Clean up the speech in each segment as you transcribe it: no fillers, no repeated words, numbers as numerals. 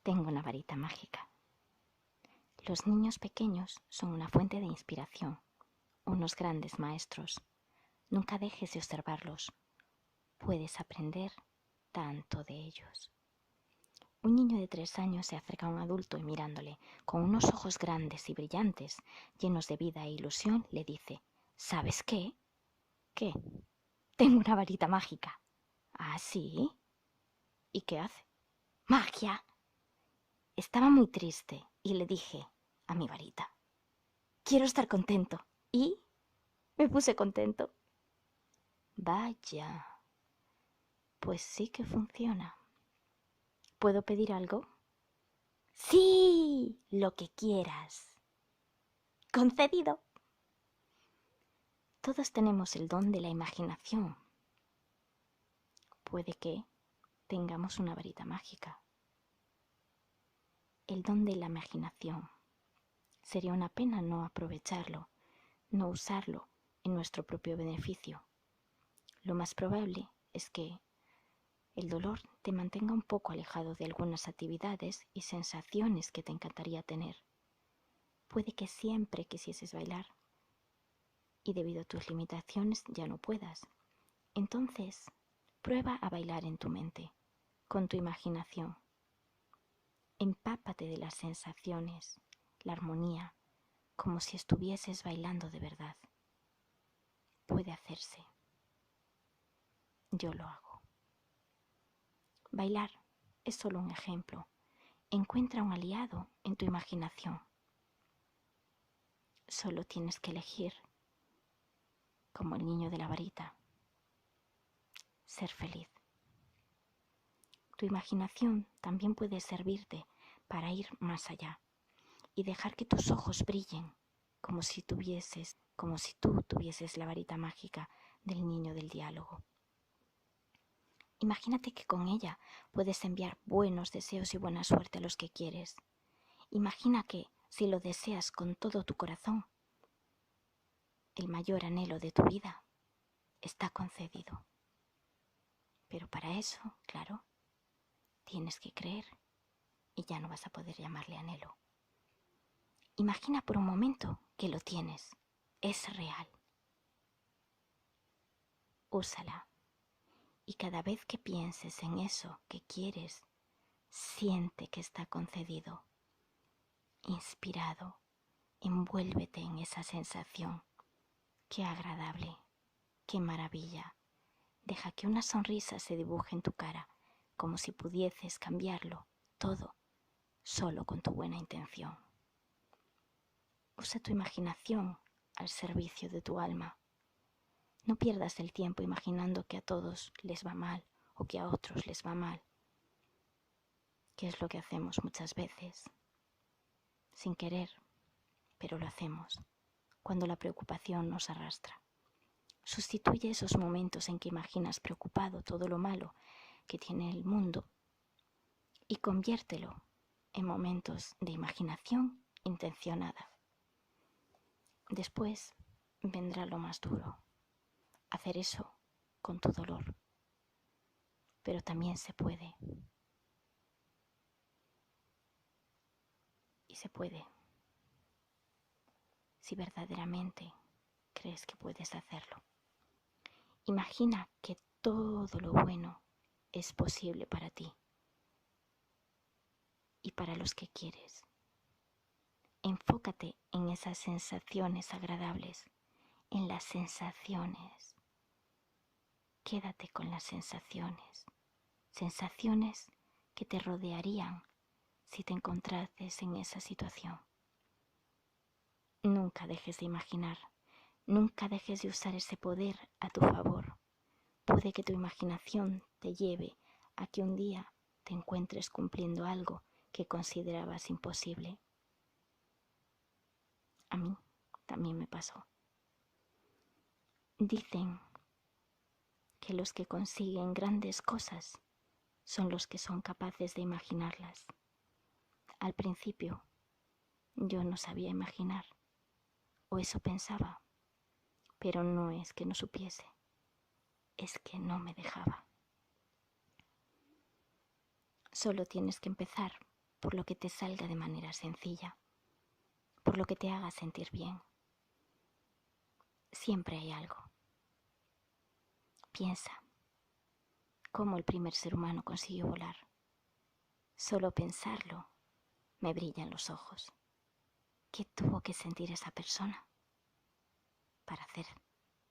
Tengo una varita mágica. Los niños pequeños son una fuente de inspiración, unos grandes maestros. Nunca dejes de observarlos. Puedes aprender tanto de ellos. Un niño de 3 años se acerca a un adulto y mirándole con unos ojos grandes y brillantes, llenos de vida e ilusión, le dice: ¿Sabes qué? ¿Qué? Tengo una varita mágica. ¿Ah, sí? ¿Y qué hace? ¡Magia! Estaba muy triste y le dije a mi varita: quiero estar contento. Y me puse contento. Vaya, pues sí que funciona. ¿Puedo pedir algo? Sí, lo que quieras. Concedido. Todos tenemos el don de la imaginación. Puede que tengamos una varita mágica. El don de la imaginación. Sería una pena no aprovecharlo, no usarlo en nuestro propio beneficio. Lo más probable es que el dolor te mantenga un poco alejado de algunas actividades y sensaciones que te encantaría tener. Puede que siempre quisieses bailar y debido a tus limitaciones ya no puedas. Entonces, prueba a bailar en tu mente, con tu imaginación. Empápate de las sensaciones, la armonía, como si estuvieses bailando de verdad. Puede hacerse. Yo lo hago. Bailar es solo un ejemplo. Encuentra un aliado en tu imaginación. Solo tienes que elegir, como el niño de la varita, ser feliz. Tu imaginación también puede servirte para ir más allá y dejar que tus ojos brillen como si tú tuvieses la varita mágica del niño del diálogo. Imagínate que con ella puedes enviar buenos deseos y buena suerte a los que quieres. Imagina que, si lo deseas con todo tu corazón, el mayor anhelo de tu vida está concedido. Pero para eso, claro, tienes que creer y ya no vas a poder llamarle anhelo. Imagina por un momento que lo tienes, es real. Úsala y cada vez que pienses en eso que quieres, siente que está concedido. Inspirado, envuélvete en esa sensación. Qué agradable, qué maravilla. Deja que una sonrisa se dibuje en tu cara, como si pudieses cambiarlo todo solo con tu buena intención. Usa tu imaginación al servicio de tu alma. No pierdas el tiempo imaginando que a todos les va mal o que a otros les va mal, que es lo que hacemos muchas veces, sin querer, pero lo hacemos, cuando la preocupación nos arrastra. Sustituye esos momentos en que imaginas preocupado todo lo malo que tiene el mundo y conviértelo en momentos de imaginación intencionada. Después vendrá lo más duro, hacer eso con tu dolor, pero también se puede. Y se puede si verdaderamente crees que puedes hacerlo. Imagina que todo lo bueno es posible para ti y para los que quieres. Enfócate en esas sensaciones agradables, en las sensaciones. Quédate con las sensaciones, sensaciones que te rodearían si te encontrases en esa situación. Nunca dejes de imaginar, nunca dejes de usar ese poder a tu favor. Puede que tu imaginación te lleve a que un día te encuentres cumpliendo algo que considerabas imposible. A mí también me pasó. Dicen que los que consiguen grandes cosas son los que son capaces de imaginarlas. Al principio yo no sabía imaginar, o eso pensaba, pero no es que no supiese, es que no me dejaba. Solo tienes que empezar por lo que te salga de manera sencilla, por lo que te haga sentir bien. Siempre hay algo. Piensa cómo el primer ser humano consiguió volar. Solo pensarlo me brillan los ojos. ¿Qué tuvo que sentir esa persona para hacer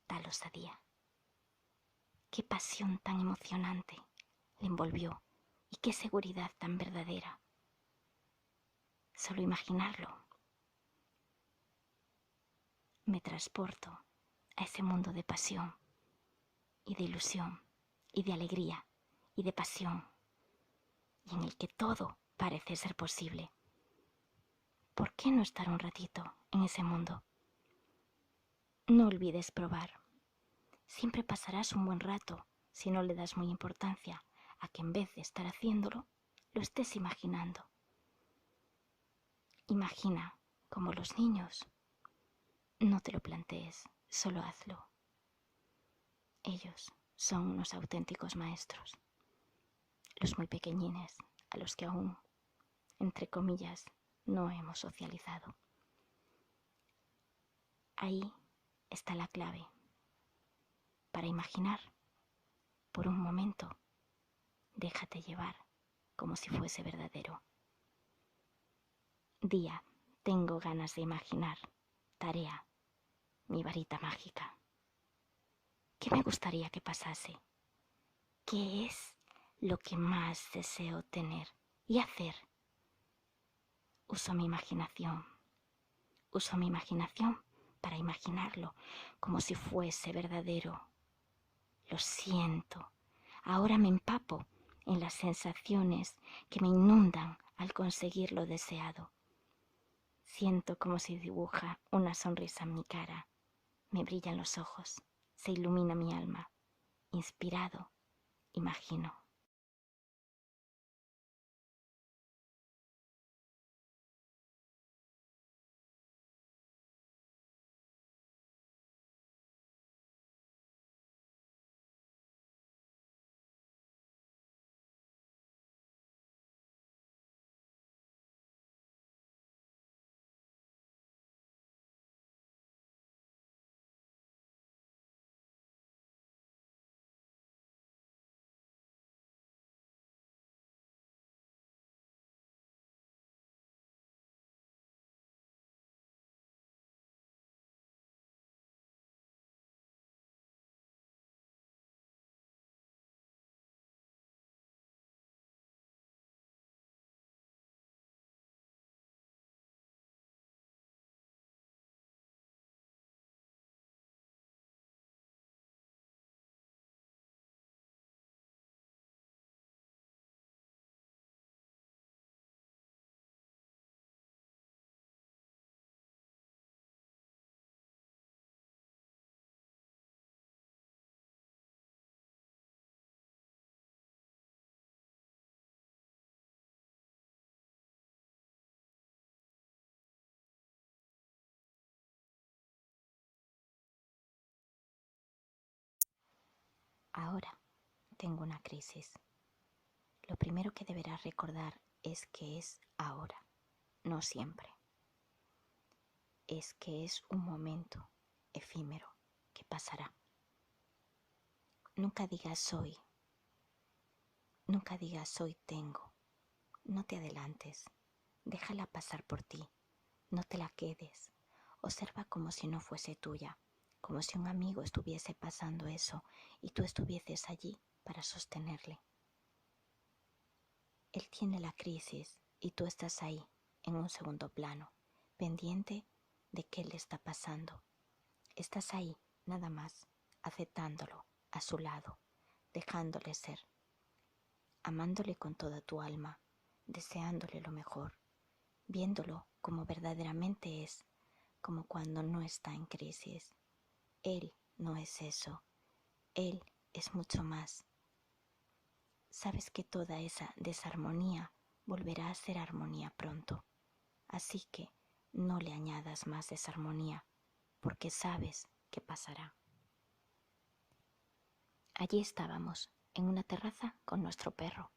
tal osadía? ¿Qué pasión tan emocionante le envolvió y qué seguridad tan verdadera? Solo imaginarlo me transporto a ese mundo de pasión y de ilusión y de alegría y de pasión, y en el que todo parece ser posible. ¿Por qué no estar un ratito en ese mundo? No olvides probar. Siempre pasarás un buen rato si no le das muy importancia a que en vez de estar haciéndolo, lo estés imaginando. Imagina como los niños. No te lo plantees, solo hazlo. Ellos son unos auténticos maestros. Los muy pequeñines, a los que aún, entre comillas, no hemos socializado. Ahí está la clave para imaginar. Por un momento, déjate llevar como si fuese verdadero. Día, tengo ganas de imaginar. Tarea, mi varita mágica. ¿Qué me gustaría que pasase? ¿Qué es lo que más deseo tener y hacer? Uso mi imaginación para imaginarlo como si fuese verdadero. Lo siento, ahora me empapo en las sensaciones que me inundan al conseguir lo deseado. Siento como si dibuja una sonrisa en mi cara, me brillan los ojos, se ilumina mi alma. Inspirado, imagino. Ahora tengo una crisis. Lo primero que deberás recordar es que es ahora, no siempre. Es que es un momento efímero que pasará. Nunca digas hoy, nunca digas hoy tengo. No te adelantes, déjala pasar por ti, no te la quedes. Observa como si no fuese tuya, como si un amigo estuviese pasando eso y tú estuvieses allí para sostenerle. Él tiene la crisis y tú estás ahí, en un segundo plano, pendiente de qué le está pasando. Estás ahí, nada más, aceptándolo, a su lado, dejándole ser, amándole con toda tu alma, deseándole lo mejor, viéndolo como verdaderamente es, como cuando no está en crisis. Él no es eso, él es mucho más. Sabes que toda esa desarmonía volverá a ser armonía pronto, así que no le añadas más desarmonía, porque sabes que pasará. Allí estábamos, en una terraza con nuestro perro.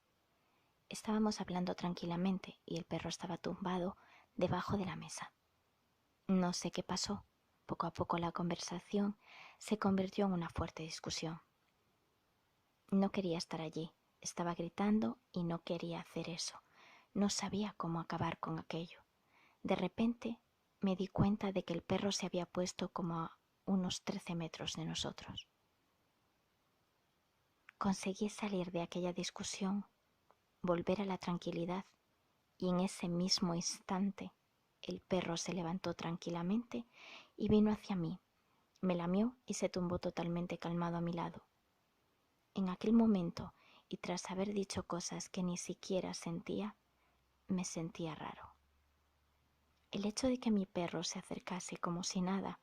Estábamos hablando tranquilamente y el perro estaba tumbado debajo de la mesa. No sé qué pasó. Poco a poco la conversación se convirtió en una fuerte discusión. No quería estar allí. Estaba gritando y no quería hacer eso. No sabía cómo acabar con aquello. De repente me di cuenta de que el perro se había puesto como a unos 13 metros de nosotros. Conseguí salir de aquella discusión, volver a la tranquilidad, y en ese mismo instante el perro se levantó tranquilamente y vino hacia mí, me lamió y se tumbó totalmente calmado a mi lado. En aquel momento, y tras haber dicho cosas que ni siquiera sentía, me sentía raro. El hecho de que mi perro se acercase como si nada,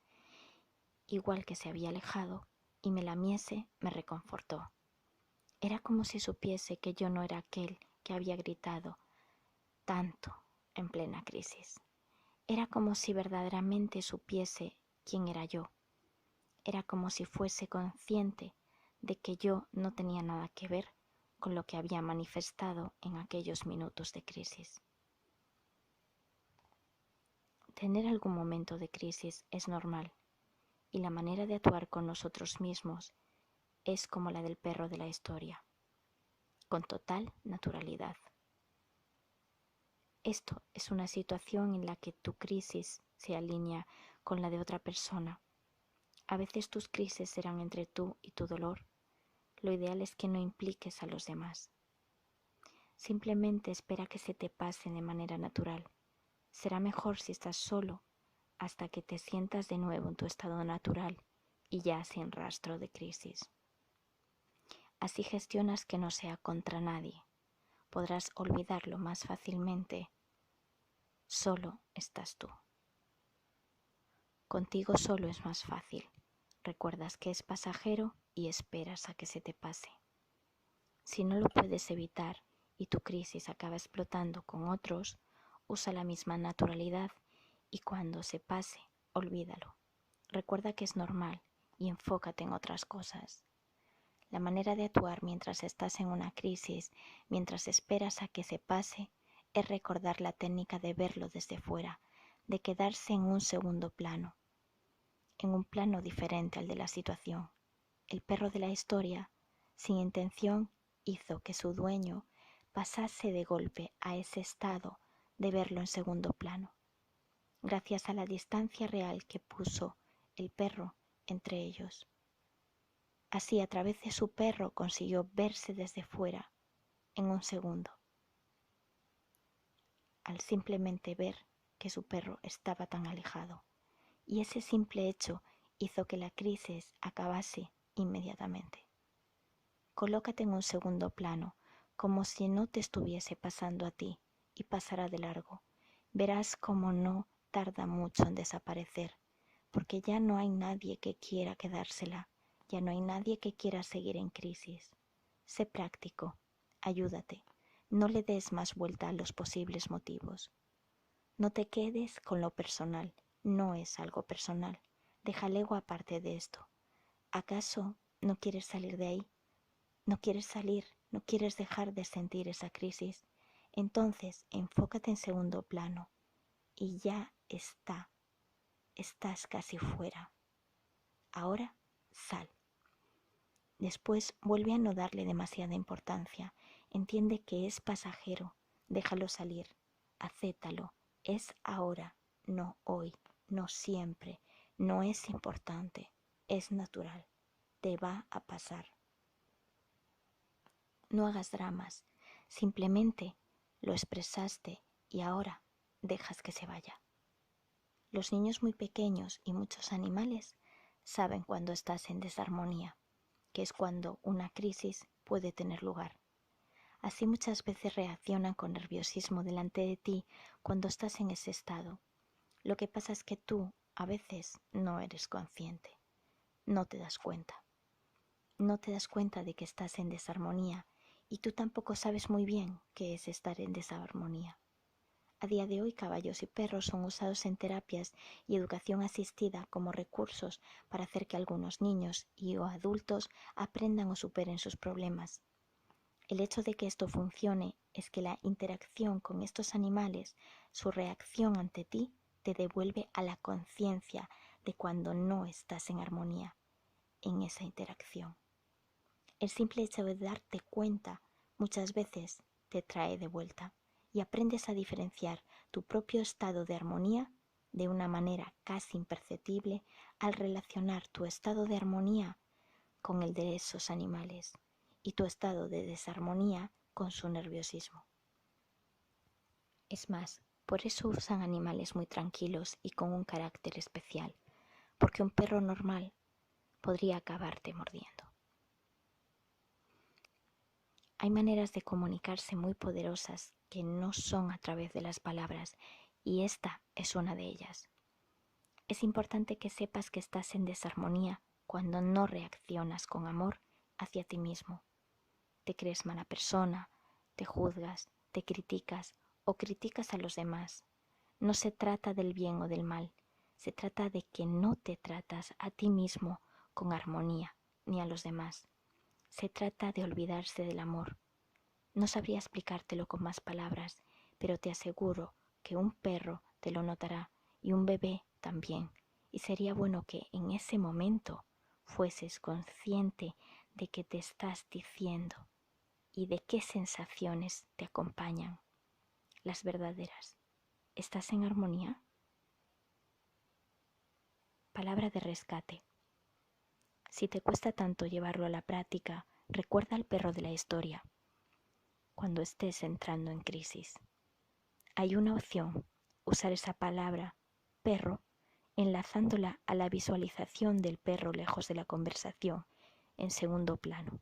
igual que se había alejado, y me lamiese, me reconfortó. Era como si supiese que yo no era aquel que había gritado tanto en plena crisis. Era como si verdaderamente supiese quién era yo. Era como si fuese consciente de que yo no tenía nada que ver con lo que había manifestado en aquellos minutos de crisis. Tener algún momento de crisis es normal, y la manera de actuar con nosotros mismos es como la del perro de la historia, con total naturalidad. Esto es una situación en la que tu crisis se alinea con la de otra persona. A veces tus crisis serán entre tú y tu dolor. Lo ideal es que no impliques a los demás. Simplemente espera que se te pase de manera natural. Será mejor si estás solo hasta que te sientas de nuevo en tu estado natural y ya sin rastro de crisis. Así gestionas que no sea contra nadie. Podrás olvidarlo más fácilmente. Solo estás tú. Contigo solo es más fácil. Recuerdas que es pasajero y esperas a que se te pase. Si no lo puedes evitar y tu crisis acaba explotando con otros, usa la misma naturalidad y cuando se pase, olvídalo. Recuerda que es normal y enfócate en otras cosas. La manera de actuar mientras estás en una crisis, mientras esperas a que se pase, es recordar la técnica de verlo desde fuera, de quedarse en un segundo plano, en un plano diferente al de la situación. El perro de la historia, sin intención, hizo que su dueño pasase de golpe a ese estado de verlo en segundo plano, gracias a la distancia real que puso el perro entre ellos. Así, a través de su perro consiguió verse desde fuera en un segundo, al simplemente ver que su perro estaba tan alejado. Y ese simple hecho hizo que la crisis acabase inmediatamente. Colócate en un segundo plano, como si no te estuviese pasando a ti y pasará de largo. Verás cómo no tarda mucho en desaparecer, porque ya no hay nadie que quiera quedársela, ya no hay nadie que quiera seguir en crisis. Sé práctico, ayúdate, no le des más vuelta a los posibles motivos. No te quedes con lo personal, no es algo personal, déjalo aparte de esto. ¿Acaso no quieres salir de ahí? ¿No quieres salir? ¿No quieres dejar de sentir esa crisis? Entonces enfócate en segundo plano y ya está. Estás casi fuera. Ahora sal. Después vuelve a no darle demasiada importancia. Entiende que es pasajero. Déjalo salir. Acéptalo. Es ahora, no hoy, no siempre. No es importante. Es natural. Te va a pasar. No hagas dramas. Simplemente lo expresaste y ahora dejas que se vaya. Los niños muy pequeños y muchos animales saben cuando estás en desarmonía, que es cuando una crisis puede tener lugar. Así muchas veces reaccionan con nerviosismo delante de ti cuando estás en ese estado. Lo que pasa es que tú a veces no eres consciente, no te das cuenta. No te das cuenta de que estás en desarmonía y tú tampoco sabes muy bien qué es estar en desarmonía. A día de hoy, caballos y perros son usados en terapias y educación asistida como recursos para hacer que algunos niños y o adultos aprendan o superen sus problemas. El hecho de que esto funcione es que la interacción con estos animales, su reacción ante ti, te devuelve a la conciencia de cuando no estás en armonía en esa interacción. El simple hecho de darte cuenta muchas veces te trae de vuelta y aprendes a diferenciar tu propio estado de armonía de una manera casi imperceptible al relacionar tu estado de armonía con el de esos animales y tu estado de desarmonía con su nerviosismo. Es más, por eso usan animales muy tranquilos y con un carácter especial, porque un perro normal podría acabarte mordiendo. Hay maneras de comunicarse muy poderosas que no son a través de las palabras, y esta es una de ellas. Es importante que sepas que estás en desarmonía cuando no reaccionas con amor hacia ti mismo. Te crees mala persona, te juzgas, te criticas o criticas a los demás. No se trata del bien o del mal, se trata de que no te tratas a ti mismo con armonía ni a los demás. Se trata de olvidarse del amor. No sabría explicártelo con más palabras, pero te aseguro que un perro te lo notará y un bebé también. Y sería bueno que en ese momento fueses consciente de qué te estás diciendo y de qué sensaciones te acompañan, las verdaderas. ¿Estás en armonía? Palabra de rescate. Si te cuesta tanto llevarlo a la práctica, recuerda al perro de la historia cuando estés entrando en crisis. Hay una opción, usar esa palabra, perro, enlazándola a la visualización del perro lejos de la conversación, en segundo plano.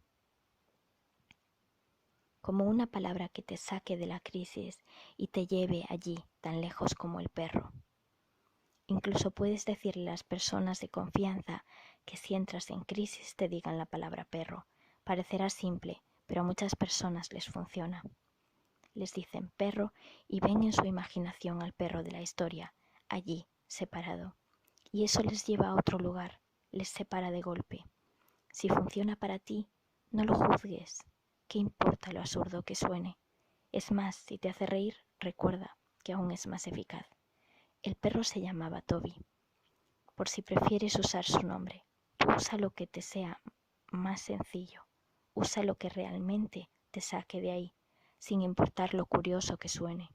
Como una palabra que te saque de la crisis y te lleve allí, tan lejos como el perro. Incluso puedes decirle a las personas de confianza que si entras en crisis te digan la palabra perro. Parecerá simple, pero a muchas personas les funciona. Les dicen perro y ven en su imaginación al perro de la historia, allí, separado. Y eso les lleva a otro lugar, les separa de golpe. Si funciona para ti, no lo juzgues. ¿Qué importa lo absurdo que suene? Es más, si te hace reír, recuerda que aún es más eficaz. El perro se llamaba Toby. Por si prefieres usar su nombre, tú usa lo que te sea más sencillo. Usa lo que realmente te saque de ahí, sin importar lo curioso que suene.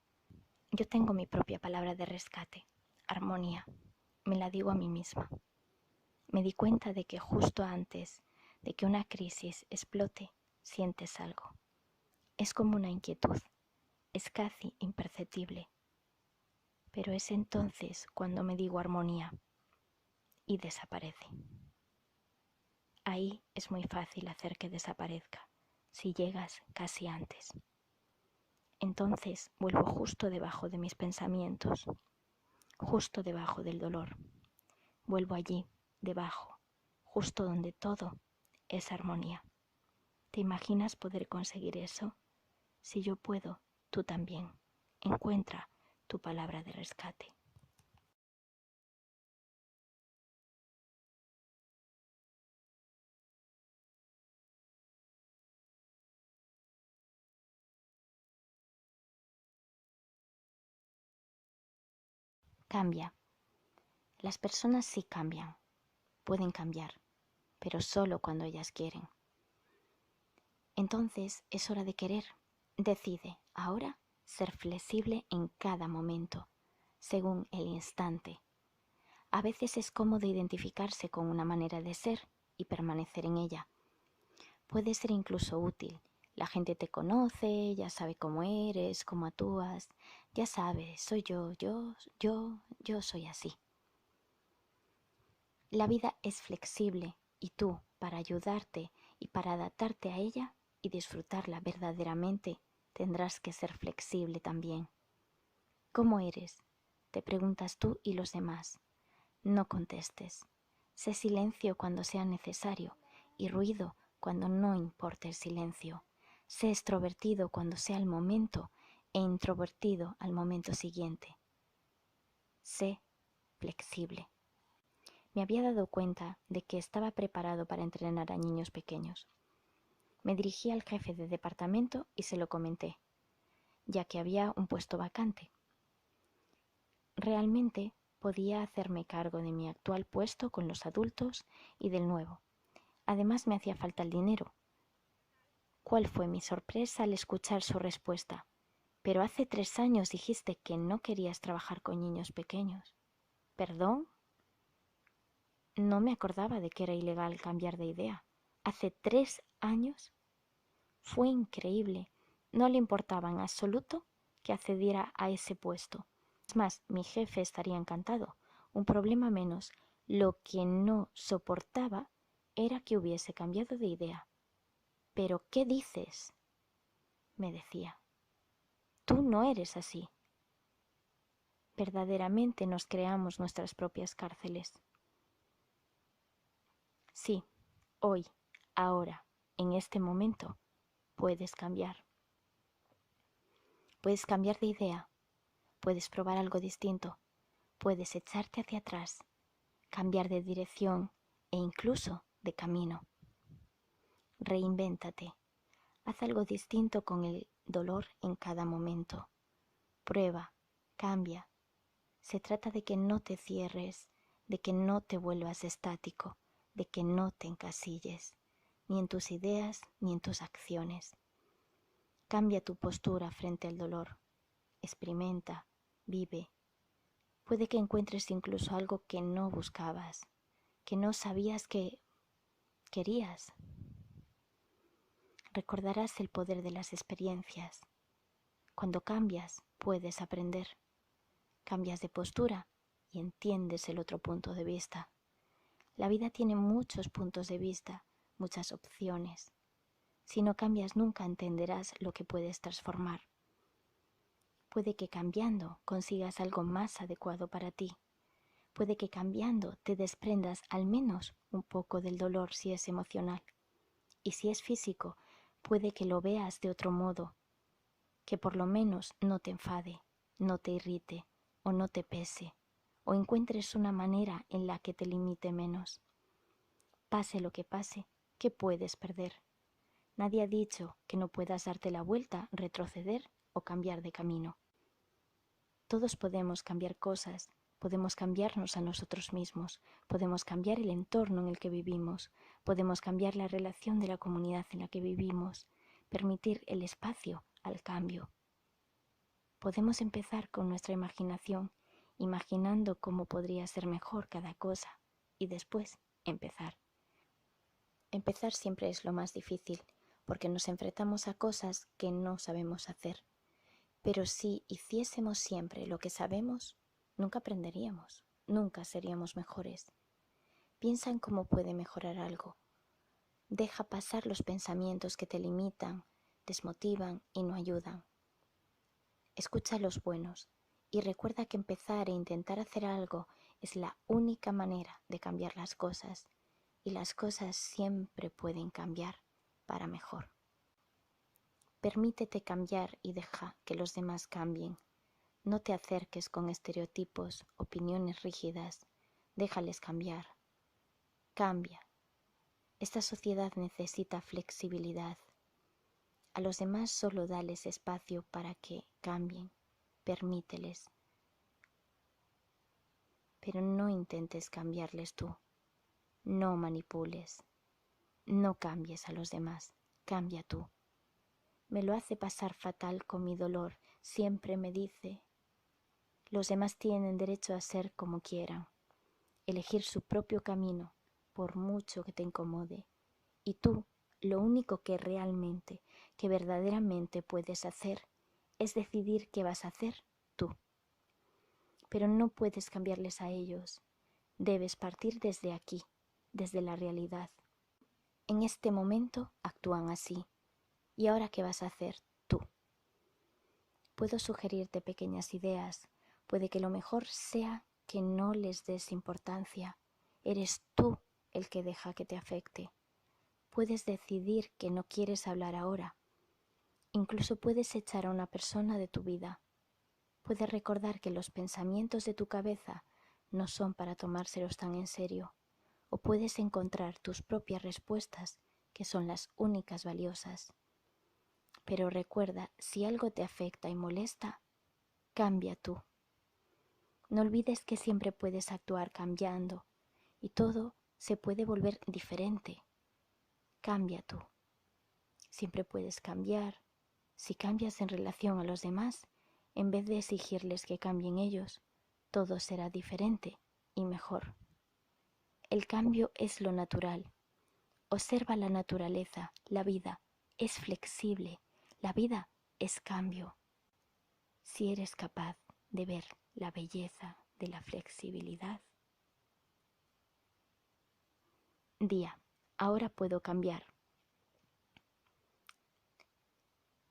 Yo tengo mi propia palabra de rescate, armonía. Me la digo a mí misma. Me di cuenta de que justo antes de que una crisis explote, sientes algo. Es como una inquietud, es casi imperceptible. Pero es entonces cuando me digo armonía y desaparece. Ahí es muy fácil hacer que desaparezca, si llegas casi antes. Entonces vuelvo justo debajo de mis pensamientos, justo debajo del dolor. Vuelvo allí, debajo, justo donde todo es armonía. ¿Te imaginas poder conseguir eso? Si yo puedo, tú también. Encuentra tu palabra de rescate. Cambia. Las personas sí cambian, pueden cambiar, pero solo cuando ellas quieren. Entonces es hora de querer. Decide ahora ser flexible en cada momento, según el instante. A veces es cómodo identificarse con una manera de ser y permanecer en ella. Puede ser incluso útil. La gente te conoce, ya sabe cómo eres, cómo actúas, ya sabe, soy yo soy así. La vida es flexible y tú, para ayudarte y para adaptarte a ella y disfrutarla verdaderamente, tendrás que ser flexible también. ¿Cómo eres?, te preguntas tú y los demás. No contestes. Sé silencio cuando sea necesario y ruido cuando no importe el silencio. Sé extrovertido cuando sea el momento e introvertido al momento siguiente. Sé flexible. Me había dado cuenta de que estaba preparado para entrenar a niños pequeños. Me dirigí al jefe de departamento y se lo comenté, ya que había un puesto vacante. Realmente podía hacerme cargo de mi actual puesto con los adultos y del nuevo. Además me hacía falta el dinero. ¿Cuál fue mi sorpresa al escuchar su respuesta? Pero hace 3 años dijiste que no querías trabajar con niños pequeños. ¿Perdón? No me acordaba de que era ilegal cambiar de idea. ¿Hace 3 años? Fue increíble. No le importaba en absoluto que accediera a ese puesto. Es más, mi jefe estaría encantado. Un problema menos. Lo que no soportaba era que hubiese cambiado de idea. ¿Pero qué dices? Me decía. Tú no eres así. Verdaderamente nos creamos nuestras propias cárceles. Sí, hoy, ahora, en este momento, puedes cambiar. Puedes cambiar de idea, puedes probar algo distinto, puedes echarte hacia atrás, cambiar de dirección e incluso de camino. Reinvéntate, haz algo distinto con el dolor en cada momento. Prueba, cambia. Se trata de que no te cierres, de que no te vuelvas estático, de que no te encasilles, ni en tus ideas ni en tus acciones. Cambia tu postura frente al dolor. Experimenta, vive. Puede que encuentres incluso algo que no buscabas, que no sabías que querías. Recordarás el poder de las experiencias. Cuando cambias, puedes aprender. Cambias de postura y entiendes el otro punto de vista. La vida tiene muchos puntos de vista, muchas opciones. Si no cambias, nunca entenderás lo que puedes transformar. Puede que cambiando consigas algo más adecuado para ti. Puede que cambiando te desprendas al menos un poco del dolor si es emocional. Y si es físico, puede que lo veas de otro modo, que por lo menos no te enfade, no te irrite o no te pese, o encuentres una manera en la que te limite menos. Pase lo que pase, ¿qué puedes perder? Nadie ha dicho que no puedas darte la vuelta, retroceder o cambiar de camino. Todos podemos cambiar cosas, podemos cambiarnos a nosotros mismos, podemos cambiar el entorno en el que vivimos, podemos cambiar la relación de la comunidad en la que vivimos, permitir el espacio al cambio. Podemos empezar con nuestra imaginación, imaginando cómo podría ser mejor cada cosa, y después empezar. Empezar siempre es lo más difícil, porque nos enfrentamos a cosas que no sabemos hacer. Pero si hiciésemos siempre lo que sabemos, nunca aprenderíamos, nunca seríamos mejores. Piensa en cómo puede mejorar algo. Deja pasar los pensamientos que te limitan, desmotivan y no ayudan. Escucha los buenos y recuerda que empezar e intentar hacer algo es la única manera de cambiar las cosas, y las cosas siempre pueden cambiar para mejor. Permítete cambiar y deja que los demás cambien. No te acerques con estereotipos, opiniones rígidas. Déjales cambiar. Cambia. Esta sociedad necesita flexibilidad. A los demás solo dales espacio para que cambien. Permíteles. Pero no intentes cambiarles tú. No manipules. No cambies a los demás. Cambia tú. Me lo hace pasar fatal con mi dolor. Siempre me dice: los demás tienen derecho a ser como quieran, elegir su propio camino, por mucho que te incomode. Y tú, lo único que realmente, que verdaderamente puedes hacer, es decidir qué vas a hacer tú. Pero no puedes cambiarles a ellos. Debes partir desde aquí, desde la realidad. En este momento actúan así. ¿Y ahora qué vas a hacer tú? Puedo sugerirte pequeñas ideas. Puede que lo mejor sea que no les des importancia. Eres tú el que deja que te afecte. Puedes decidir que no quieres hablar ahora. Incluso puedes echar a una persona de tu vida. Puedes recordar que los pensamientos de tu cabeza no son para tomárselos tan en serio. O puedes encontrar tus propias respuestas que son las únicas valiosas. Pero recuerda, si algo te afecta y molesta, cambia tú. No olvides que siempre puedes actuar cambiando y todo se puede volver diferente. Cambia tú. Siempre puedes cambiar. Si cambias en relación a los demás, en vez de exigirles que cambien ellos, todo será diferente y mejor. El cambio es lo natural. Observa la naturaleza, la vida es flexible, la vida es cambio. Si eres capaz de ver la belleza de la flexibilidad. Día, ahora puedo cambiar.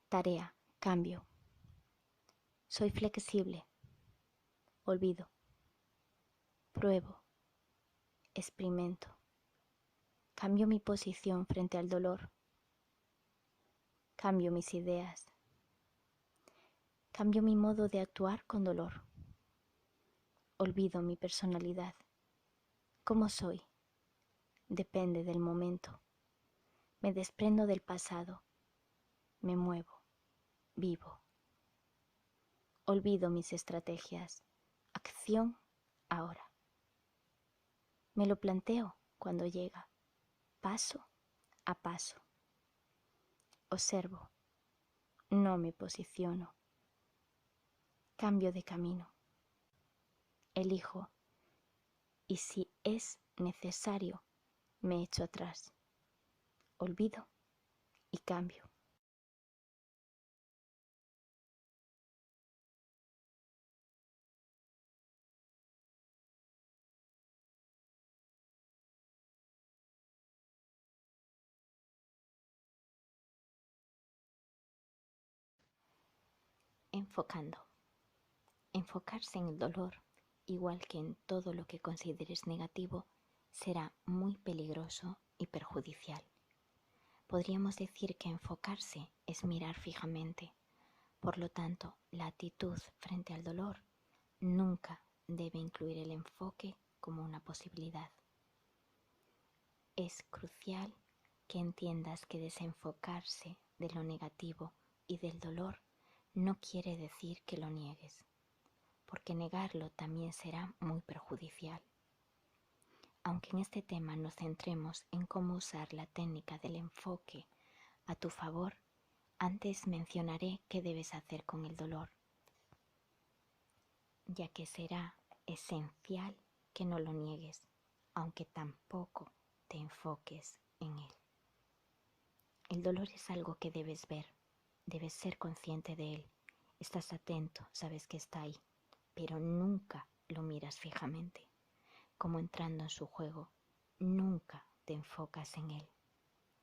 Tarea, cambio. Soy flexible. Olvido. Pruebo. Experimento. Cambio mi posición frente al dolor. Cambio mis ideas. Cambio mi modo de actuar con dolor. Olvido mi personalidad. ¿Cómo soy? Depende del momento. Me desprendo del pasado. Me muevo. Vivo. Olvido mis estrategias. Acción ahora. Me lo planteo cuando llega, paso a paso. Observo. No me posiciono. Cambio de camino. Elijo. Y si es necesario, me echo atrás. Olvido y cambio. Enfocando. Enfocarse en el dolor, igual que en todo lo que consideres negativo, será muy peligroso y perjudicial. Podríamos decir que enfocarse es mirar fijamente. Por lo tanto, la actitud frente al dolor nunca debe incluir el enfoque como una posibilidad. Es crucial que entiendas que desenfocarse de lo negativo y del dolor no quiere decir que lo niegues, porque negarlo también será muy perjudicial. Aunque en este tema nos centremos en cómo usar la técnica del enfoque a tu favor, antes mencionaré qué debes hacer con el dolor, ya que será esencial que no lo niegues, aunque tampoco te enfoques en él. El dolor es algo que debes ver, debes ser consciente de él, estás atento, sabes que está ahí, pero nunca lo miras fijamente, como entrando en su juego, nunca te enfocas en él.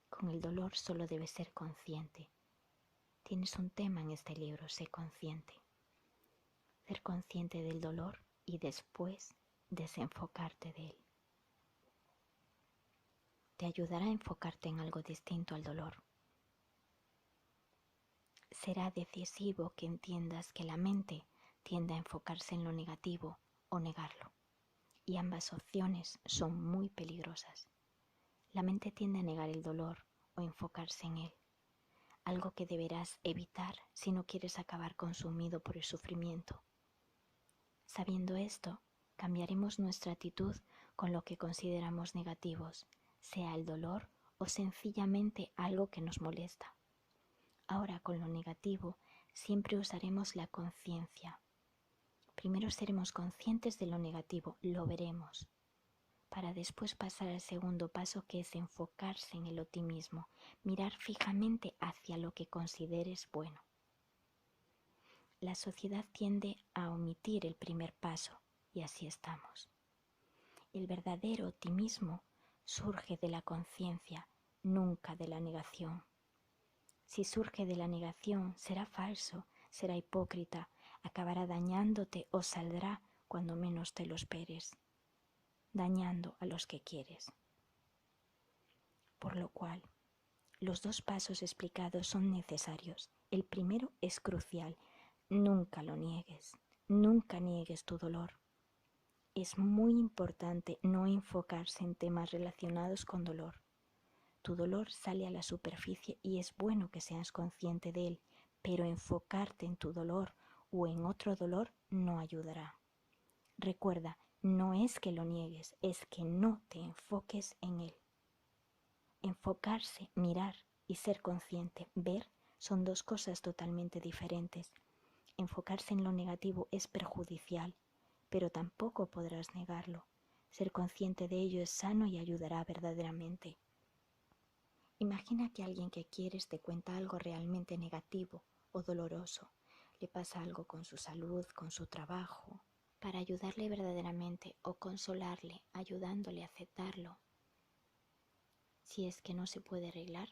Con el dolor solo debes ser consciente. Tienes un tema en este libro, sé consciente. Ser consciente del dolor y después desenfocarte de él. Te ayudará a enfocarte en algo distinto al dolor. Será decisivo que entiendas que la mente tiende a enfocarse en lo negativo o negarlo, y ambas opciones son muy peligrosas. La mente tiende a negar el dolor o enfocarse en él, algo que deberás evitar si no quieres acabar consumido por el sufrimiento. Sabiendo esto, cambiaremos nuestra actitud con lo que consideramos negativos, sea el dolor o sencillamente algo que nos molesta. Ahora, con lo negativo, siempre usaremos la conciencia. Primero seremos conscientes de lo negativo, lo veremos, para después pasar al segundo paso, que es enfocarse en el optimismo, mirar fijamente hacia lo que consideres bueno. La sociedad tiende a omitir el primer paso y así estamos. El verdadero optimismo surge de la conciencia, nunca de la negación. Si surge de la negación, será falso, será hipócrita, acabará dañándote o saldrá cuando menos te lo esperes, dañando a los que quieres. Por lo cual, los dos pasos explicados son necesarios. El primero es crucial. Nunca lo niegues, nunca niegues tu dolor. Es muy importante no enfocarse en temas relacionados con dolor. Tu dolor sale a la superficie y es bueno que seas consciente de él, pero enfocarte en tu dolor o en otro dolor no ayudará. Recuerda, no es que lo niegues, es que no te enfoques en él. Enfocarse, mirar y ser consciente, ver, son dos cosas totalmente diferentes. Enfocarse en lo negativo es perjudicial, pero tampoco podrás negarlo. Ser consciente de ello es sano y ayudará verdaderamente. Imagina que alguien que quieres te cuenta algo realmente negativo o doloroso. Le pasa algo con su salud, con su trabajo. Para ayudarle verdaderamente o consolarle, ayudándole a aceptarlo, si es que no se puede arreglar,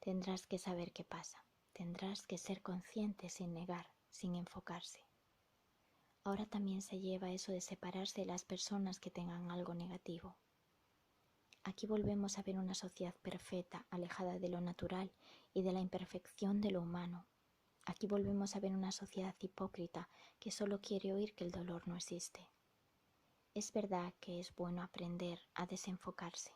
tendrás que saber qué pasa. Tendrás que ser consciente sin negar, sin enfocarse. Ahora también se lleva eso de separarse de las personas que tengan algo negativo. Aquí volvemos a ver una sociedad perfecta, alejada de lo natural y de la imperfección de lo humano. Aquí volvemos a ver una sociedad hipócrita que solo quiere oír que el dolor no existe. Es verdad que es bueno aprender a desenfocarse,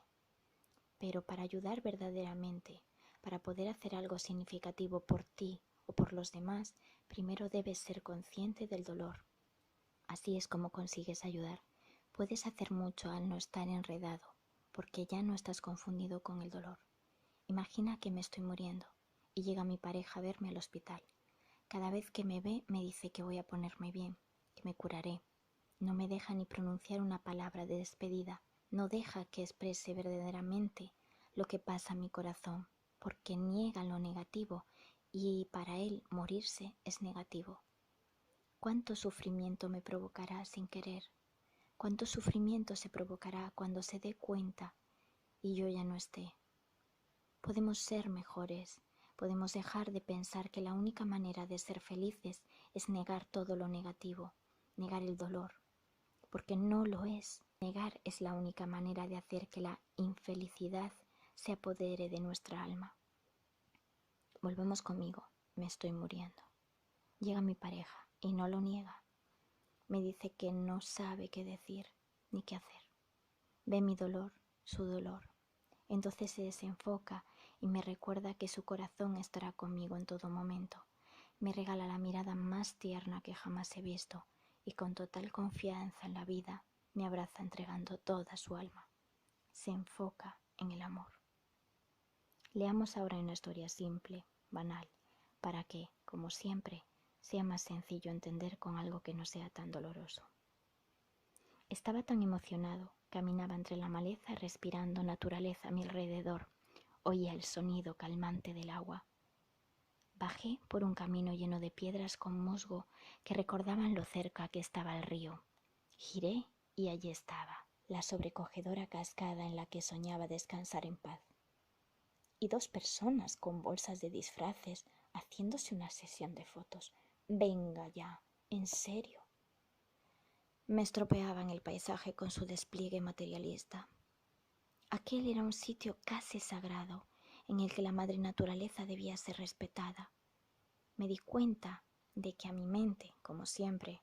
pero para ayudar verdaderamente, para poder hacer algo significativo por ti o por los demás, primero debes ser consciente del dolor. Así es como consigues ayudar. Puedes hacer mucho al no estar enredado, porque ya no estás confundido con el dolor. Imagina que me estoy muriendo y llega mi pareja a verme al hospital. Cada vez que me ve me dice que voy a ponerme bien, que me curaré. No me deja ni pronunciar una palabra de despedida, no deja que exprese verdaderamente lo que pasa en mi corazón, porque niega lo negativo y para él morirse es negativo. ¿Cuánto sufrimiento me provocará sin querer? ¿Cuánto sufrimiento se provocará cuando se dé cuenta y yo ya no esté? Podemos ser mejores, podemos dejar de pensar que la única manera de ser felices es negar todo lo negativo, negar el dolor, porque no lo es. Negar es la única manera de hacer que la infelicidad se apodere de nuestra alma. Volvemos conmigo, me estoy muriendo. Llega mi pareja y no lo niega. Me dice que no sabe qué decir ni qué hacer. Ve mi dolor, su dolor. Entonces se desenfoca y me recuerda que su corazón estará conmigo en todo momento. Me regala la mirada más tierna que jamás he visto y con total confianza en la vida me abraza entregando toda su alma. Se enfoca en el amor. Leamos ahora una historia simple, banal, para que, como siempre, sea más sencillo entender con algo que no sea tan doloroso. Estaba tan emocionado, caminaba entre la maleza respirando naturaleza a mi alrededor. Oía el sonido calmante del agua. Bajé por un camino lleno de piedras con musgo que recordaban lo cerca que estaba el río. Giré y allí estaba, la sobrecogedora cascada en la que soñaba descansar en paz. Y dos personas con bolsas de disfraces haciéndose una sesión de fotos. Venga ya, en serio. Me estropeaban el paisaje con su despliegue materialista. Aquel era un sitio casi sagrado en el que la madre naturaleza debía ser respetada. Me di cuenta de que a mi mente, como siempre,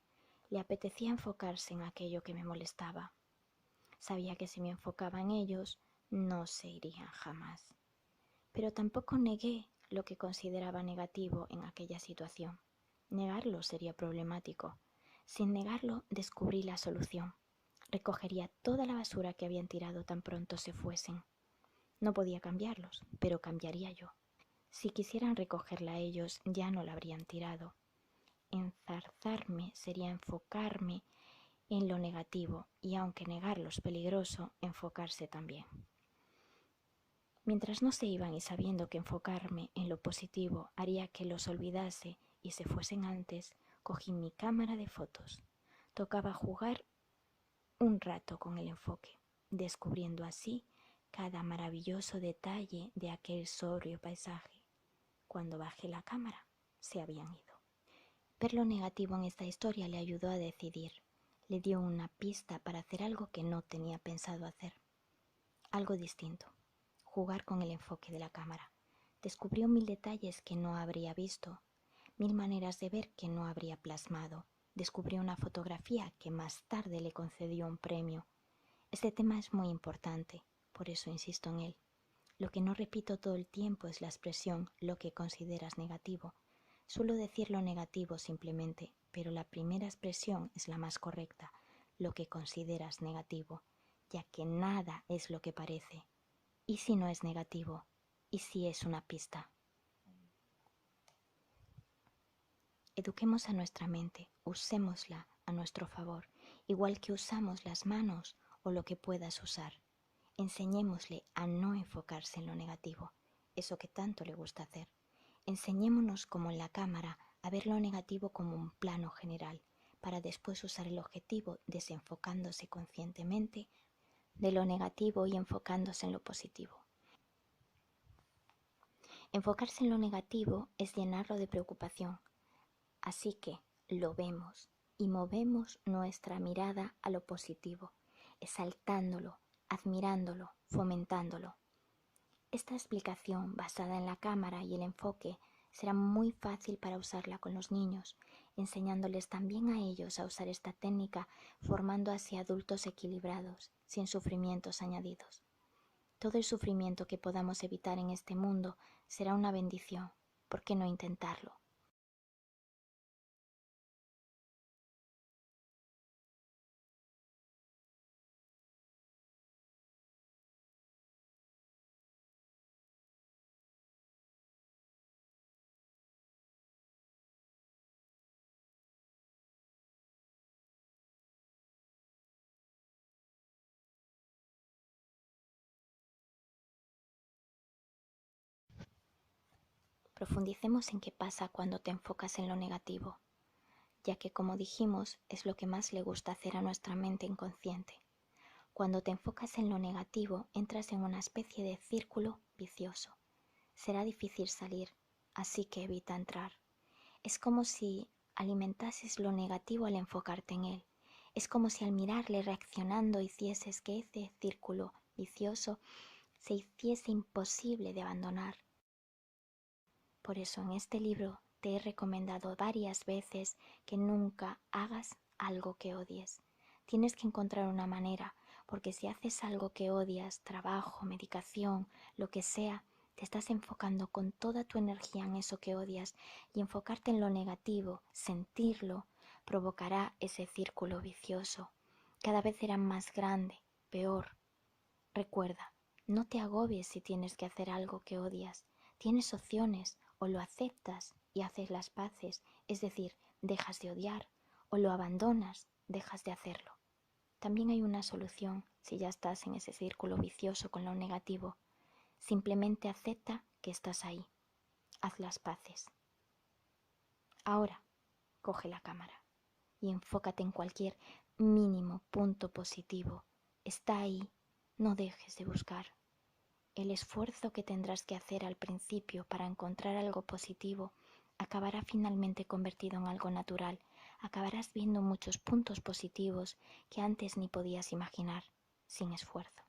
le apetecía enfocarse en aquello que me molestaba. Sabía que si me enfocaba en ellos, no se irían jamás. Pero tampoco negué lo que consideraba negativo en aquella situación. Negarlo sería problemático. Sin negarlo, descubrí la solución. Recogería toda la basura que habían tirado tan pronto se fuesen. No podía cambiarlos, pero cambiaría yo. Si quisieran recogerla ellos, ya no la habrían tirado. Enzarzarme sería enfocarme en lo negativo, y aunque negarlo es peligroso, enfocarse también. Mientras no se iban y sabiendo que enfocarme en lo positivo haría que los olvidase y se fuesen antes, cogí mi cámara de fotos. Tocaba jugar un rato con el enfoque, descubriendo así cada maravilloso detalle de aquel sobrio paisaje. Cuando bajé la cámara, se habían ido. Ver lo negativo en esta historia le ayudó a decidir. Le dio una pista para hacer algo que no tenía pensado hacer. Algo distinto. Jugar con el enfoque de la cámara. Descubrió 1000 detalles que no habría visto, 1000 maneras de ver que no habría plasmado. Descubrió una fotografía que más tarde le concedió un premio. Este tema es muy importante, por eso insisto en él. Lo que no repito todo el tiempo es la expresión lo que consideras negativo. Suelo decir lo negativo simplemente, pero la primera expresión es la más correcta, lo que consideras negativo, ya que nada es lo que parece. ¿Y si no es negativo? ¿Y si es una pista? Eduquemos a nuestra mente, usémosla a nuestro favor, igual que usamos las manos o lo que puedas usar. Enseñémosle a no enfocarse en lo negativo, eso que tanto le gusta hacer. Enseñémonos como en la cámara a ver lo negativo como un plano general, para después usar el objetivo desenfocándose conscientemente de lo negativo y enfocándose en lo positivo. Enfocarse en lo negativo es llenarlo de preocupación, así que lo vemos y movemos nuestra mirada a lo positivo, exaltándolo, admirándolo, fomentándolo. Esta explicación basada en la cámara y el enfoque será muy fácil para usarla con los niños, enseñándoles también a ellos a usar esta técnica, formando así adultos equilibrados, sin sufrimientos añadidos. Todo el sufrimiento que podamos evitar en este mundo será una bendición. ¿Por qué no intentarlo? Profundicemos en qué pasa cuando te enfocas en lo negativo, ya que como dijimos es lo que más le gusta hacer a nuestra mente inconsciente. Cuando te enfocas en lo negativo, entras en una especie de círculo vicioso. Será difícil salir, así que evita entrar. Es como si alimentases lo negativo al enfocarte en él. Es como si al mirarle reaccionando hicieses que ese círculo vicioso se hiciese imposible de abandonar. Por eso en este libro te he recomendado varias veces que nunca hagas algo que odies. Tienes que encontrar una manera, porque si haces algo que odias, trabajo, medicación, lo que sea, te estás enfocando con toda tu energía en eso que odias, y enfocarte en lo negativo, sentirlo, provocará ese círculo vicioso. Cada vez será más grande, peor. Recuerda, no te agobies si tienes que hacer algo que odias. Tienes opciones, o lo aceptas y haces las paces, es decir, dejas de odiar, o lo abandonas, dejas de hacerlo. También hay una solución si ya estás en ese círculo vicioso con lo negativo. Simplemente acepta que estás ahí. Haz las paces. Ahora, coge la cámara y enfócate en cualquier mínimo punto positivo. Está ahí, no dejes de buscar. El esfuerzo que tendrás que hacer al principio para encontrar algo positivo acabará finalmente convertido en algo natural. Acabarás viendo muchos puntos positivos que antes ni podías imaginar, sin esfuerzo.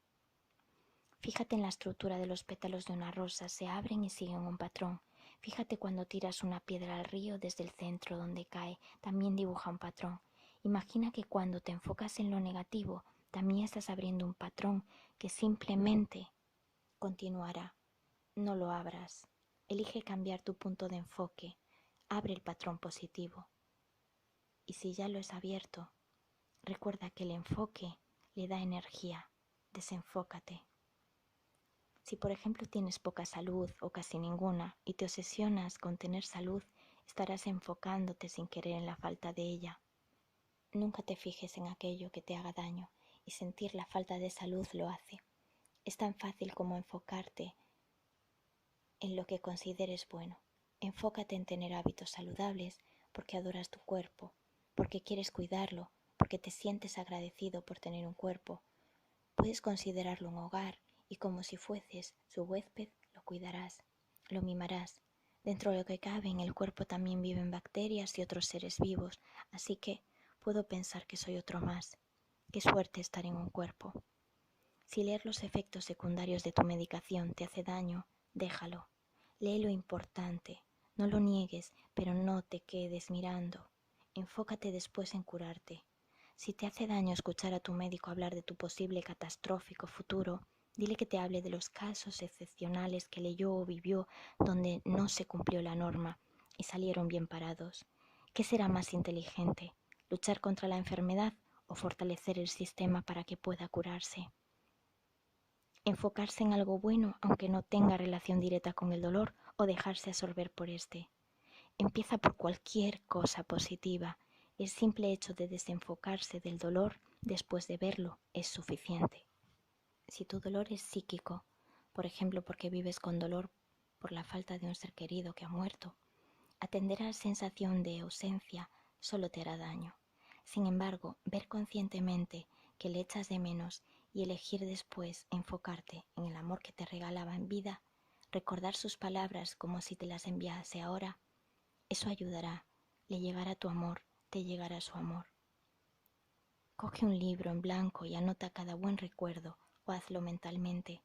Fíjate en la estructura de los pétalos de una rosa, se abren y siguen un patrón. Fíjate cuando tiras una piedra al río desde el centro donde cae, también dibuja un patrón. Imagina que cuando te enfocas en lo negativo, también estás abriendo un patrón que simplemente continuará. No lo abras. Elige cambiar tu punto de enfoque. Abre el patrón positivo. Y si ya lo has abierto, recuerda que el enfoque le da energía. Desenfócate. Si por ejemplo tienes poca salud o casi ninguna y te obsesionas con tener salud, estarás enfocándote sin querer en la falta de ella. Nunca te fijes en aquello que te haga daño, y sentir la falta de salud lo hace. Es tan fácil como enfocarte en lo que consideres bueno. Enfócate en tener hábitos saludables porque adoras tu cuerpo, porque quieres cuidarlo, porque te sientes agradecido por tener un cuerpo. Puedes considerarlo un hogar y como si fueses su huésped lo cuidarás, lo mimarás. Dentro de lo que cabe en el cuerpo también viven bacterias y otros seres vivos, así que puedo pensar que soy otro más. Qué suerte estar en un cuerpo. Si leer los efectos secundarios de tu medicación te hace daño, déjalo. Lee lo importante. No lo niegues, pero no te quedes mirando. Enfócate después en curarte. Si te hace daño escuchar a tu médico hablar de tu posible catastrófico futuro, Dile que te hable de los casos excepcionales que leyó o vivió donde no se cumplió la norma y salieron bien parados. ¿Qué será más inteligente? ¿Luchar contra la enfermedad o fortalecer el sistema para que pueda curarse? Enfocarse en algo bueno aunque no tenga relación directa con el dolor o dejarse absorber por este. Empieza por cualquier cosa positiva. El simple hecho de desenfocarse del dolor después de verlo es suficiente. Si tu dolor es psíquico, por ejemplo porque vives con dolor por la falta de un ser querido que ha muerto, atender a la sensación de ausencia solo te hará daño. Sin embargo, ver conscientemente que le echas de menos y elegir después enfocarte en el amor que te regalaba en vida, recordar sus palabras como si te las enviase ahora, eso ayudará, le llegará tu amor, te llegará su amor. Coge un libro en blanco y anota cada buen recuerdo o hazlo mentalmente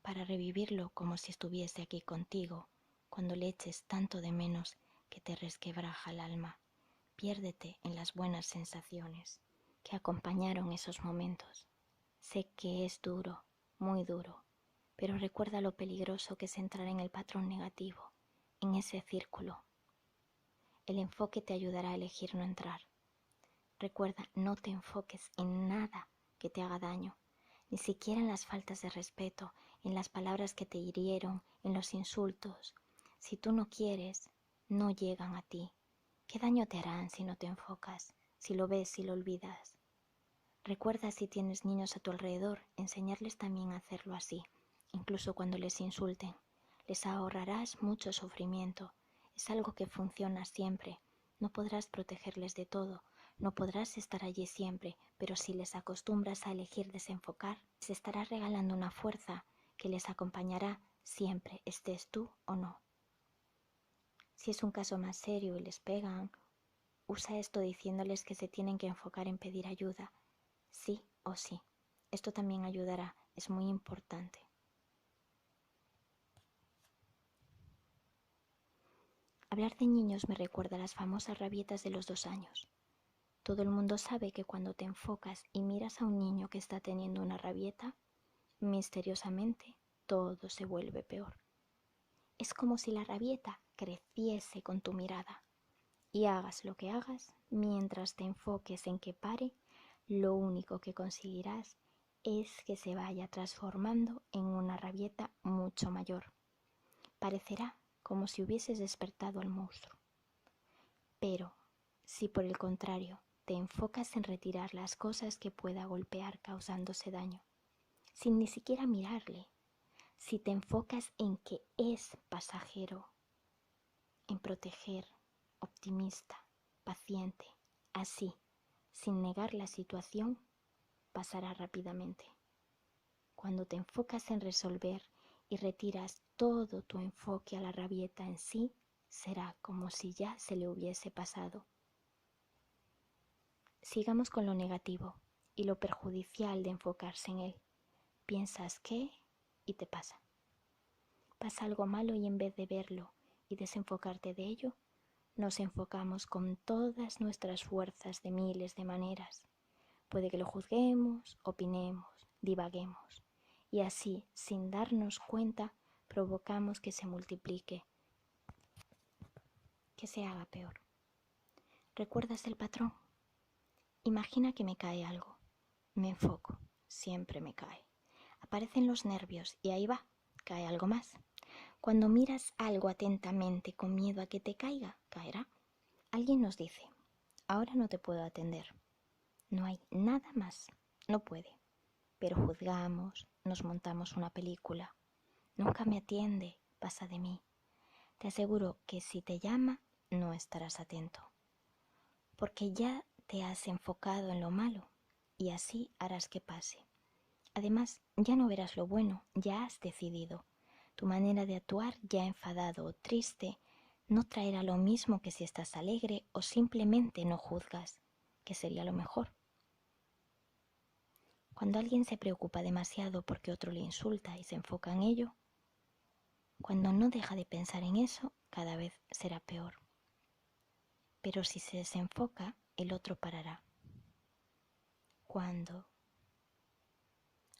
para revivirlo como si estuviese aquí contigo cuando le eches tanto de menos que te resquebraja el alma. Piérdete en las buenas sensaciones que acompañaron esos momentos. Sé que es duro, muy duro, pero recuerda lo peligroso que es entrar en el patrón negativo, en ese círculo. El enfoque te ayudará a elegir no entrar. Recuerda, no te enfoques en nada que te haga daño, ni siquiera en las faltas de respeto, en las palabras que te hirieron, en los insultos. Si tú no quieres, no llegan a ti. ¿Qué daño te harán si no te enfocas, si lo ves, si lo olvidas? Recuerda, si tienes niños a tu alrededor, enseñarles también a hacerlo así, incluso cuando les insulten. Les ahorrarás mucho sufrimiento. Es algo que funciona siempre. No podrás protegerles de todo, no podrás estar allí siempre, pero si les acostumbras a elegir desenfocar, les estarás regalando una fuerza que les acompañará siempre, estés tú o no. Si es un caso más serio y les pegan, usa esto diciéndoles que se tienen que enfocar en pedir ayuda, sí o sí. Esto también ayudará, es muy importante. Hablar de niños me recuerda a las famosas rabietas de los 2 años. Todo el mundo sabe que cuando te enfocas y miras a un niño que está teniendo una rabieta, misteriosamente todo se vuelve peor. Es como si la rabieta creciese con tu mirada. Y hagas lo que hagas, mientras te enfoques en que pare, lo único que conseguirás es que se vaya transformando en una rabieta mucho mayor. Parecerá como si hubieses despertado al monstruo. Pero, si por el contrario te enfocas en retirar las cosas que pueda golpear causándose daño, sin ni siquiera mirarle, si te enfocas en que es pasajero, en proteger, optimista, paciente, así, sin negar la situación, pasará rápidamente. Cuando te enfocas en resolver y retiras todo tu enfoque a la rabieta en sí, será como si ya se le hubiese pasado. Sigamos con lo negativo y lo perjudicial de enfocarse en él. Piensas que y te pasa. Pasa algo malo y en vez de verlo y desenfocarte de ello, nos enfocamos con todas nuestras fuerzas de miles de maneras. Puede que lo juzguemos, opinemos, divaguemos. Y así, sin darnos cuenta, provocamos que se multiplique, que se haga peor. ¿Recuerdas el patrón? Imagina que me cae algo. Me enfoco, siempre me cae. Aparecen los nervios y ahí va, cae algo más. Cuando miras algo atentamente con miedo a que te caiga, caerá. Alguien nos dice, ahora no te puedo atender. No hay nada más, no puede. Pero juzgamos, nos montamos una película. Nunca me atiende, pasa de mí. Te aseguro que si te llama, no estarás atento. Porque ya te has enfocado en lo malo y así harás que pase. Además, ya no verás lo bueno, ya has decidido. Tu manera de actuar, ya enfadado o triste, no traerá lo mismo que si estás alegre o simplemente no juzgas, que sería lo mejor. Cuando alguien se preocupa demasiado porque otro le insulta y se enfoca en ello, cuando no deja de pensar en eso, cada vez será peor. Pero si se desenfoca, el otro parará. ¿Cuándo?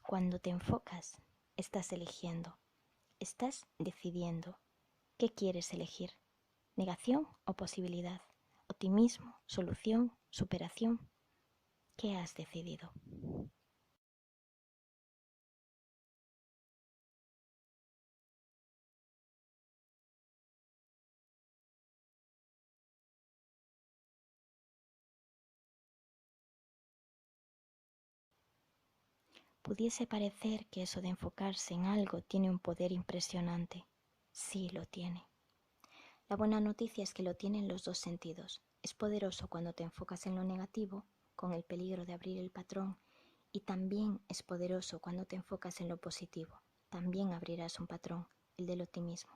Cuando te enfocas, estás eligiendo, estás decidiendo. ¿Qué quieres elegir? ¿Negación o posibilidad? ¿Optimismo, solución, superación? ¿Qué has decidido? Pudiese parecer que eso de enfocarse en algo tiene un poder impresionante. Sí, lo tiene. La buena noticia es que lo tiene en los dos sentidos. Es poderoso cuando te enfocas en lo negativo, con el peligro de abrir el patrón, y también es poderoso cuando te enfocas en lo positivo. También abrirás un patrón, el del optimismo.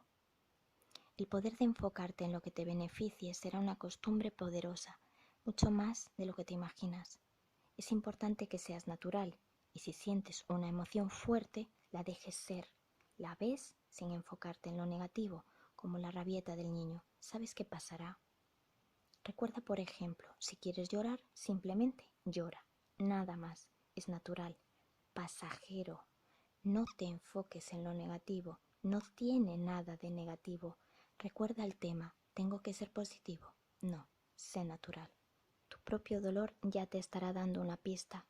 El poder de enfocarte en lo que te beneficie será una costumbre poderosa, mucho más de lo que te imaginas. Es importante que seas natural y si sientes una emoción fuerte, la dejes ser. La ves sin enfocarte en lo negativo, como la rabieta del niño. ¿Sabes qué pasará? Recuerda, por ejemplo, si quieres llorar, simplemente llora. Nada más. Es natural. Pasajero. No te enfoques en lo negativo. No tiene nada de negativo. Recuerda el tema. ¿Tengo que ser positivo? No. Sé natural. Tu propio dolor ya te estará dando una pista.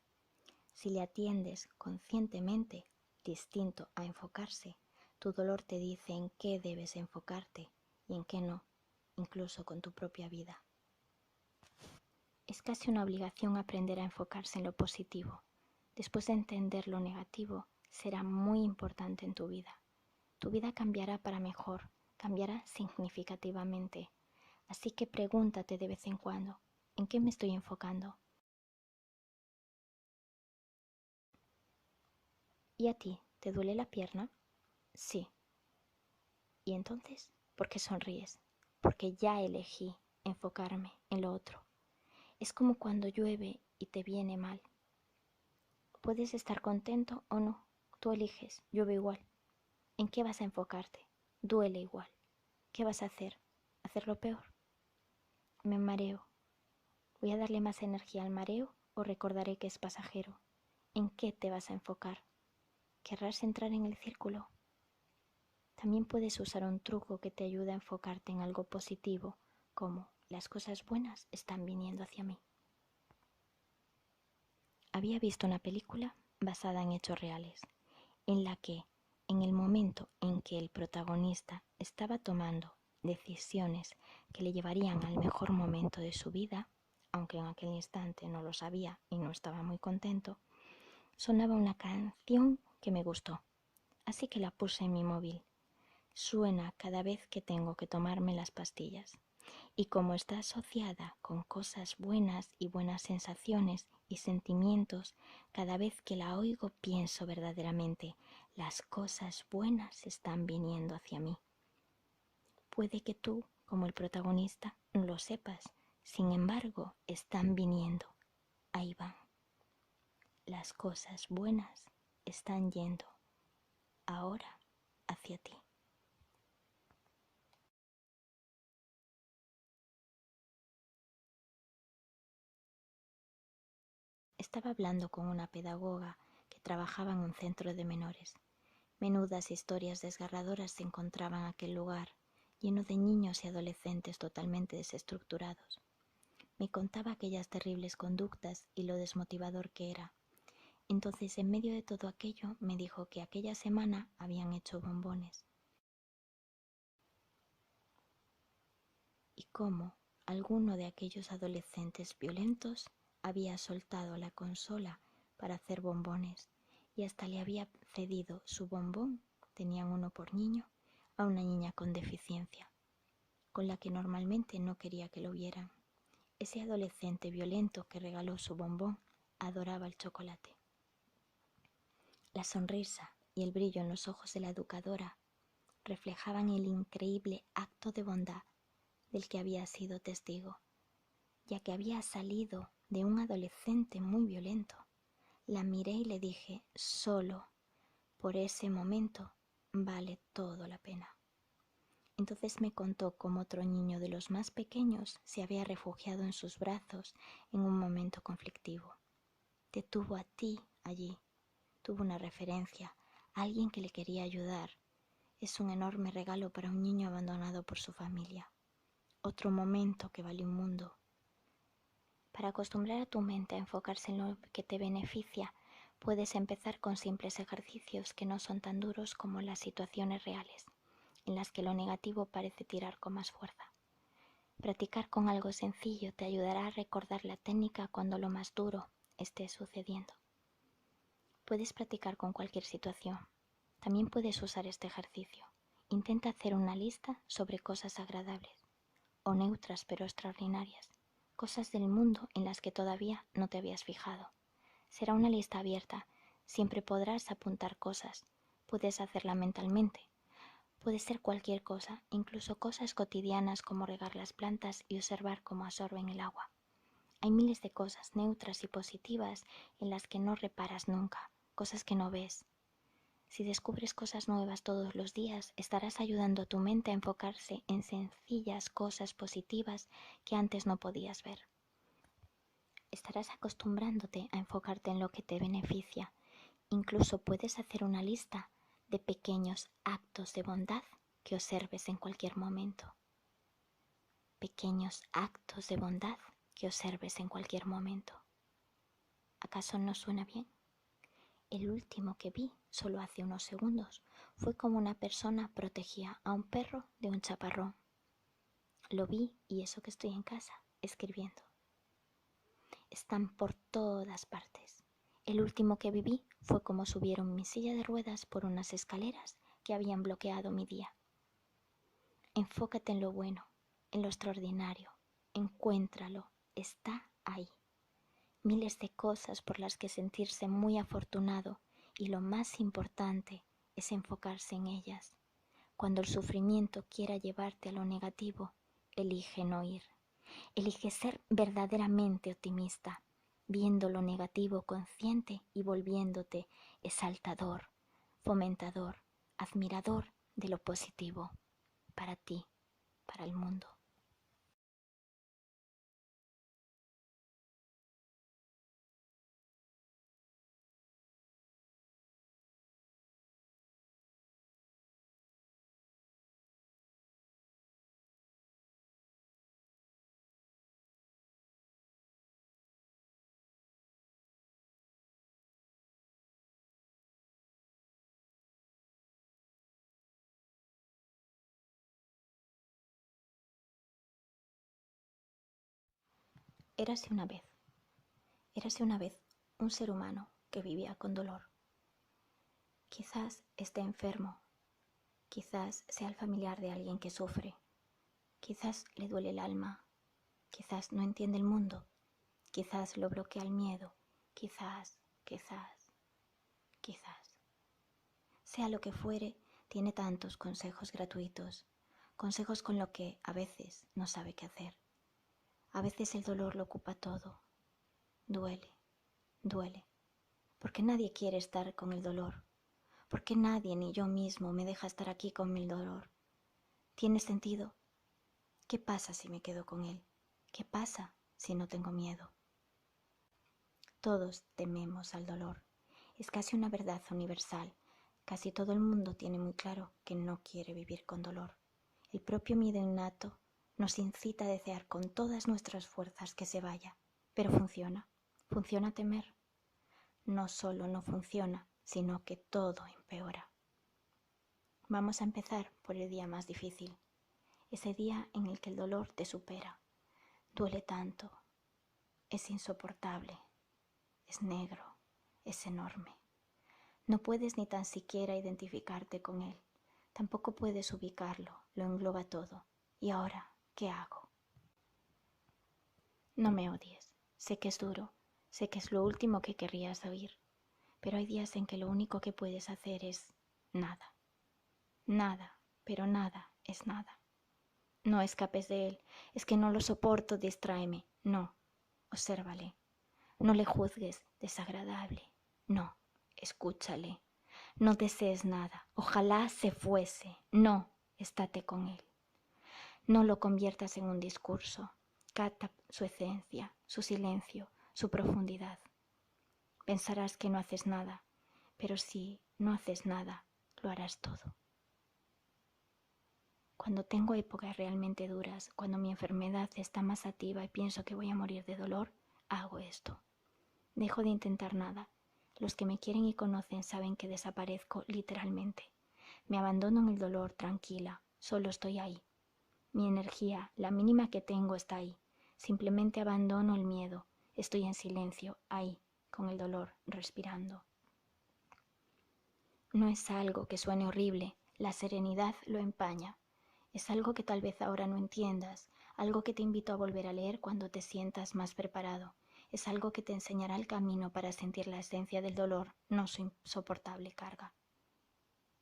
Si le atiendes conscientemente, distinto a enfocarse, tu dolor te dice en qué debes enfocarte y en qué no, incluso con tu propia vida. Es casi una obligación aprender a enfocarse en lo positivo. Después de entender lo negativo, será muy importante en tu vida. Tu vida cambiará para mejor, cambiará significativamente. Así que pregúntate de vez en cuando, ¿en qué me estoy enfocando? ¿Y a ti? ¿Te duele la pierna? Sí. ¿Y entonces? ¿Por qué sonríes? Porque ya elegí enfocarme en lo otro. Es como cuando llueve y te viene mal. Puedes estar contento o no. Tú eliges. Llueve igual. ¿En qué vas a enfocarte? Duele igual. ¿Qué vas a hacer? ¿Hacerlo peor? Me mareo. ¿Voy a darle más energía al mareo o recordaré que es pasajero? ¿En qué te vas a enfocar? ¿Querrás entrar en el círculo? También puedes usar un truco que te ayude a enfocarte en algo positivo, como las cosas buenas están viniendo hacia mí. Había visto una película basada en hechos reales, en la que, en el momento en que el protagonista estaba tomando decisiones que le llevarían al mejor momento de su vida, aunque en aquel instante no lo sabía y no estaba muy contento, sonaba una canción que me gustó, así que la puse en mi móvil. Suena cada vez que tengo que tomarme las pastillas. Y como está asociada con cosas buenas y buenas sensaciones y sentimientos, cada vez que la oigo pienso verdaderamente, las cosas buenas están viniendo hacia mí. Puede que tú, como el protagonista, no lo sepas, sin embargo, están viniendo. Ahí van. Las cosas buenas están yendo ahora hacia ti. Estaba hablando con una pedagoga que trabajaba en un centro de menores. Menudas historias desgarradoras se encontraban en aquel lugar, lleno de niños y adolescentes totalmente desestructurados. Me contaba aquellas terribles conductas y lo desmotivador que era. Entonces, en medio de todo aquello, me dijo que aquella semana habían hecho bombones. Y cómo alguno de aquellos adolescentes violentos había soltado la consola para hacer bombones y hasta le había cedido su bombón, tenían uno por niño, a una niña con deficiencia, con la que normalmente no quería que lo vieran. Ese adolescente violento que regaló su bombón adoraba el chocolate. La sonrisa y el brillo en los ojos de la educadora reflejaban el increíble acto de bondad del que había sido testigo, ya que había salido de un adolescente muy violento. La miré y le dije, solo por ese momento vale todo la pena. Entonces me contó cómo otro niño de los más pequeños se había refugiado en sus brazos en un momento conflictivo. Te tuvo a ti allí, tuvo una referencia, alguien que le quería ayudar. Es un enorme regalo para un niño abandonado por su familia. Otro momento que vale un mundo. Para acostumbrar a tu mente a enfocarse en lo que te beneficia, puedes empezar con simples ejercicios que no son tan duros como las situaciones reales, en las que lo negativo parece tirar con más fuerza. Practicar con algo sencillo te ayudará a recordar la técnica cuando lo más duro esté sucediendo. Puedes practicar con cualquier situación. También puedes usar este ejercicio. Intenta hacer una lista sobre cosas agradables, o neutras pero extraordinarias, cosas del mundo en las que todavía no te habías fijado. Será una lista abierta, siempre podrás apuntar cosas, puedes hacerla mentalmente. Puede ser cualquier cosa, incluso cosas cotidianas como regar las plantas y observar cómo absorben el agua. Hay miles de cosas neutras y positivas en las que no reparas nunca, cosas que no ves. Si descubres cosas nuevas todos los días, estarás ayudando a tu mente a enfocarse en sencillas cosas positivas que antes no podías ver. Estarás acostumbrándote a enfocarte en lo que te beneficia. Incluso puedes hacer una lista de pequeños actos de bondad que observes en cualquier momento. Pequeños actos de bondad que observes en cualquier momento. ¿Acaso no suena bien? El último que vi, solo hace unos segundos, fue como una persona protegía a un perro de un chaparrón. Lo vi y eso que estoy en casa, escribiendo. Están por todas partes. El último que viví fue como subieron mi silla de ruedas por unas escaleras que habían bloqueado mi día. Enfócate en lo bueno, en lo extraordinario. Encuéntralo, está ahí. Miles de cosas por las que sentirse muy afortunado y lo más importante es enfocarse en ellas. Cuando el sufrimiento quiera llevarte a lo negativo, elige no ir. Elige ser verdaderamente optimista, viendo lo negativo consciente y volviéndote exaltador, fomentador, admirador de lo positivo, para ti, para el mundo. Érase una vez un ser humano que vivía con dolor. Quizás esté enfermo, quizás sea el familiar de alguien que sufre, quizás le duele el alma, quizás no entiende el mundo, quizás lo bloquea el miedo, quizás. Sea lo que fuere, tiene tantos consejos gratuitos, consejos con lo que a veces no sabe qué hacer. A veces el dolor lo ocupa todo. Duele, porque nadie quiere estar con el dolor, porque nadie ni yo mismo me deja estar aquí con mi dolor. ¿Tiene sentido? ¿Qué pasa si me quedo con él? ¿Qué pasa si no tengo miedo? Todos tememos al dolor. Es casi una verdad universal. Casi todo el mundo tiene muy claro que no quiere vivir con dolor. El propio miedo innato nos incita a desear con todas nuestras fuerzas que se vaya. Pero funciona. ¿Funciona temer? No solo no funciona, sino que todo empeora. Vamos a empezar por el día más difícil. Ese día en el que el dolor te supera. Duele tanto. Es insoportable. Es negro. Es enorme. No puedes ni tan siquiera identificarte con él. Tampoco puedes ubicarlo, lo engloba todo. ¿Y ahora qué hago? No me odies. Sé que es duro, sé que es lo último que querrías oír, pero hay días en que lo único que puedes hacer es nada. Nada, pero nada es nada. No escapes de él, es que no lo soporto, distráeme. No, obsérvale. No le juzgues, desagradable. No, escúchale. No desees nada, ojalá se fuese. No, estate con él. No lo conviertas en un discurso. Capta su esencia, su silencio, su profundidad. Pensarás que no haces nada, pero si no haces nada, lo harás todo. Cuando tengo épocas realmente duras, cuando mi enfermedad está más activa y pienso que voy a morir de dolor, hago esto. Dejo de intentar nada. Los que me quieren y conocen saben que desaparezco literalmente. Me abandono en el dolor tranquila, solo estoy ahí. Mi energía, la mínima que tengo, está ahí. Simplemente abandono el miedo. Estoy en silencio, ahí, con el dolor, respirando. No es algo que suene horrible, la serenidad lo empaña. Es algo que tal vez ahora no entiendas, algo que te invito a volver a leer cuando te sientas más preparado. Es algo que te enseñará el camino para sentir la esencia del dolor, no su insoportable carga.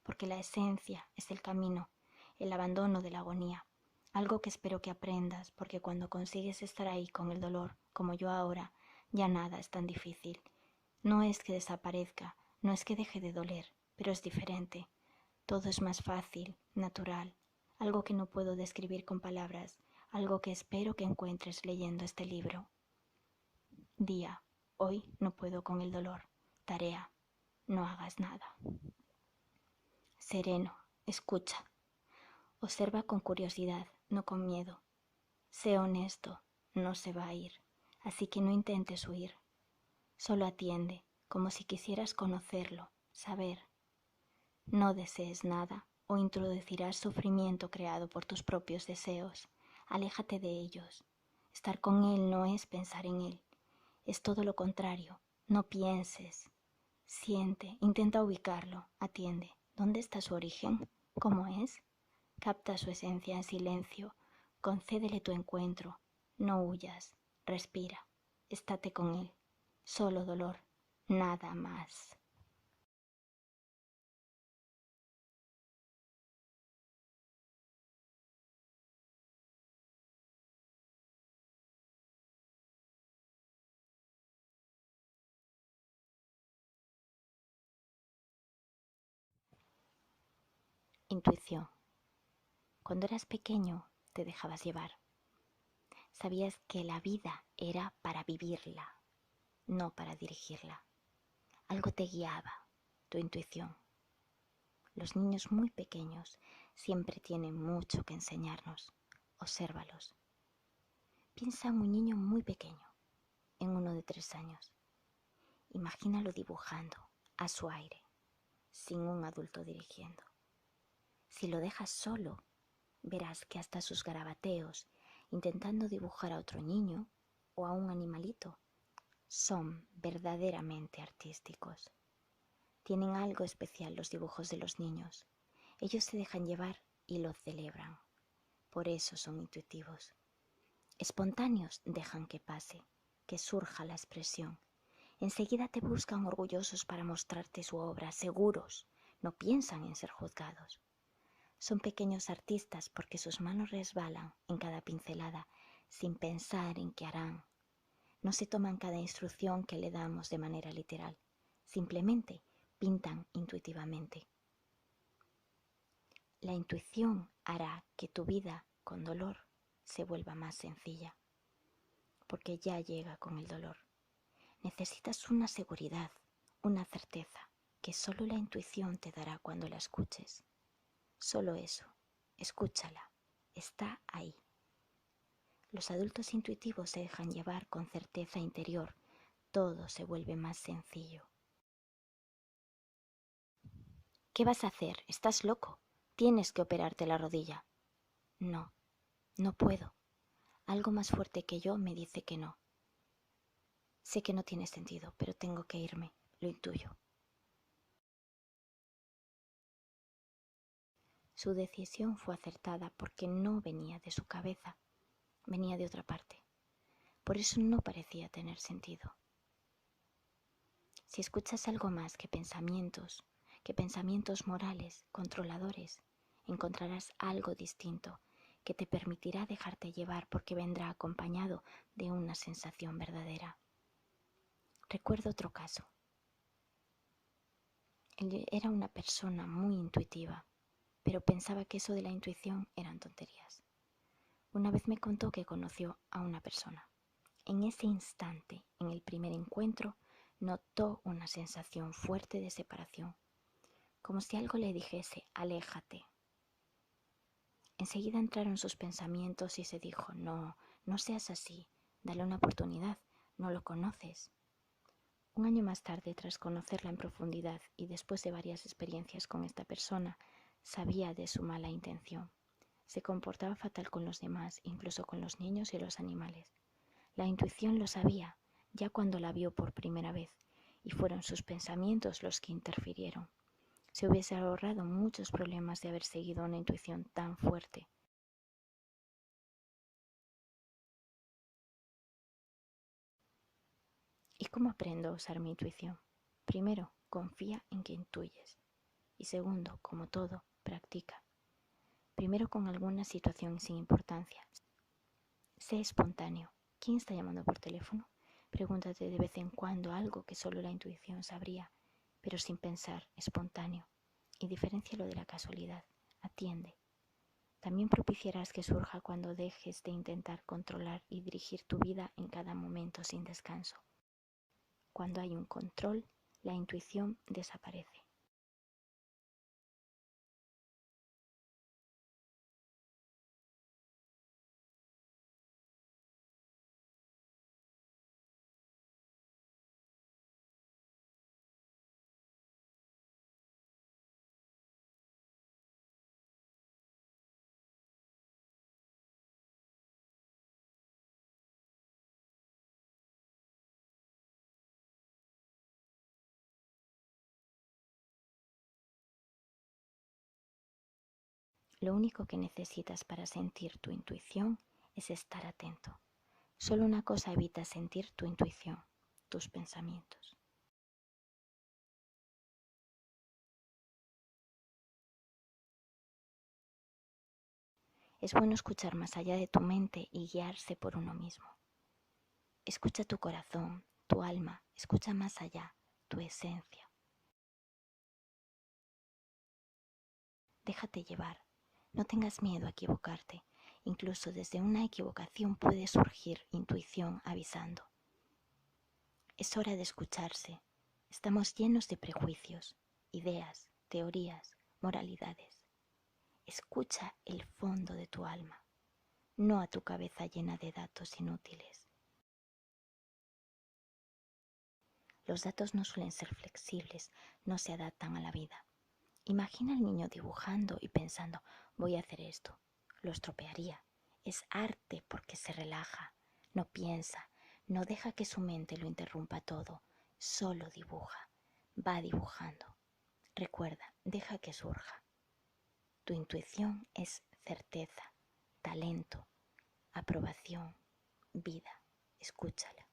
Porque la esencia es el camino, el abandono de la agonía. Algo que espero que aprendas, porque cuando consigues estar ahí con el dolor, como yo ahora, ya nada es tan difícil. No es que desaparezca, no es que deje de doler, pero es diferente. Todo es más fácil, natural, algo que no puedo describir con palabras, algo que espero que encuentres leyendo este libro. Día, hoy no puedo con el dolor. Tarea, no hagas nada. Sereno, escucha. Observa con curiosidad, no con miedo. Sé honesto, no se va a ir, así que no intentes huir. Solo atiende, como si quisieras conocerlo, saber. No desees nada o introducirás sufrimiento creado por tus propios deseos. Aléjate de ellos. Estar con él no es pensar en él, es todo lo contrario. No pienses, siente, intenta ubicarlo, atiende. ¿Dónde está su origen? ¿Cómo es? Capta su esencia en silencio, concédele tu encuentro, no huyas, respira, estate con él. Solo dolor, nada más. Intuición. Cuando eras pequeño te dejabas llevar. Sabías que la vida era para vivirla, no para dirigirla. Algo te guiaba, tu intuición. Los niños muy pequeños siempre tienen mucho que enseñarnos. Obsérvalos. Piensa en un niño muy pequeño, en uno de 3 años. Imagínalo dibujando, a su aire, sin un adulto dirigiendo. Si lo dejas solo, verás que hasta sus garabateos, intentando dibujar a otro niño o a un animalito, son verdaderamente artísticos. Tienen algo especial los dibujos de los niños. Ellos se dejan llevar y lo celebran. Por eso son intuitivos. Espontáneos dejan que pase, que surja la expresión. Enseguida te buscan orgullosos para mostrarte su obra, seguros, no piensan en ser juzgados. Son pequeños artistas porque sus manos resbalan en cada pincelada sin pensar en qué harán. No se toman cada instrucción que le damos de manera literal, simplemente pintan intuitivamente. La intuición hará que tu vida con dolor se vuelva más sencilla, porque ya llega con el dolor. Necesitas una seguridad, una certeza, que solo la intuición te dará cuando la escuches. Solo eso, escúchala, está ahí. Los adultos intuitivos se dejan llevar con certeza interior, todo se vuelve más sencillo. ¿Qué vas a hacer? ¿Estás loco? Tienes que operarte la rodilla. No, no puedo. Algo más fuerte que yo me dice que no. Sé que no tiene sentido, pero tengo que irme, lo intuyo. Su decisión fue acertada porque no venía de su cabeza, venía de otra parte. Por eso no parecía tener sentido. Si escuchas algo más que pensamientos morales, controladores, encontrarás algo distinto que te permitirá dejarte llevar porque vendrá acompañado de una sensación verdadera. Recuerdo otro caso. Él era una persona muy intuitiva, pero pensaba que eso de la intuición eran tonterías. Una vez me contó que conoció a una persona. En ese instante, en el primer encuentro, Notó una sensación fuerte de separación, como si algo le dijese, aléjate. Enseguida entraron sus pensamientos y se dijo, no, no seas así, dale una oportunidad, no lo conoces. Un año más tarde, tras conocerla en profundidad y después de varias experiencias con esta persona, sabía de su mala intención. Se comportaba fatal con los demás, incluso con los niños y los animales. La intuición lo sabía, ya cuando la vio por primera vez, y fueron sus pensamientos los que interfirieron. Se hubiese ahorrado muchos problemas de haber seguido una intuición tan fuerte. ¿Y cómo aprendo a usar mi intuición? Primero, confía en que intuyes. Y segundo, como todo, practica. Primero con alguna situación sin importancia. Sé espontáneo. ¿Quién está llamando por teléfono? Pregúntate de vez en cuando algo que solo la intuición sabría, pero sin pensar, espontáneo. Y diferéncialo de la casualidad. Atiende. También propiciarás que surja cuando dejes de intentar controlar y dirigir tu vida en cada momento sin descanso. Cuando hay un control, la intuición desaparece. Lo único que necesitas para sentir tu intuición es estar atento. Solo una cosa evita sentir tu intuición, tus pensamientos. Es bueno escuchar más allá de tu mente y guiarse por uno mismo. Escucha tu corazón, tu alma, escucha más allá, tu esencia. Déjate llevar, no tengas miedo a equivocarte. Incluso desde una equivocación puede surgir intuición avisando. Es hora de escucharse. Estamos llenos de prejuicios, ideas, teorías, moralidades. Escucha el fondo de tu alma, no a tu cabeza llena de datos inútiles. Los datos no suelen ser flexibles, no se adaptan a la vida. Imagina al niño dibujando y pensando, voy a hacer esto. Lo estropearía. Es arte porque se relaja, no piensa, no deja que su mente lo interrumpa todo, solo dibuja, va dibujando. Recuerda, deja que surja. Tu intuición es certeza, talento, aprobación, vida. Escúchala.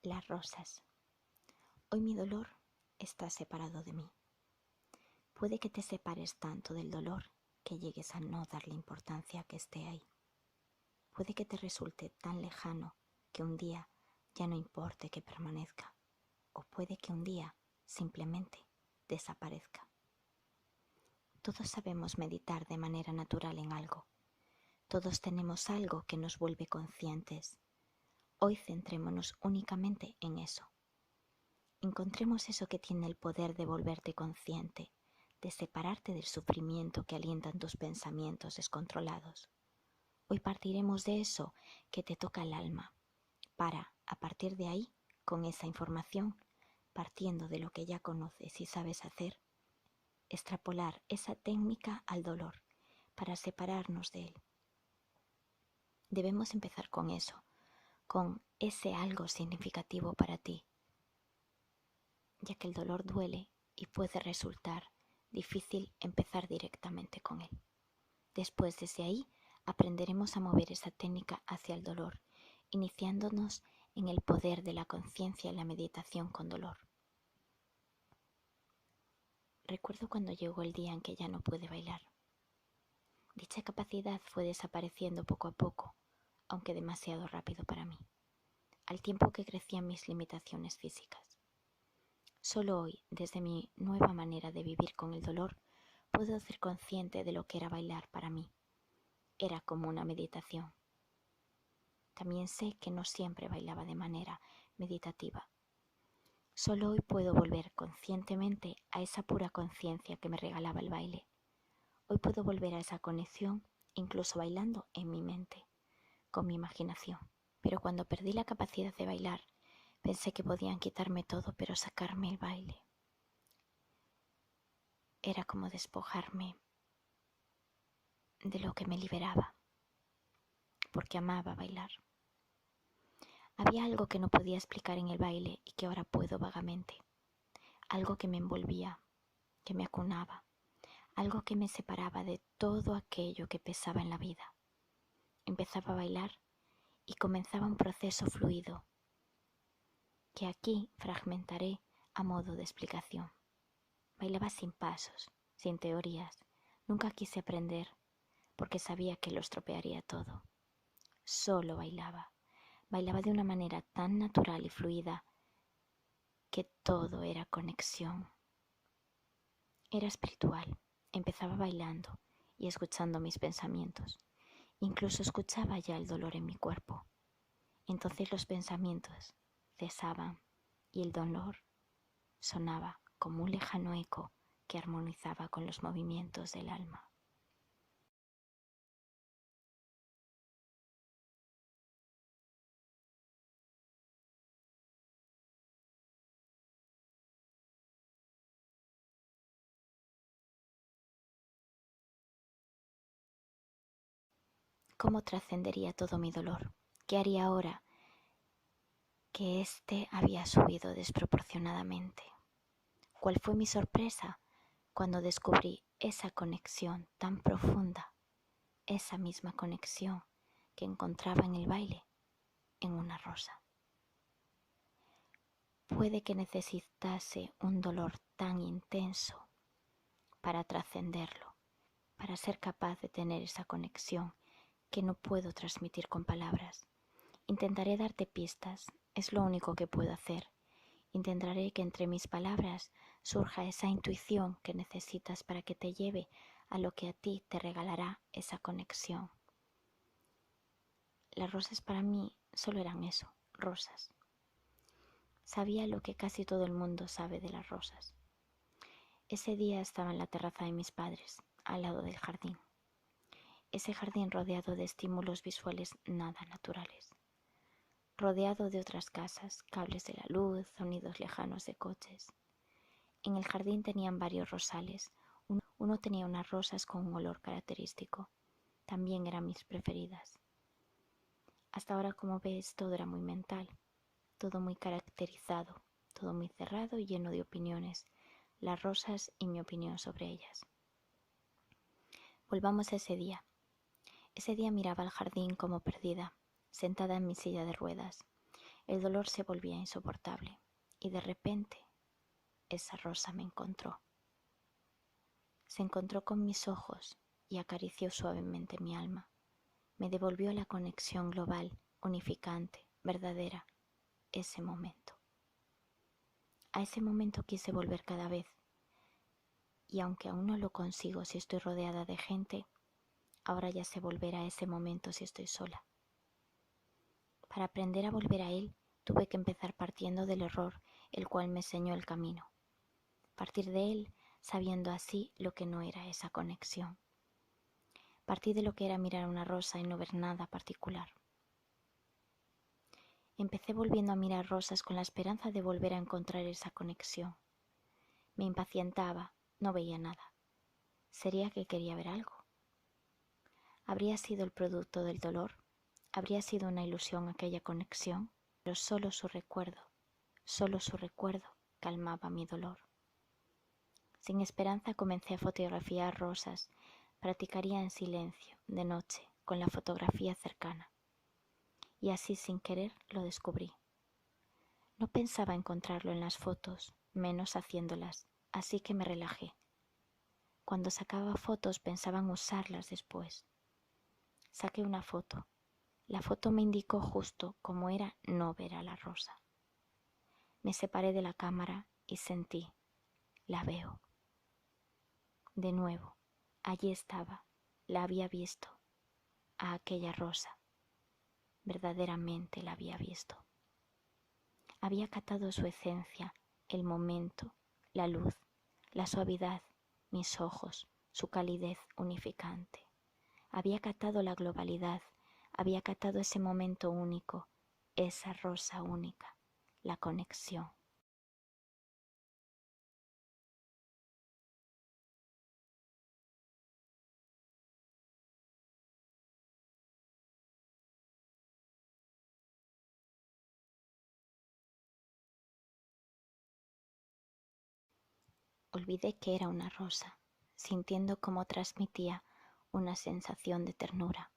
Las rosas. Hoy mi dolor está separado de mí. Puede que te separes tanto del dolor que llegues a no darle importancia que esté ahí. Puede que te resulte tan lejano que un día ya no importe que permanezca. O puede que un día simplemente desaparezca. Todos sabemos meditar de manera natural en algo. Todos tenemos algo que nos vuelve conscientes. Hoy centrémonos únicamente en eso. Encontremos eso que tiene el poder de volverte consciente, de separarte del sufrimiento que alientan tus pensamientos descontrolados. Hoy partiremos de eso que te toca el alma, para, a partir de ahí, con esa información, partiendo de lo que ya conoces y sabes hacer, extrapolar esa técnica al dolor, para separarnos de él. Debemos empezar con eso, con ese algo significativo para ti, ya que el dolor duele y puede resultar difícil empezar directamente con él. Después, desde ahí, aprenderemos a mover esa técnica hacia el dolor, iniciándonos en el poder de la conciencia y la meditación con dolor. Recuerdo cuando llegó el día en que ya no pude bailar. Dicha capacidad fue desapareciendo poco a poco, aunque demasiado rápido para mí, al tiempo que crecían mis limitaciones físicas. Solo hoy, desde mi nueva manera de vivir con el dolor, puedo ser consciente de lo que era bailar para mí. Era como una meditación. También sé que no siempre bailaba de manera meditativa. Solo hoy puedo volver conscientemente a esa pura conciencia que me regalaba el baile. Hoy puedo volver a esa conexión, incluso bailando en mi mente, con mi imaginación. Pero cuando perdí la capacidad de bailar, pensé que podían quitarme todo, pero sacarme el baile. Era como despojarme de lo que me liberaba, porque amaba bailar. Había algo que no podía explicar en el baile y que ahora puedo vagamente. Algo que me envolvía, que me acunaba, algo que me separaba de todo aquello que pesaba en la vida. Empezaba a bailar y comenzaba un proceso fluido, que aquí fragmentaré a modo de explicación. Bailaba sin pasos, sin teorías. Nunca quise aprender, porque sabía que lo estropearía todo. Solo bailaba. Bailaba de una manera tan natural y fluida que todo era conexión. Era espiritual. Empezaba bailando y escuchando mis pensamientos. Incluso escuchaba ya el dolor en mi cuerpo. Entonces los pensamientos cesaban y el dolor sonaba como un lejano eco que armonizaba con los movimientos del alma. ¿Cómo trascendería todo mi dolor? ¿Qué haría ahora que éste había subido desproporcionadamente? ¿Cuál fue mi sorpresa cuando descubrí esa conexión tan profunda, esa misma conexión que encontraba en el baile, en una rosa? Puede que necesitase un dolor tan intenso para trascenderlo, para ser capaz de tener esa conexión que no puedo transmitir con palabras. Intentaré darte pistas, es lo único que puedo hacer. Intentaré que entre mis palabras surja esa intuición que necesitas para que te lleve a lo que a ti te regalará esa conexión. Las rosas para mí solo eran eso, rosas. Sabía lo que casi todo el mundo sabe de las rosas. Ese día estaba en la terraza de mis padres, al lado del jardín. Ese jardín rodeado de estímulos visuales nada naturales. Rodeado de otras casas, cables de la luz, sonidos lejanos de coches. En el jardín tenían varios rosales. Uno tenía unas rosas con un olor característico. También eran mis preferidas. Hasta ahora, como ves, todo era muy mental, todo muy caracterizado, todo muy cerrado y lleno de opiniones, las rosas y mi opinión sobre ellas. Volvamos a ese día. Ese día miraba al jardín como perdida, sentada en mi silla de ruedas. El dolor se volvía insoportable y de repente esa rosa me encontró. Se encontró con mis ojos y acarició suavemente mi alma. Me devolvió la conexión global, unificante, verdadera, ese momento. A ese momento quise volver cada vez, y aunque aún no lo consigo si estoy rodeada de gente, ahora ya sé volver a ese momento si estoy sola. Para aprender a volver a él, tuve que empezar partiendo del error, el cual me enseñó el camino. Partir de él, sabiendo así lo que no era esa conexión. Partí de lo que era mirar una rosa y no ver nada particular. Empecé volviendo a mirar rosas con la esperanza de volver a encontrar esa conexión. Me impacientaba, no veía nada. ¿Sería que quería ver algo? ¿Habría sido el producto del dolor? ¿Habría sido una ilusión aquella conexión? Pero solo su recuerdo calmaba mi dolor. Sin esperanza comencé a fotografiar rosas. Practicaría en silencio, de noche, con la fotografía cercana. Y así sin querer lo descubrí. No pensaba encontrarlo en las fotos, menos haciéndolas, así que me relajé. Cuando sacaba fotos pensaba en usarlas después. Saqué una foto. La foto me indicó justo cómo era no ver a la rosa. Me separé de la cámara y sentí, la veo. De nuevo, allí estaba, la había visto, a aquella rosa. Verdaderamente la había visto. Había captado su esencia, el momento, la luz, la suavidad, mis ojos, su calidez unificante. Había captado la globalidad, había captado ese momento único, esa rosa única, la conexión. Olvidé que era una rosa, sintiendo cómo transmitía una sensación de ternura.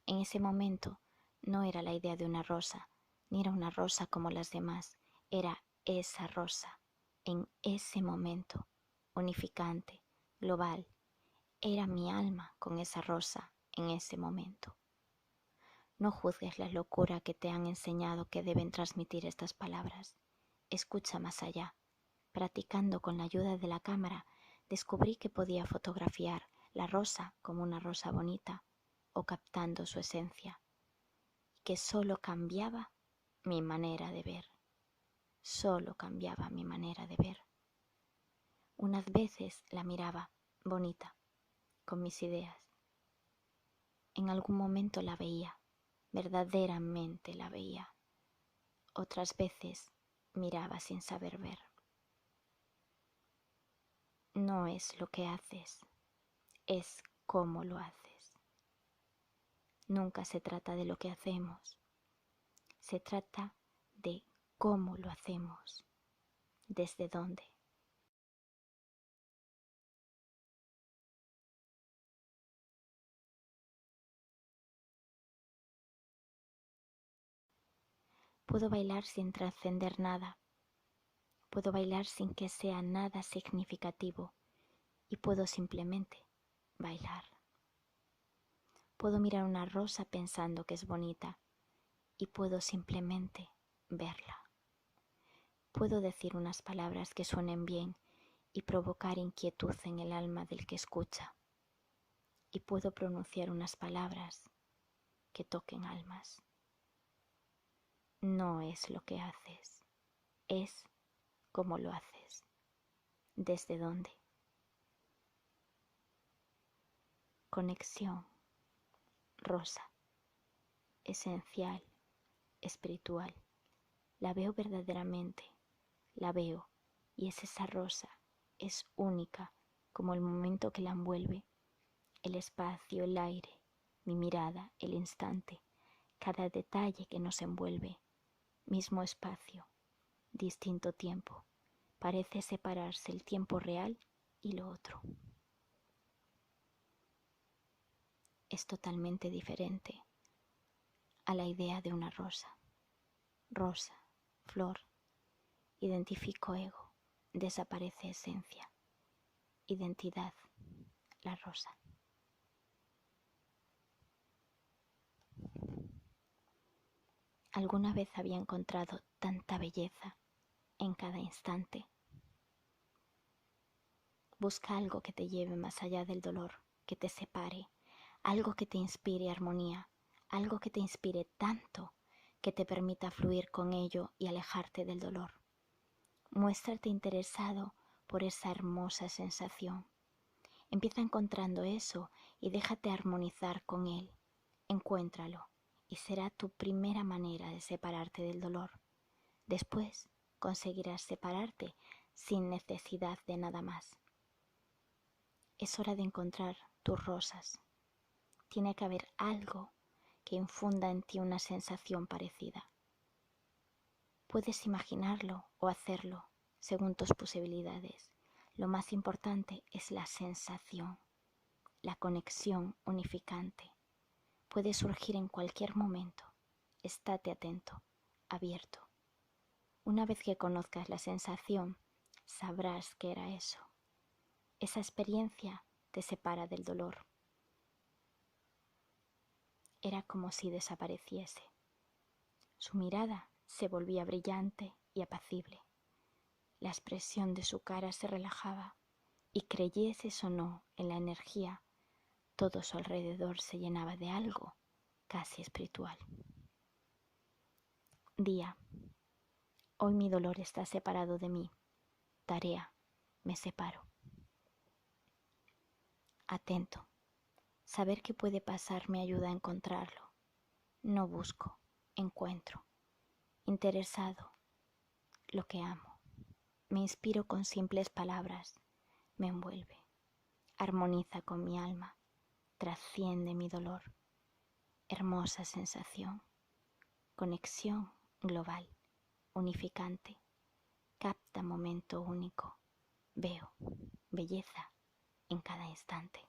En ese momento no era la idea de una rosa, ni era una rosa como las demás, era esa rosa, en ese momento, unificante, global. Era mi alma con esa rosa en ese momento. No juzgues la locura que te han enseñado que deben transmitir estas palabras. Escucha más allá. Practicando con la ayuda de la cámara, descubrí que podía fotografiar la rosa como una rosa bonita o captando su esencia, que solo cambiaba mi manera de ver. Solo cambiaba mi manera de ver. Unas veces la miraba bonita, con mis ideas. En algún momento la veía, verdaderamente la veía. Otras veces miraba sin saber ver. No es lo que haces, es cómo lo haces. Nunca se trata de lo que hacemos, se trata de cómo lo hacemos, desde dónde. Puedo bailar sin trascender nada, puedo bailar sin que sea nada significativo y puedo simplemente bailar. Puedo mirar una rosa pensando que es bonita y puedo simplemente verla. Puedo decir unas palabras que suenen bien y provocar inquietud en el alma del que escucha. Y puedo pronunciar unas palabras que toquen almas. No es lo que haces, es cómo lo haces. ¿Desde dónde? Conexión, rosa, esencial, espiritual. La veo verdaderamente, la veo y es esa rosa, es única como el momento que la envuelve, el espacio, el aire, mi mirada, el instante, cada detalle que nos envuelve, mismo espacio, distinto tiempo. Parece separarse el tiempo real y lo otro. Es totalmente diferente a la idea de una rosa. rosa, flor, identifico ego, desaparece esencia, identidad, la rosa. ¿Alguna vez había encontrado tanta belleza en cada instante? Busca algo que te lleve más allá del dolor, que te separe, algo que te inspire armonía, algo que te inspire tanto que te permita fluir con ello y alejarte del dolor. Muéstrate interesado por esa hermosa sensación. Empieza encontrando eso y déjate armonizar con él. Encuéntralo y será tu primera manera de separarte del dolor. Después conseguirás separarte sin necesidad de nada más. Es hora de encontrar tus rosas. Tiene que haber algo que infunda en ti una sensación parecida. Puedes imaginarlo o hacerlo según tus posibilidades. Lo más importante es la sensación, la conexión unificante. Puede surgir en cualquier momento. Estate atento, abierto. Una vez que conozcas la sensación, sabrás qué era eso. Esa experiencia te separa del dolor. Era como si desapareciese. Su mirada se volvía brillante y apacible. La expresión de su cara se relajaba y creyeses o no en la energía, todo su alrededor se llenaba de algo casi espiritual. Día. Hoy mi dolor está separado de mí. Tarea. Me separo. Atento. Saber qué puede pasar me ayuda a encontrarlo. No busco, encuentro. Interesado. Lo que amo. Me inspiro con simples palabras. Me envuelve. Armoniza con mi alma. Trasciende mi dolor. Hermosa sensación. Conexión global. Unificante. Capta momento único. Veo belleza en cada instante.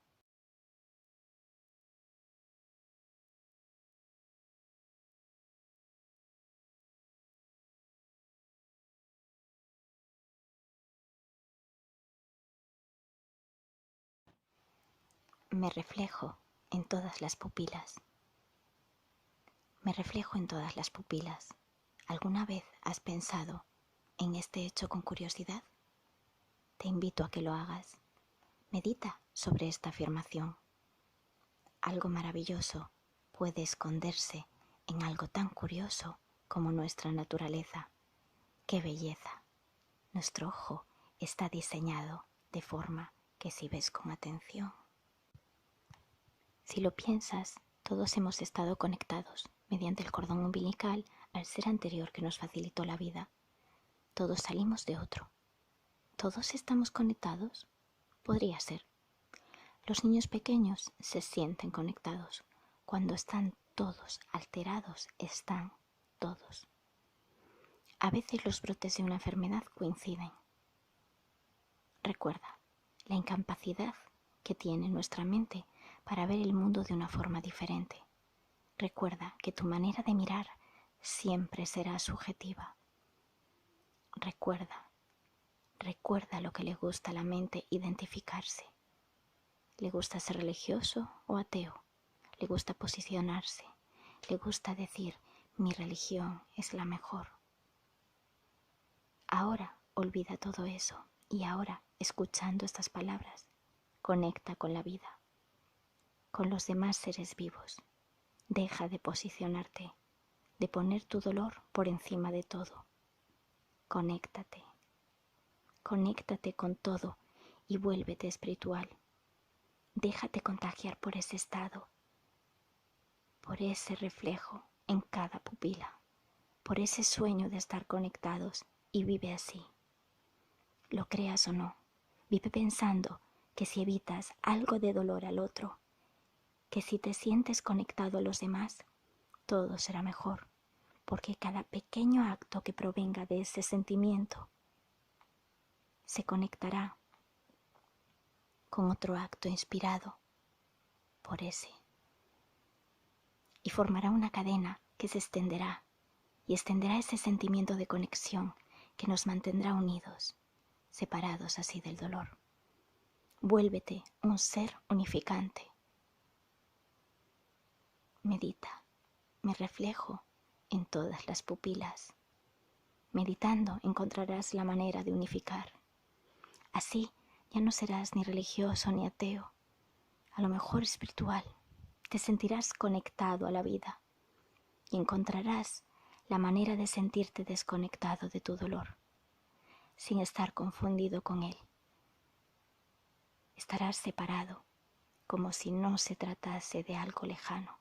Me reflejo en todas las pupilas. Me reflejo en todas las pupilas. ¿Alguna vez has pensado en este hecho con curiosidad? Te invito a que lo hagas. Medita sobre esta afirmación. Algo maravilloso puede esconderse en algo tan curioso como nuestra naturaleza. ¡Qué belleza! Nuestro ojo está diseñado de forma que si ves con atención. Si lo piensas, todos hemos estado conectados mediante el cordón umbilical al ser anterior que nos facilitó la vida. Todos salimos de otro. ¿Todos estamos conectados? Podría ser. Los niños pequeños se sienten conectados. Cuando están todos alterados, están todos. A veces los brotes de una enfermedad coinciden. Recuerda la incapacidad que tiene nuestra mente para ver el mundo de una forma diferente. Recuerda que tu manera de mirar siempre será subjetiva. Recuerda lo que le gusta a la mente identificarse. ¿Le gusta ser religioso o ateo? ¿Le gusta posicionarse? ¿Le gusta decir, mi religión es la mejor? Ahora olvida todo eso y ahora, escuchando estas palabras, conecta con la vida, con los demás seres vivos. Deja de posicionarte, de poner tu dolor por encima de todo. Conéctate con todo y vuélvete espiritual. Déjate contagiar por ese estado, por ese reflejo en cada pupila, por ese sueño de estar conectados y vive así. Lo creas o no, vive pensando que si evitas algo de dolor al otro, que si te sientes conectado a los demás, todo será mejor, porque cada pequeño acto que provenga de ese sentimiento se conectará con otro acto inspirado por ese y formará una cadena que se extenderá y extenderá ese sentimiento de conexión que nos mantendrá unidos, separados así del dolor. Vuélvete un ser unificante. Medita, me reflejo en todas las pupilas. Meditando encontrarás la manera de unificar. Así ya no serás ni religioso ni ateo, a lo mejor espiritual. Te sentirás conectado a la vida y encontrarás la manera de sentirte desconectado de tu dolor, sin estar confundido con él. Estarás separado, como si no se tratase de algo lejano,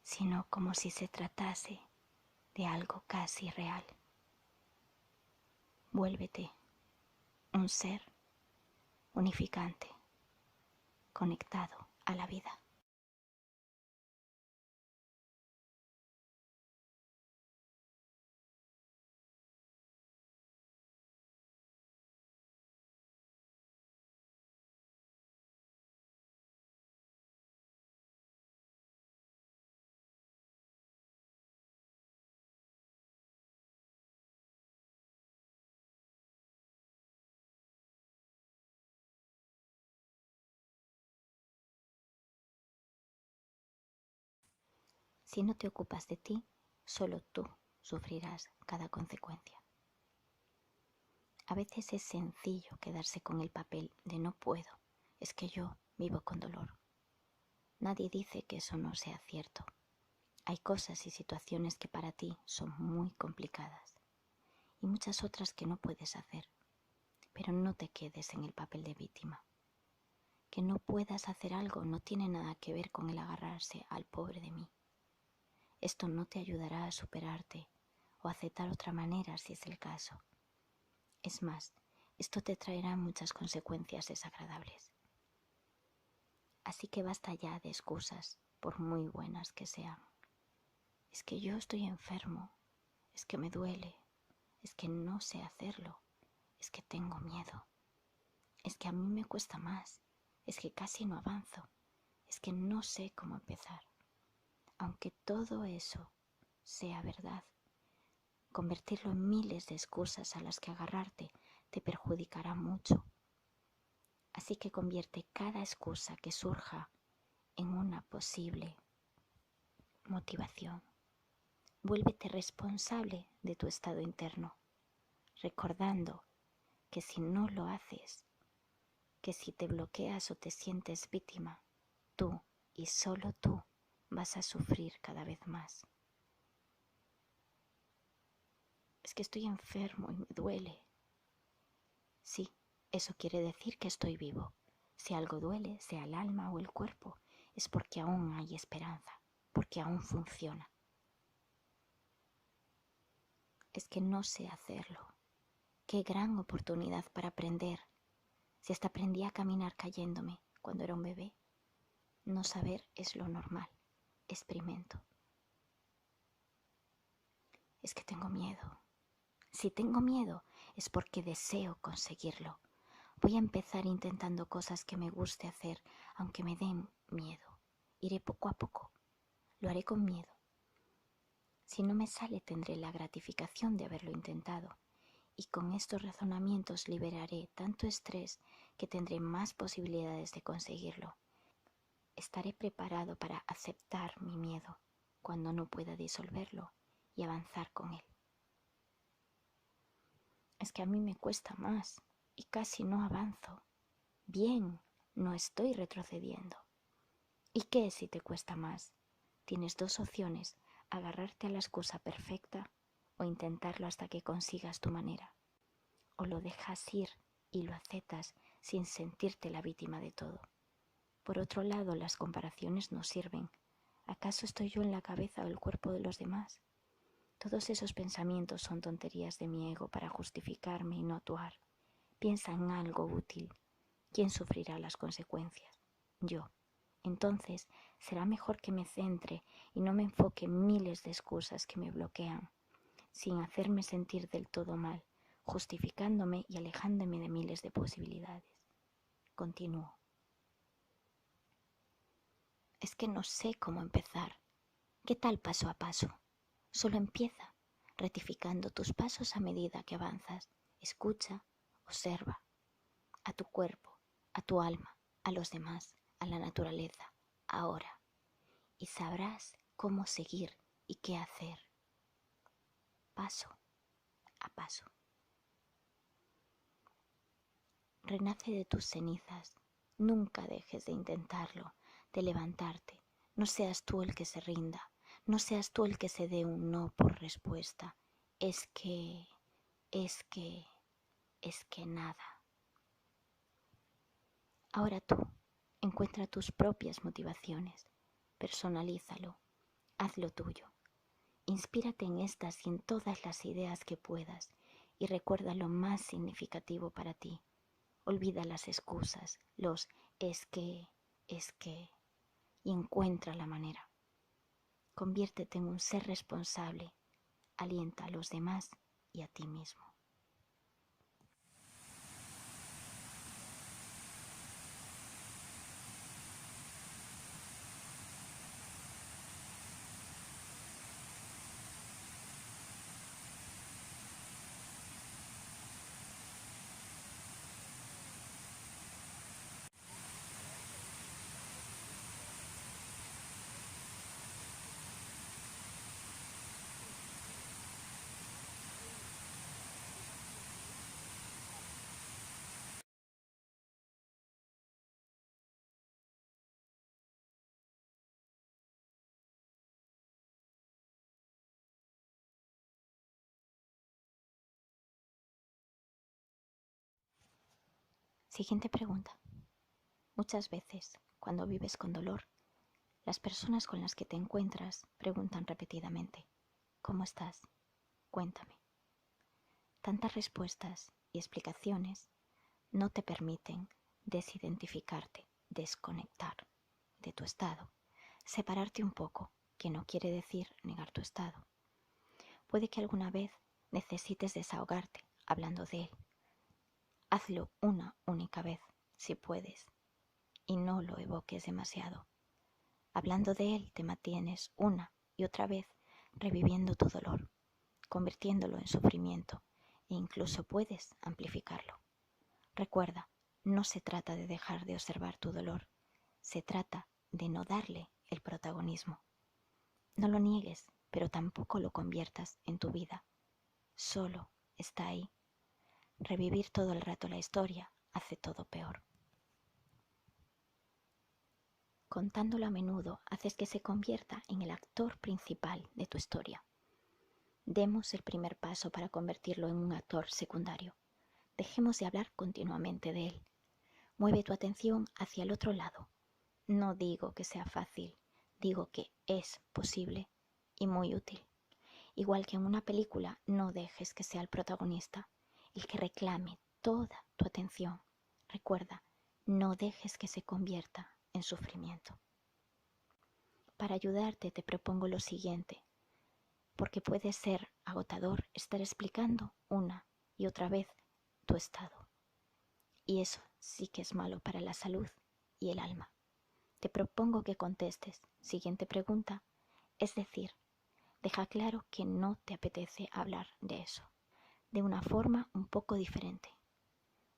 sino como si se tratase de algo casi real. Vuélvete un ser unificante, conectado a la vida. Si no te ocupas de ti, solo tú sufrirás cada consecuencia. A veces es sencillo quedarse con el papel de no puedo, es que yo vivo con dolor. Nadie dice que eso no sea cierto. Hay cosas y situaciones que para ti son muy complicadas y muchas otras que no puedes hacer, pero no te quedes en el papel de víctima. Que no puedas hacer algo no tiene nada que ver con el agarrarse al pobre de mí. Esto no te ayudará a superarte o a aceptar otra manera si es el caso. Es más, esto te traerá muchas consecuencias desagradables. Así que basta ya de excusas, por muy buenas que sean. Es que yo estoy enfermo, es que me duele, es que no sé hacerlo, es que tengo miedo, es que a mí me cuesta más, es que casi no avanzo, es que no sé cómo empezar. Aunque todo eso sea verdad, convertirlo en miles de excusas a las que agarrarte te perjudicará mucho. Así que convierte cada excusa que surja en una posible motivación. Vuélvete responsable de tu estado interno, recordando que si no lo haces, que si te bloqueas o te sientes víctima, tú y solo tú vas a sufrir cada vez más. Es que estoy enfermo y me duele. Sí, eso quiere decir que estoy vivo. Si algo duele, sea el alma o el cuerpo, es porque aún hay esperanza, porque aún funciona. Es que no sé hacerlo. Qué gran oportunidad para aprender. Si hasta aprendí a caminar cayéndome cuando era un bebé. No saber es lo normal. Experimento. Es que tengo miedo. Si tengo miedo es porque deseo conseguirlo. Voy a empezar intentando cosas que me guste hacer, aunque me den miedo. Iré poco a poco. Lo haré con miedo. Si no me sale, tendré la gratificación de haberlo intentado. Y con estos razonamientos liberaré tanto estrés que tendré más posibilidades de conseguirlo. Estaré preparado para aceptar mi miedo cuando no pueda disolverlo y avanzar con él. Es que a mí me cuesta más y casi no avanzo. Bien, no estoy retrocediendo. ¿Y qué si te cuesta más? Tienes dos opciones, agarrarte a la excusa perfecta o intentarlo hasta que consigas tu manera. O lo dejas ir y lo aceptas sin sentirte la víctima de todo. Por otro lado, las comparaciones no sirven. ¿Acaso estoy yo en la cabeza o el cuerpo de los demás? Todos esos pensamientos son tonterías de mi ego para justificarme y no actuar. Piensa en algo útil. ¿Quién sufrirá las consecuencias? Yo. Entonces, será mejor que me centre y no me enfoque en miles de excusas que me bloquean, sin hacerme sentir del todo mal, justificándome y alejándome de miles de posibilidades. Continúo. Es que no sé cómo empezar. ¿Qué tal paso a paso? Solo empieza, rectificando tus pasos a medida que avanzas. Escucha, observa a tu cuerpo, a tu alma, a los demás, a la naturaleza, ahora. Y sabrás cómo seguir y qué hacer, paso a paso. Renace de tus cenizas. Nunca dejes de intentarlo, de levantarte. No seas tú el que se rinda. No seas tú el que se dé un no por respuesta. Es que nada. Ahora tú, encuentra tus propias motivaciones. Personalízalo. Hazlo tuyo. Inspírate en estas y en todas las ideas que puedas y recuerda lo más significativo para ti. Olvida las excusas, los es que, y encuentra la manera. Conviértete en un ser responsable, alienta a los demás y a ti mismo. Siguiente pregunta. Muchas veces, cuando vives con dolor, las personas con las que te encuentras preguntan repetidamente, ¿cómo estás? Cuéntame. Tantas respuestas y explicaciones no te permiten desidentificarte, desconectar de tu estado, separarte un poco, que no quiere decir negar tu estado. Puede que alguna vez necesites desahogarte hablando de él. Hazlo una única vez, si puedes, y no lo evoques demasiado. Hablando de él te mantienes una y otra vez reviviendo tu dolor, convirtiéndolo en sufrimiento e incluso puedes amplificarlo. Recuerda, no se trata de dejar de observar tu dolor, se trata de no darle el protagonismo. No lo niegues, pero tampoco lo conviertas en tu vida. Solo está ahí. Revivir todo el rato la historia hace todo peor. Contándolo a menudo haces que se convierta en el actor principal de tu historia. Demos el primer paso para convertirlo en un actor secundario. Dejemos de hablar continuamente de él. Mueve tu atención hacia el otro lado. No digo que sea fácil, digo que es posible y muy útil. Igual que en una película, no dejes que sea el protagonista, el que reclame toda tu atención. Recuerda, no dejes que se convierta en sufrimiento. Para ayudarte te propongo lo siguiente, porque puede ser agotador estar explicando una y otra vez tu estado. Y eso sí que es malo para la salud y el alma. Te propongo que contestes, siguiente pregunta, es decir, deja claro que no te apetece hablar de eso, de una forma un poco diferente.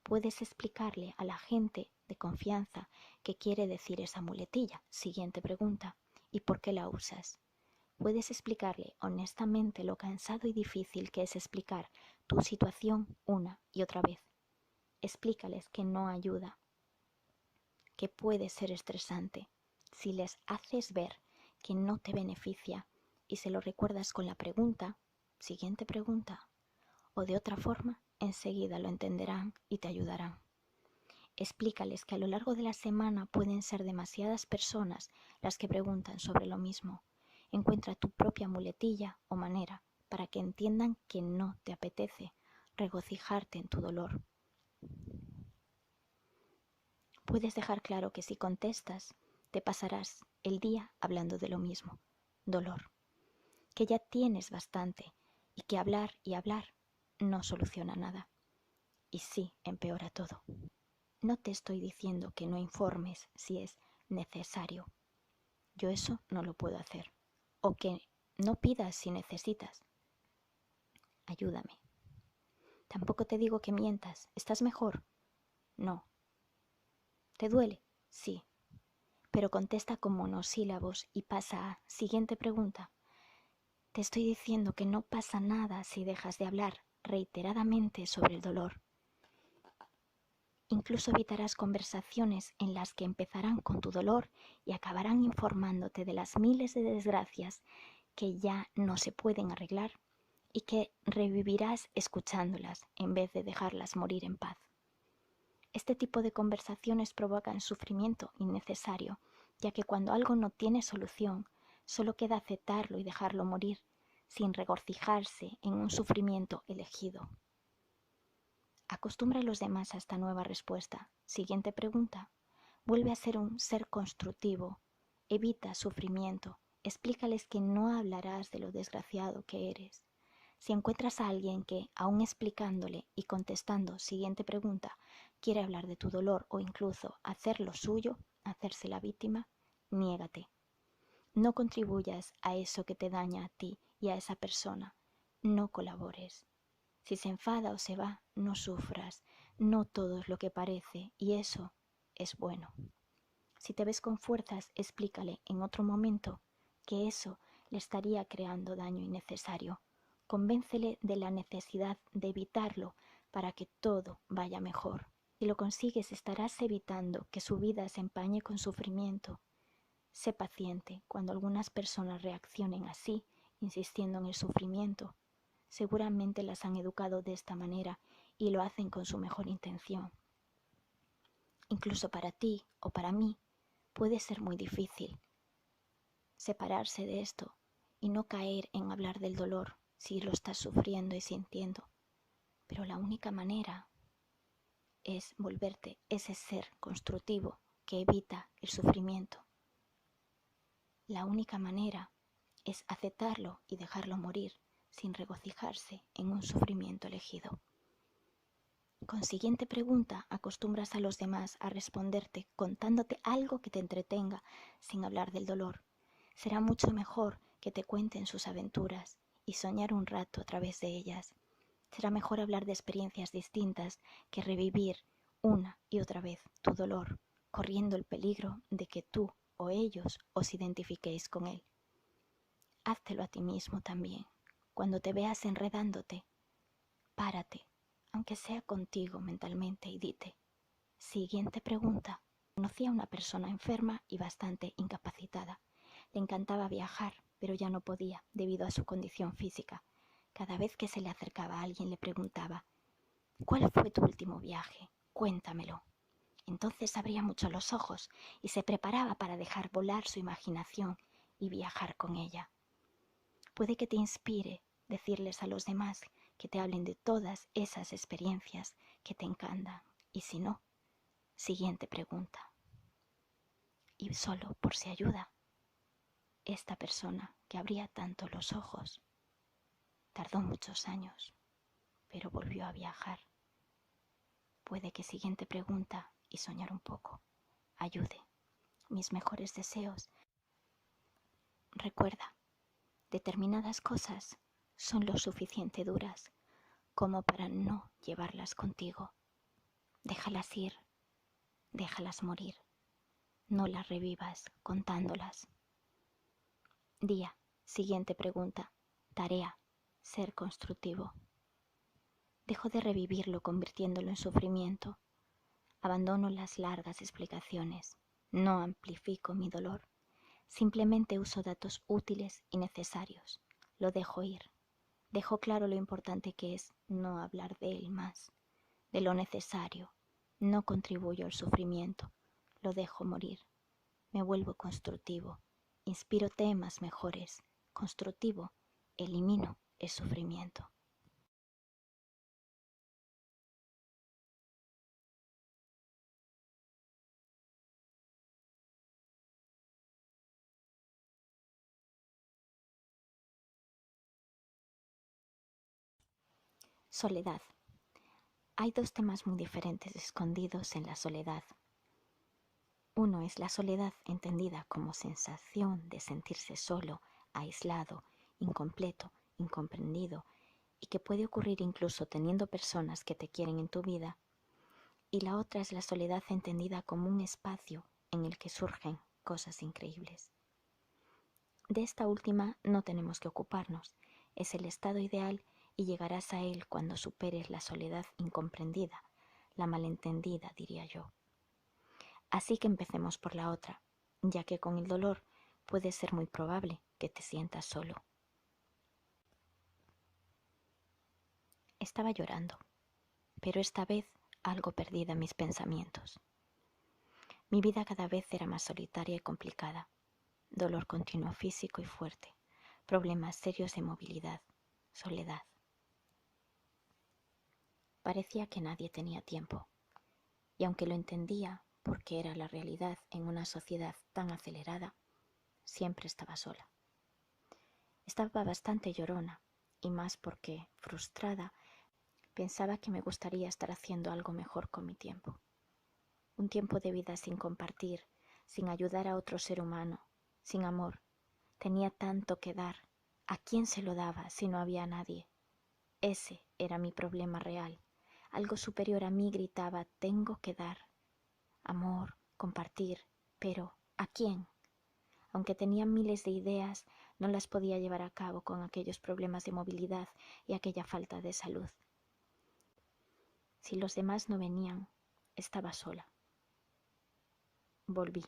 Puedes explicarle a la gente de confianza qué quiere decir esa muletilla, siguiente pregunta, y por qué la usas. Puedes explicarle honestamente lo cansado y difícil que es explicar tu situación una y otra vez. Explícales que no ayuda, que puede ser estresante. Si les haces ver que no te beneficia y se lo recuerdas con la pregunta, siguiente pregunta, o de otra forma, enseguida lo entenderán y te ayudarán. Explícales que a lo largo de la semana pueden ser demasiadas personas las que preguntan sobre lo mismo. Encuentra tu propia muletilla o manera para que entiendan que no te apetece regocijarte en tu dolor. Puedes dejar claro que si contestas, te pasarás el día hablando de lo mismo, dolor, que ya tienes bastante y que hablar y hablar no soluciona nada. Y sí, empeora todo. No te estoy diciendo que no informes si es necesario. Yo eso no lo puedo hacer. O que No pidas si necesitas. Ayúdame. Tampoco te digo que mientas. ¿Estás mejor? No. ¿Te duele? Sí. Pero contesta con monosílabos y pasa a siguiente pregunta. Te estoy diciendo que no pasa nada si dejas de hablar reiteradamente sobre el dolor. Incluso evitarás conversaciones en las que empezarán con tu dolor y acabarán informándote de las miles de desgracias que ya no se pueden arreglar y que revivirás escuchándolas en vez de dejarlas morir en paz. Este tipo de conversaciones provocan sufrimiento innecesario, ya que cuando algo no tiene solución, solo queda aceptarlo y dejarlo morir, sin regocijarse en un sufrimiento elegido. Acostumbra a los demás a esta nueva respuesta. Siguiente pregunta. Vuelve a ser un ser constructivo. Evita sufrimiento. Explícales que no hablarás de lo desgraciado que eres. Si encuentras a alguien que, aun explicándole y contestando siguiente pregunta, quiere hablar de tu dolor o incluso hacer lo suyo, hacerse la víctima, niégate. No contribuyas a eso que te daña a ti y a esa persona. No colabores. Si se enfada o se va, no sufras. No todo es lo que parece y eso es bueno. Si te ves con fuerzas, explícale en otro momento que eso le estaría creando daño innecesario. Convéncele de la necesidad de evitarlo para que todo vaya mejor. Si lo consigues, estarás evitando que su vida se empañe con sufrimiento. Sé paciente cuando algunas personas reaccionen así, insistiendo en el sufrimiento. Seguramente las han educado de esta manera y lo hacen con su mejor intención. Incluso para ti o para mí puede ser muy difícil separarse de esto y no caer en hablar del dolor si lo estás sufriendo y sintiendo. Pero la única manera es volverte ese ser constructivo que evita el sufrimiento. La única manera es aceptarlo y dejarlo morir sin regocijarse en un sufrimiento elegido. Con siguiente pregunta acostumbras a los demás a responderte contándote algo que te entretenga sin hablar del dolor. Será mucho mejor que te cuenten sus aventuras y soñar un rato a través de ellas. Será mejor hablar de experiencias distintas que revivir una y otra vez tu dolor, corriendo el peligro de que tú o ellos os identifiquéis con él. Háztelo a ti mismo también. Cuando te veas enredándote, párate, aunque sea contigo mentalmente, y dite, siguiente pregunta. Conocí a una persona enferma y bastante incapacitada. Le encantaba viajar, pero ya no podía debido a su condición física. Cada vez que se le acercaba a alguien le preguntaba, ¿cuál fue tu último viaje? Cuéntamelo. Entonces abría mucho los ojos y se preparaba para dejar volar su imaginación y viajar con ella. Puede que te inspire decirles a los demás que te hablen de todas esas experiencias que te encantan. Y si no, siguiente pregunta. Y solo por si ayuda, esta persona que abría tanto los ojos tardó muchos años, pero volvió a viajar. Puede que siguiente pregunta y soñar un poco ayude. Mis mejores deseos. Recuerda, determinadas cosas son lo suficiente duras como para no llevarlas contigo. Déjalas ir, déjalas morir, no las revivas contándolas. Día, siguiente pregunta, tarea, ser constructivo. Dejo de revivirlo convirtiéndolo en sufrimiento. Abandono las largas explicaciones. No amplifico mi dolor. Simplemente uso datos útiles y necesarios. Lo dejo ir. Dejo claro lo importante que es no hablar de él más, de lo necesario. No contribuyo al sufrimiento. Lo dejo morir. Me vuelvo constructivo. Inspiro temas mejores. Constructivo. Elimino el sufrimiento. Soledad. Hay dos temas muy diferentes escondidos en la soledad. Uno es la soledad entendida como sensación de sentirse solo, aislado incompleto, incomprendido, y que puede ocurrir incluso teniendo personas que te quieren en tu vida. Y la otra es la soledad entendida como un espacio en el que surgen cosas increíbles. De esta última no tenemos que ocuparnos, es el estado ideal y llegarás a él cuando superes la soledad incomprendida, la malentendida, diría yo. Así que empecemos por la otra, ya que con el dolor puede ser muy probable que te sientas solo. Estaba llorando, pero esta vez algo perdida en mis pensamientos. Mi vida cada vez era más solitaria y complicada. Dolor continuo físico y fuerte, problemas serios de movilidad, soledad. Parecía que nadie tenía tiempo, y aunque lo entendía porque era la realidad en una sociedad tan acelerada, siempre estaba sola. Estaba bastante llorona, y más porque, frustrada, pensaba que me gustaría estar haciendo algo mejor con mi tiempo. Un tiempo de vida sin compartir, sin ayudar a otro ser humano, sin amor. Tenía tanto que dar. ¿A quién se lo daba si no había nadie? Ese era mi problema real. Algo superior a mí gritaba, tengo que dar. Amor, compartir, pero ¿a quién? Aunque tenía miles de ideas, no las podía llevar a cabo con aquellos problemas de movilidad y aquella falta de salud. Si los demás no venían, estaba sola. Volví.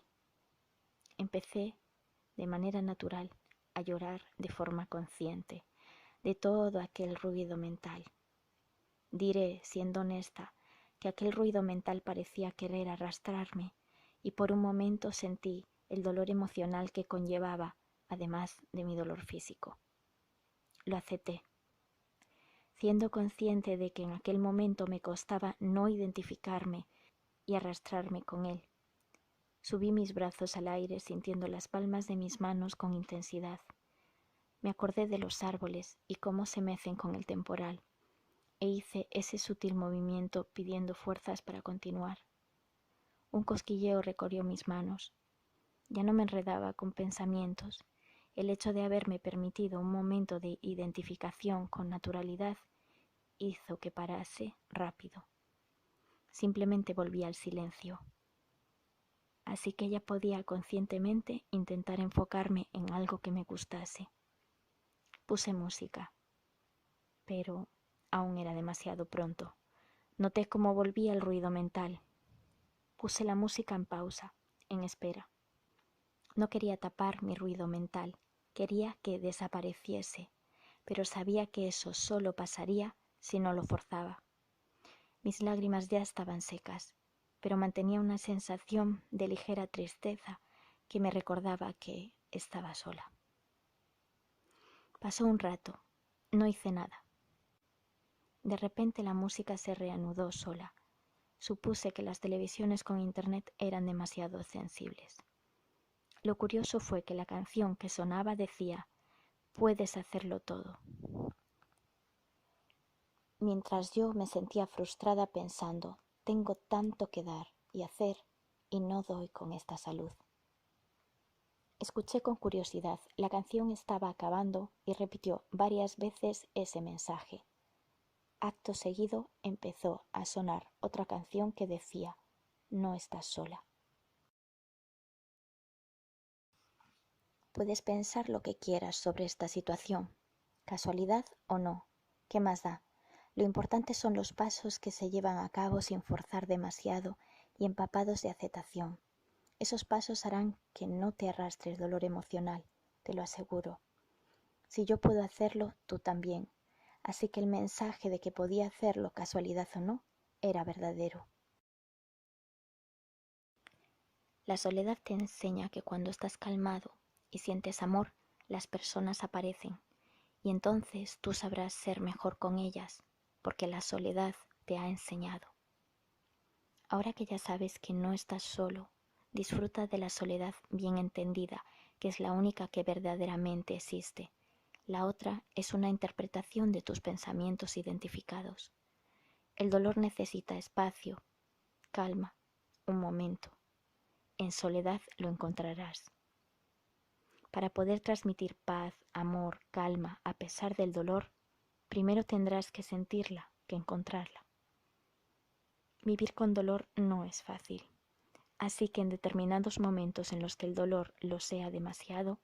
Empecé, de manera natural, a llorar de forma consciente de todo aquel ruido mental. Diré, siendo honesta, que aquel ruido mental parecía querer arrastrarme y por un momento sentí el dolor emocional que conllevaba, además de mi dolor físico. Lo acepté, siendo consciente de que en aquel momento me costaba no identificarme y arrastrarme con él. Subí mis brazos al aire sintiendo las palmas de mis manos con intensidad. Me acordé de los árboles y cómo se mecen con el temporal, e hice ese sutil movimiento pidiendo fuerzas para continuar. Un cosquilleo recorrió mis manos. Ya no me enredaba con pensamientos. El hecho de haberme permitido un momento de identificación con naturalidad hizo que parase rápido. Simplemente volví al silencio. Así que ya podía conscientemente intentar enfocarme en algo que me gustase. Puse música, pero aún era demasiado pronto. Noté cómo volvía el ruido mental. Puse la música en pausa, en espera. No quería tapar mi ruido mental, quería que desapareciese, pero sabía que eso solo pasaría si no lo forzaba. Mis lágrimas ya estaban secas, pero mantenía una sensación de ligera tristeza que me recordaba que estaba sola. Pasó un rato, no hice nada. De repente la música se reanudó sola. Supuse que las televisiones con internet eran demasiado sensibles. Lo curioso fue que la canción que sonaba decía, puedes hacerlo todo. Mientras yo me sentía frustrada pensando, tengo tanto que dar y hacer y no doy con esta salud. Escuché con curiosidad, la canción estaba acabando y repitió varias veces ese mensaje. Acto seguido empezó a sonar otra canción que decía, no estás sola. Puedes pensar lo que quieras sobre esta situación, casualidad o no, ¿qué más da? Lo importante son los pasos que se llevan a cabo sin forzar demasiado y empapados de aceptación. Esos pasos harán que no te arrastres dolor emocional, te lo aseguro. Si yo puedo hacerlo, tú también. Así que el mensaje de que podía hacerlo, casualidad o no, era verdadero. La soledad te enseña que cuando estás calmado y sientes amor, las personas aparecen, y entonces tú sabrás ser mejor con ellas, porque la soledad te ha enseñado. Ahora que ya sabes que no estás solo, disfruta de la soledad bien entendida, que es la única que verdaderamente existe. La otra es una interpretación de tus pensamientos identificados. El dolor necesita espacio, calma, un momento. En soledad lo encontrarás. Para poder transmitir paz, amor, calma, a pesar del dolor, primero tendrás que sentirla, que encontrarla. Vivir con dolor no es fácil, así que en determinados momentos en los que el dolor lo sea demasiado,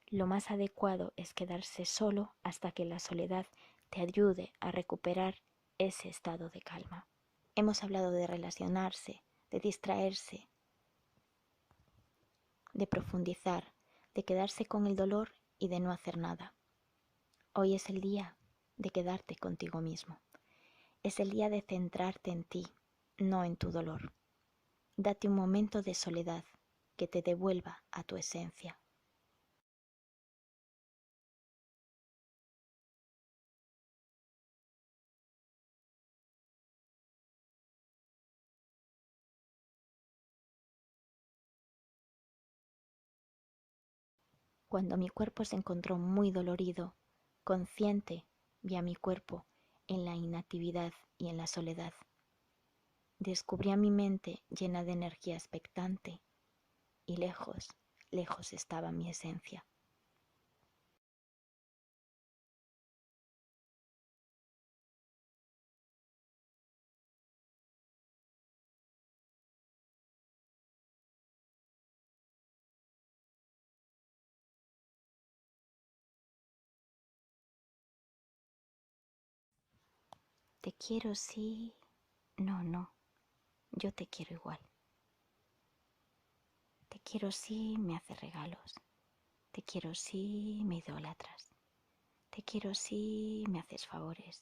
lo más adecuado es quedarse solo hasta que la soledad te ayude a recuperar ese estado de calma. Hemos hablado de relacionarse, de distraerse, de profundizar, de quedarse con el dolor y de no hacer nada. Hoy es el día de quedarte contigo mismo. Es el día de centrarte en ti, no en tu dolor. Date un momento de soledad que te devuelva a tu esencia. Cuando mi cuerpo se encontró muy dolorido, consciente, vi a mi cuerpo en la inactividad y en la soledad. Descubrí a mi mente llena de energía expectante y lejos, lejos estaba mi esencia. Te quiero sí, no, no, yo te quiero igual. Te quiero sí, me haces regalos. Te quiero sí, me idolatras. Te quiero sí, me haces favores.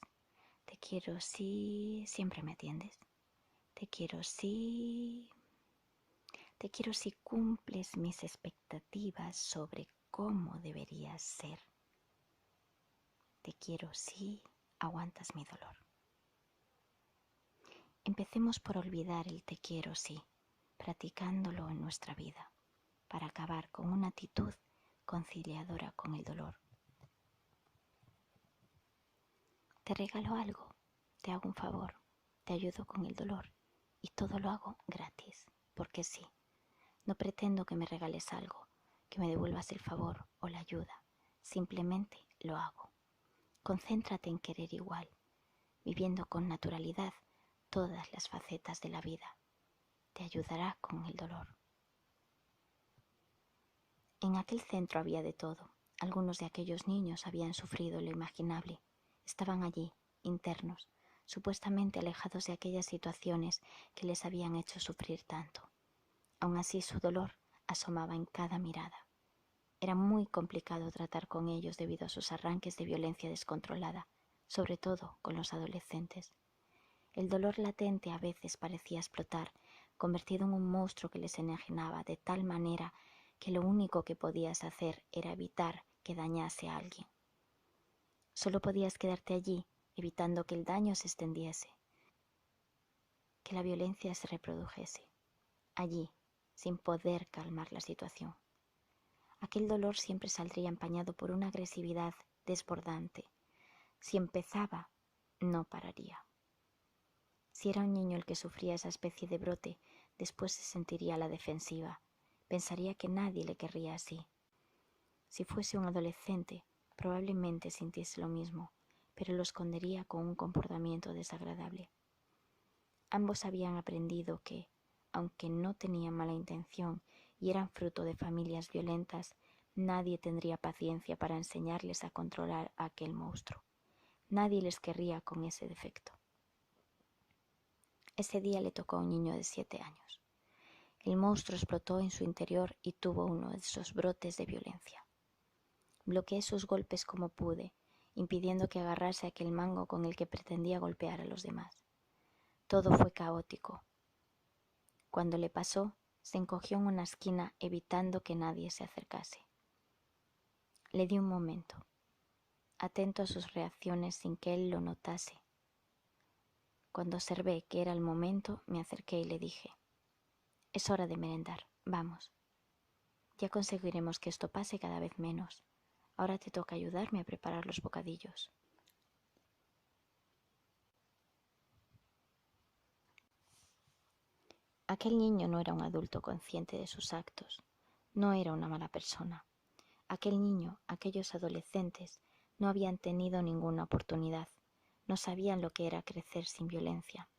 Te quiero sí, siempre me atiendes. Te quiero sí, te quiero si cumples mis expectativas sobre cómo deberías ser. Te quiero si aguantas mi dolor. Empecemos por olvidar el te quiero sí, practicándolo en nuestra vida, para acabar con una actitud conciliadora con el dolor. Te regalo algo, te hago un favor, te ayudo con el dolor y todo lo hago gratis, porque sí. No pretendo que me regales algo, que me devuelvas el favor o la ayuda. Simplemente lo hago. Concéntrate en querer igual, viviendo con naturalidad todas las facetas de la vida. Te ayudará con el dolor. En aquel centro había de todo. Algunos de aquellos niños habían sufrido lo imaginable. Estaban allí, internos, supuestamente alejados de aquellas situaciones que les habían hecho sufrir tanto. Aún así su dolor asomaba en cada mirada. Era muy complicado tratar con ellos debido a sus arranques de violencia descontrolada, sobre todo con los adolescentes. El dolor latente a veces parecía explotar, convertido en un monstruo que les enajenaba de tal manera que lo único que podías hacer era evitar que dañase a alguien. Solo podías quedarte allí, evitando que el daño se extendiese, que la violencia se reprodujese, allí, sin poder calmar la situación. Aquel dolor siempre saldría empañado por una agresividad desbordante. Si empezaba, no pararía. Si era un niño el que sufría esa especie de brote, después se sentiría a la defensiva. Pensaría que nadie le querría así. Si fuese un adolescente, probablemente sintiese lo mismo, pero lo escondería con un comportamiento desagradable. Ambos habían aprendido que, aunque no tenían mala intención y eran fruto de familias violentas, nadie tendría paciencia para enseñarles a controlar a aquel monstruo. Nadie les querría con ese defecto. Ese día le tocó a un niño de 7 años. El monstruo explotó en su interior y tuvo uno de esos brotes de violencia. Bloqueé sus golpes como pude, impidiendo que agarrase aquel mango con el que pretendía golpear a los demás. Todo fue caótico. Cuando le pasó, se encogió en una esquina evitando que nadie se acercase. Le di un momento, atento a sus reacciones sin que él lo notase. Cuando observé que era el momento, me acerqué y le dije: «Es hora de merendar, vamos. Ya conseguiremos que esto pase cada vez menos. Ahora te toca ayudarme a preparar los bocadillos». Aquel niño no era un adulto consciente de sus actos, no era una mala persona. Aquel niño, aquellos adolescentes, no habían tenido ninguna oportunidad, no sabían lo que era crecer sin violencia.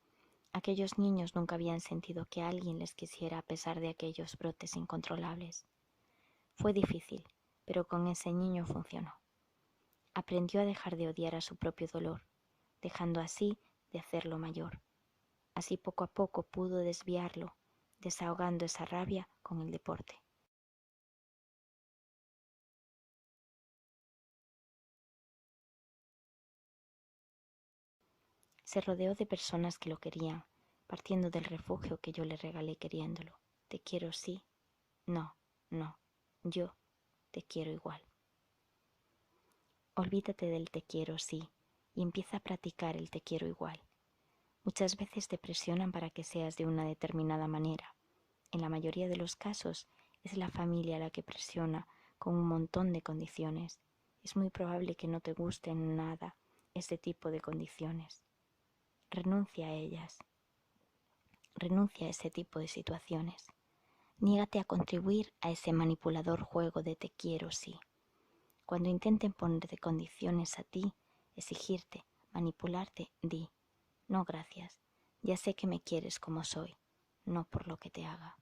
Aquellos niños nunca habían sentido que alguien les quisiera a pesar de aquellos brotes incontrolables. Fue difícil, pero con ese niño funcionó. Aprendió a dejar de odiar a su propio dolor, dejando así de hacerlo mayor. Así poco a poco pudo desviarlo, desahogando esa rabia con el deporte. Se rodeó de personas que lo querían, partiendo del refugio que yo le regalé queriéndolo. Te quiero sí, no, no, yo te quiero igual. Olvídate del te quiero sí y empieza a practicar el te quiero igual. Muchas veces te presionan para que seas de una determinada manera. En la mayoría de los casos es la familia la que presiona con un montón de condiciones. Es muy probable que no te gusten nada este tipo de condiciones. Renuncia a ellas. Renuncia a ese tipo de situaciones. Niégate a contribuir a ese manipulador juego de te quiero sí. Cuando intenten ponerte condiciones a ti, exigirte, manipularte, di, no gracias, ya sé que me quieres como soy, no por lo que te haga.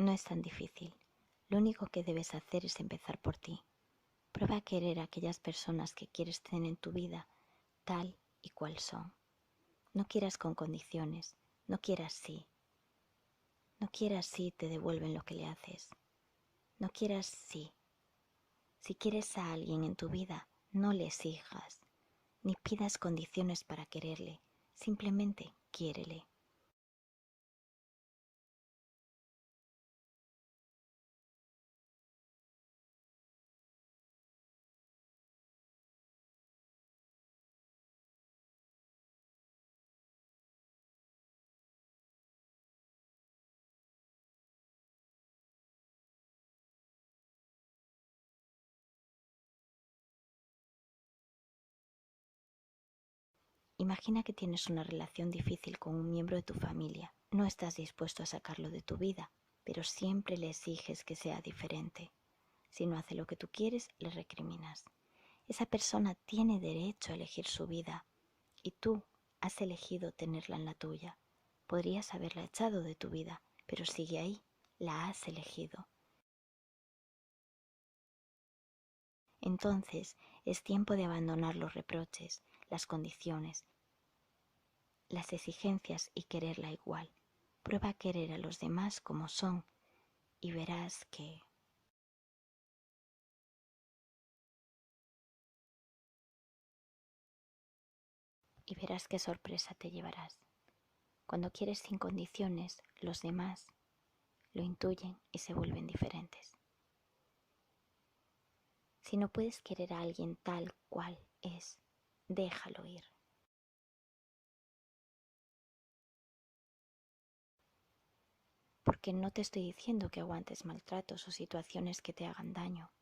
No es tan difícil. Lo único que debes hacer es empezar por ti. Prueba a querer a aquellas personas que quieres tener en tu vida tal y cual son. No quieras con condiciones, no quieras sí. No quieras sí te devuelven lo que le haces. No quieras sí. Si quieres a alguien en tu vida, no le exijas, ni pidas condiciones para quererle, simplemente quiérele. Imagina que tienes una relación difícil con un miembro de tu familia. No estás dispuesto a sacarlo de tu vida, pero siempre le exiges que sea diferente. Si no hace lo que tú quieres, le recriminas. Esa persona tiene derecho a elegir su vida y tú has elegido tenerla en la tuya. Podrías haberla echado de tu vida, pero sigue ahí, la has elegido. Entonces es tiempo de abandonar los reproches, las condiciones, las exigencias y quererla igual. Prueba a querer a los demás como son y verás qué sorpresa te llevarás. Cuando quieres sin condiciones, los demás lo intuyen y se vuelven diferentes. Si no puedes querer a alguien tal cual es, déjalo ir. Porque no te estoy diciendo que aguantes maltratos o situaciones que te hagan daño.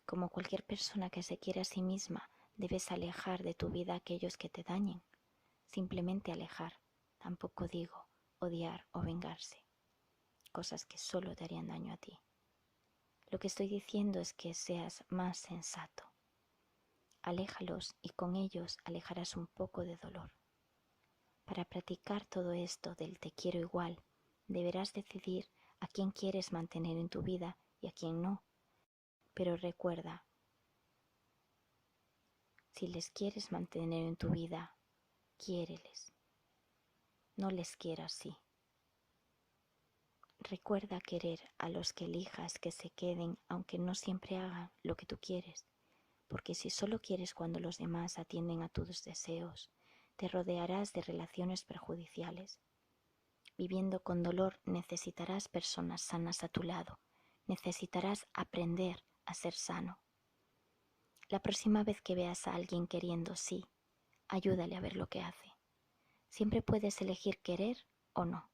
Como cualquier persona que se quiere a sí misma, debes alejar de tu vida a aquellos que te dañen. Simplemente alejar. Tampoco digo odiar o vengarse. Cosas que solo te harían daño a ti. Lo que estoy diciendo es que seas más sensato. Aléjalos y con ellos alejarás un poco de dolor. Para practicar todo esto del te quiero igual, deberás decidir a quién quieres mantener en tu vida y a quién no. Pero recuerda, si les quieres mantener en tu vida, quiéreles. No les quieras así. Recuerda querer a los que elijas que se queden aunque no siempre hagan lo que tú quieres, porque si solo quieres cuando los demás atienden a tus deseos, te rodearás de relaciones perjudiciales. Viviendo con dolor necesitarás personas sanas a tu lado, necesitarás aprender a ser sano. La próxima vez que veas a alguien queriendo sí, ayúdale a ver lo que hace. Siempre puedes elegir querer o no,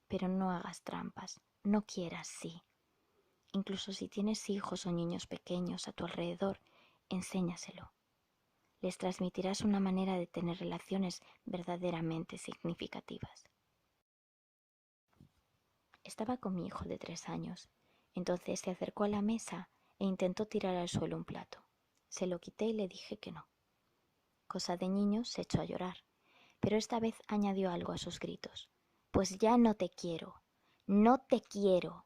pero no hagas trampas, no quieras sí. Incluso si tienes hijos o niños pequeños a tu alrededor, enséñaselo. Les transmitirás una manera de tener relaciones verdaderamente significativas. Estaba con mi hijo de 3 años. Entonces se acercó a la mesa e intentó tirar al suelo un plato. Se lo quité y le dije que no. Cosa de niño, se echó a llorar, pero esta vez añadió algo a sus gritos. Pues ya no te quiero, no te quiero.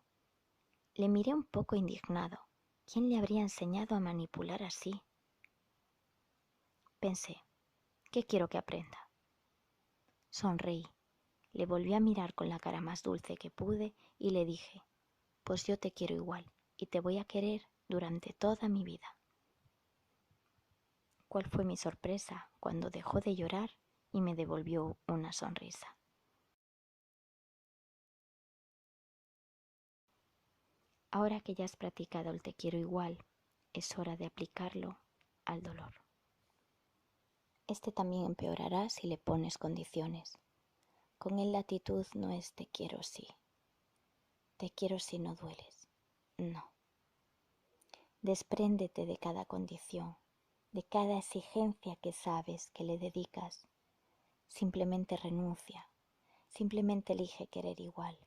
Le miré un poco indignado. ¿Quién le habría enseñado a manipular así? Pensé, ¿qué quiero que aprenda? Sonreí. Le volví a mirar con la cara más dulce que pude y le dije, pues yo te quiero igual y te voy a querer durante toda mi vida. ¿Cuál fue mi sorpresa cuando dejó de llorar y me devolvió una sonrisa? Ahora que ya has practicado el te quiero igual, es hora de aplicarlo al dolor. Este también empeorará si le pones condiciones. Con él la actitud no es te quiero si no dueles. No. Despréndete de cada condición, de cada exigencia que sabes que le dedicas. Simplemente renuncia, simplemente elige querer igual.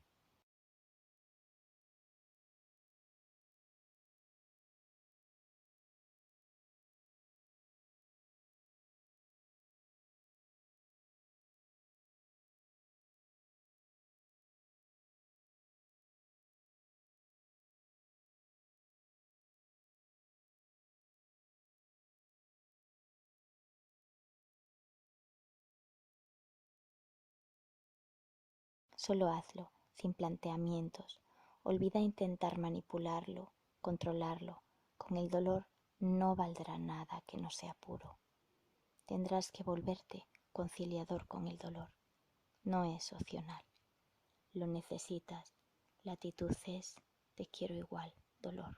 Solo hazlo, sin planteamientos. Olvida intentar manipularlo, controlarlo. Con el dolor no valdrá nada que no sea puro. Tendrás que volverte conciliador con el dolor. No es opcional. Lo necesitas. La actitud es te quiero igual, dolor.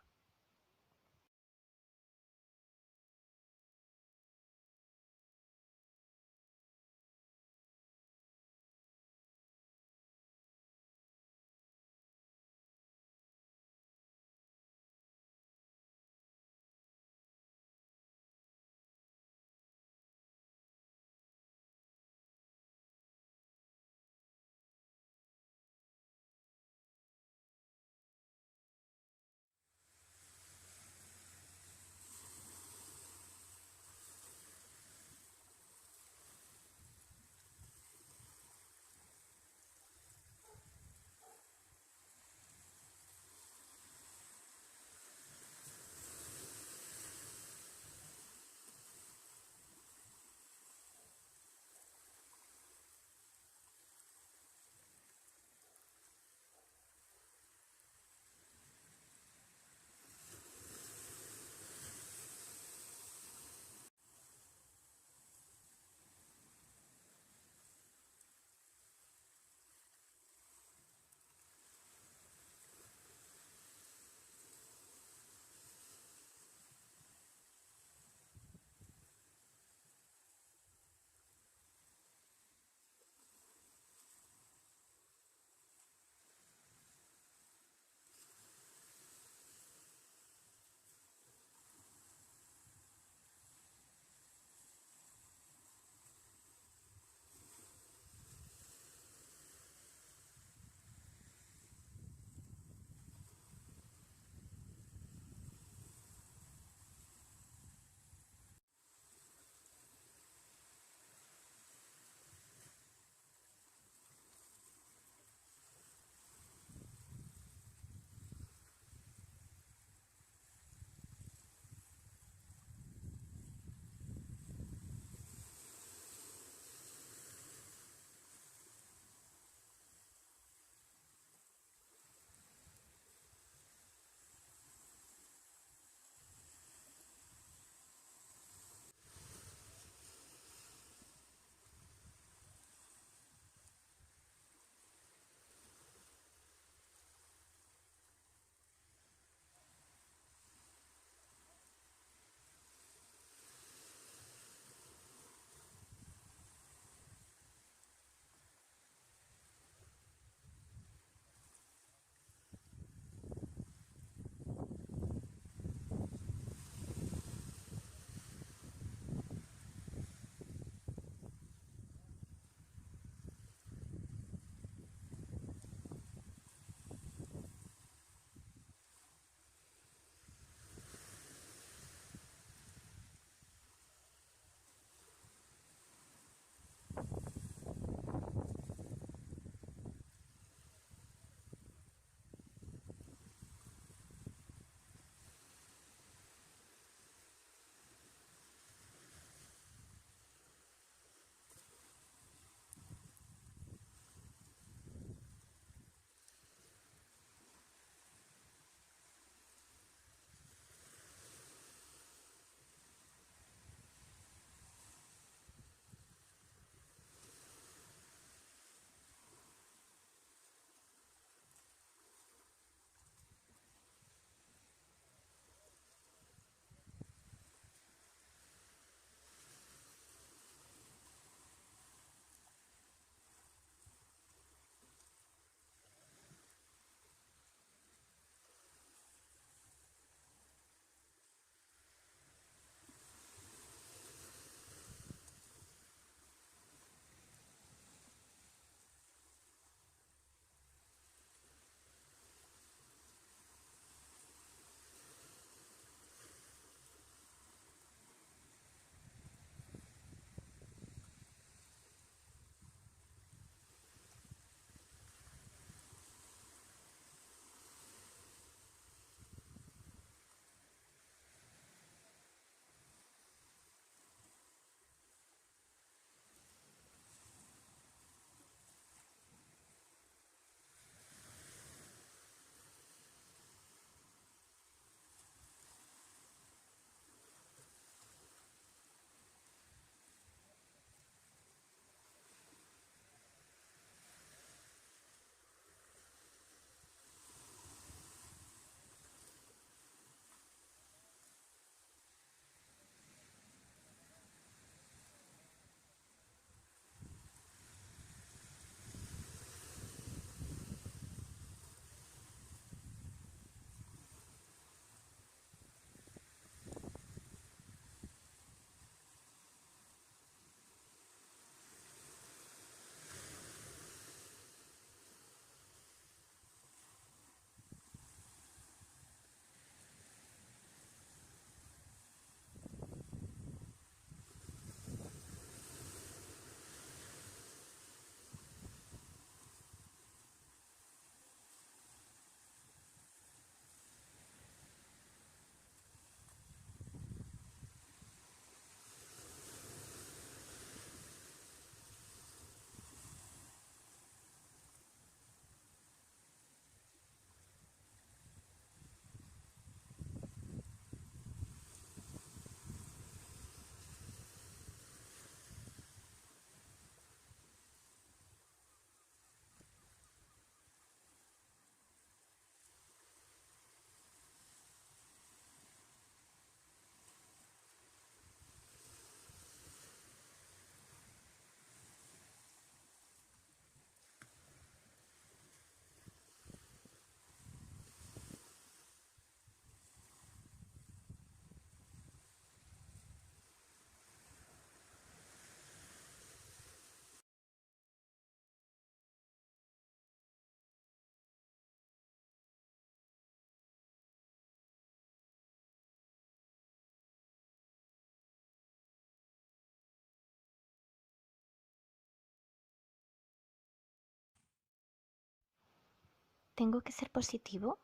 ¿Tengo que ser positivo?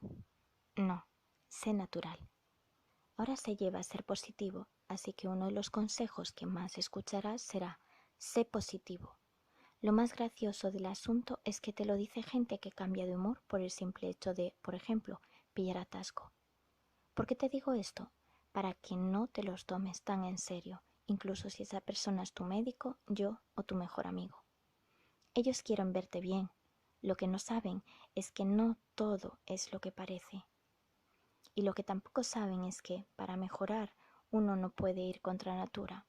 No, sé natural. Ahora se lleva a ser positivo, así que uno de los consejos que más escucharás será: sé positivo. Lo más gracioso del asunto es que te lo dice gente que cambia de humor por el simple hecho de, por ejemplo, pillar atasco. ¿Por qué te digo esto? Para que no te los tomes tan en serio, incluso si esa persona es tu médico, yo o tu mejor amigo. Ellos quieren verte bien. Lo que no saben es que no todo es lo que parece. Y lo que tampoco saben es que, para mejorar, uno no puede ir contra natura.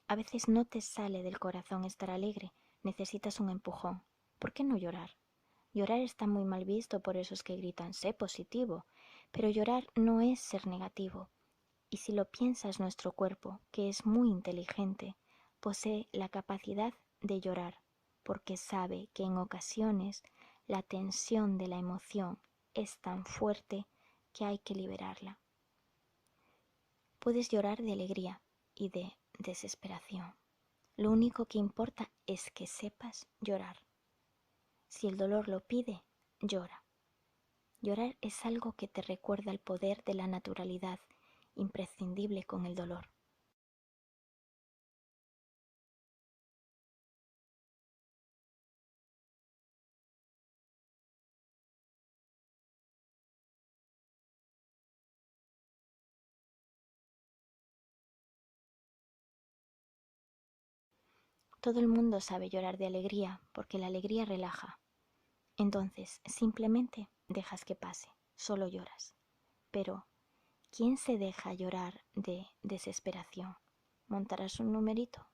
A veces no te sale del corazón estar alegre, necesitas un empujón. ¿Por qué no llorar? Llorar está muy mal visto por esos que gritan, sé positivo, pero llorar no es ser negativo. Y si lo piensas, nuestro cuerpo, que es muy inteligente, posee la capacidad de llorar, porque sabe que en ocasiones la tensión de la emoción es tan fuerte que hay que liberarla. Puedes llorar de alegría y de desesperación. Lo único que importa es que sepas llorar. Si el dolor lo pide, llora. Llorar es algo que te recuerda el poder de la naturalidad, imprescindible con el dolor. Todo el mundo sabe llorar de alegría porque la alegría relaja. Entonces, simplemente dejas que pase, solo lloras. Pero, ¿quién se deja llorar de desesperación? ¿Montarás un numerito?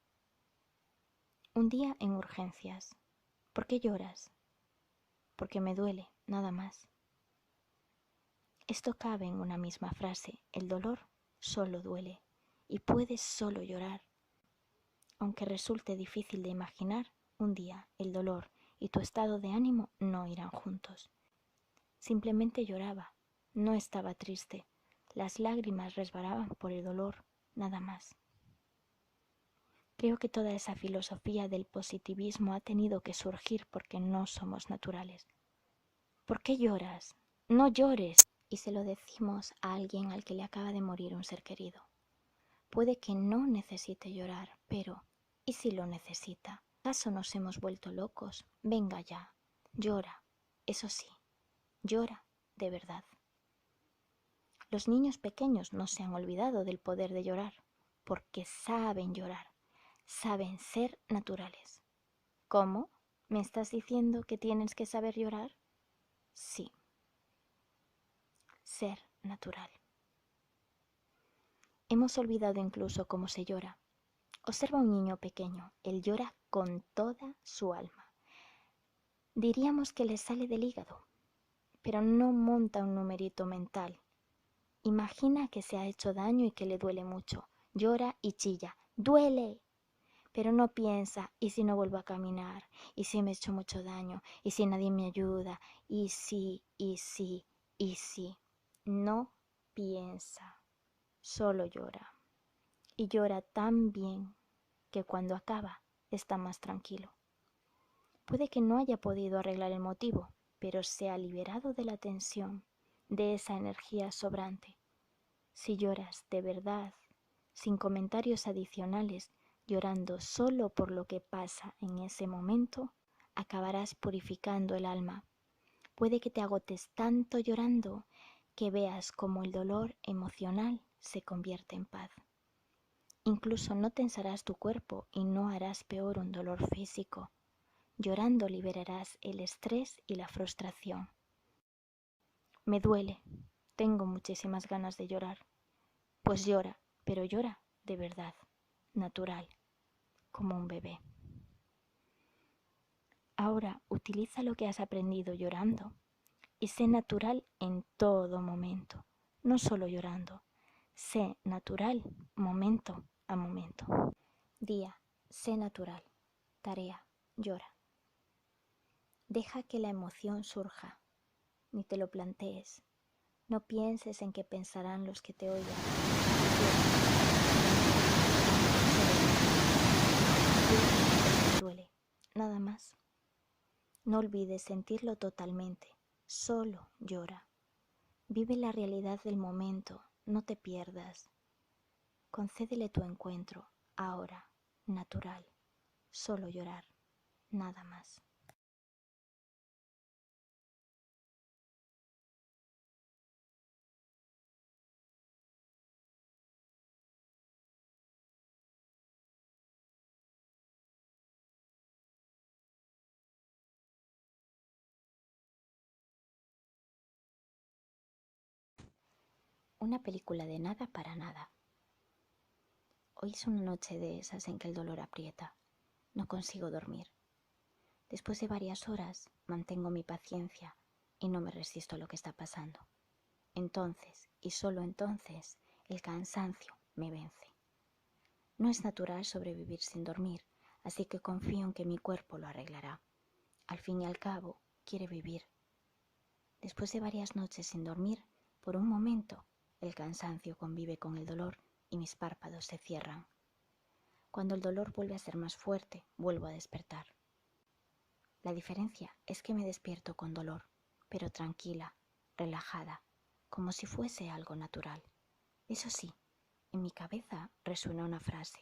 Un día en urgencias. ¿Por qué lloras? Porque me duele, nada más. Esto cabe en una misma frase. El dolor solo duele y puedes solo llorar. Aunque resulte difícil de imaginar, un día el dolor y tu estado de ánimo no irán juntos. Simplemente lloraba, no estaba triste. Las lágrimas resbalaban por el dolor, nada más. Creo que toda esa filosofía del positivismo ha tenido que surgir porque no somos naturales. ¿Por qué lloras? No llores. Y se lo decimos a alguien al que le acaba de morir un ser querido. Puede que no necesite llorar, pero ¿y si lo necesita? ¿Acaso nos hemos vuelto locos? Venga ya, llora. Eso sí, llora de verdad. Los niños pequeños no se han olvidado del poder de llorar, porque saben llorar, saben ser naturales. ¿Cómo? ¿Me estás diciendo que tienes que saber llorar? Sí, ser natural. Hemos olvidado incluso cómo se llora. Observa a un niño pequeño, él llora con toda su alma. Diríamos que le sale del hígado, pero no monta un numerito mental. Imagina que se ha hecho daño y que le duele mucho. Llora y chilla. ¡Duele! Pero no piensa, ¿y si no vuelvo a caminar? ¿Y si me he hecho mucho daño? ¿Y si nadie me ayuda? ¿Y si, y si, y si? No piensa, solo llora. Y llora tan bien que cuando acaba está más tranquilo. Puede que no haya podido arreglar el motivo, pero se ha liberado de la tensión, de esa energía sobrante. Si lloras de verdad, sin comentarios adicionales, llorando solo por lo que pasa en ese momento, acabarás purificando el alma. Puede que te agotes tanto llorando que veas cómo el dolor emocional se convierte en paz. Incluso no tensarás tu cuerpo y no harás peor un dolor físico. Llorando liberarás el estrés y la frustración. Me duele, tengo muchísimas ganas de llorar. Pues llora, pero llora de verdad, natural, como un bebé. Ahora utiliza lo que has aprendido llorando y sé natural en todo momento, no solo llorando. Sé natural momento a momento. Día, sé natural. Tarea, llora. Deja que la emoción surja, ni te lo plantees. No pienses en qué pensarán los que te oigan. Duele, nada más. No olvides sentirlo totalmente, Solo llora. Vive la realidad del momento, no te pierdas. Concédele tu encuentro, ahora, natural. Solo llorar, nada más. Una película de nada para nada. Hoy es una noche de esas en que el dolor aprieta. No consigo dormir. Después de varias horas mantengo mi paciencia y no me resisto a lo que está pasando. Entonces, y solo entonces, el cansancio me vence. No es natural sobrevivir sin dormir, así que confío en que mi cuerpo lo arreglará. Al fin y al cabo, quiere vivir. Después de varias noches sin dormir, por un momento, el cansancio convive con el dolor y mis párpados se cierran. Cuando el dolor vuelve a ser más fuerte, vuelvo a despertar. La diferencia es que me despierto con dolor, pero tranquila, relajada, como si fuese algo natural. Eso sí, en mi cabeza resuena una frase,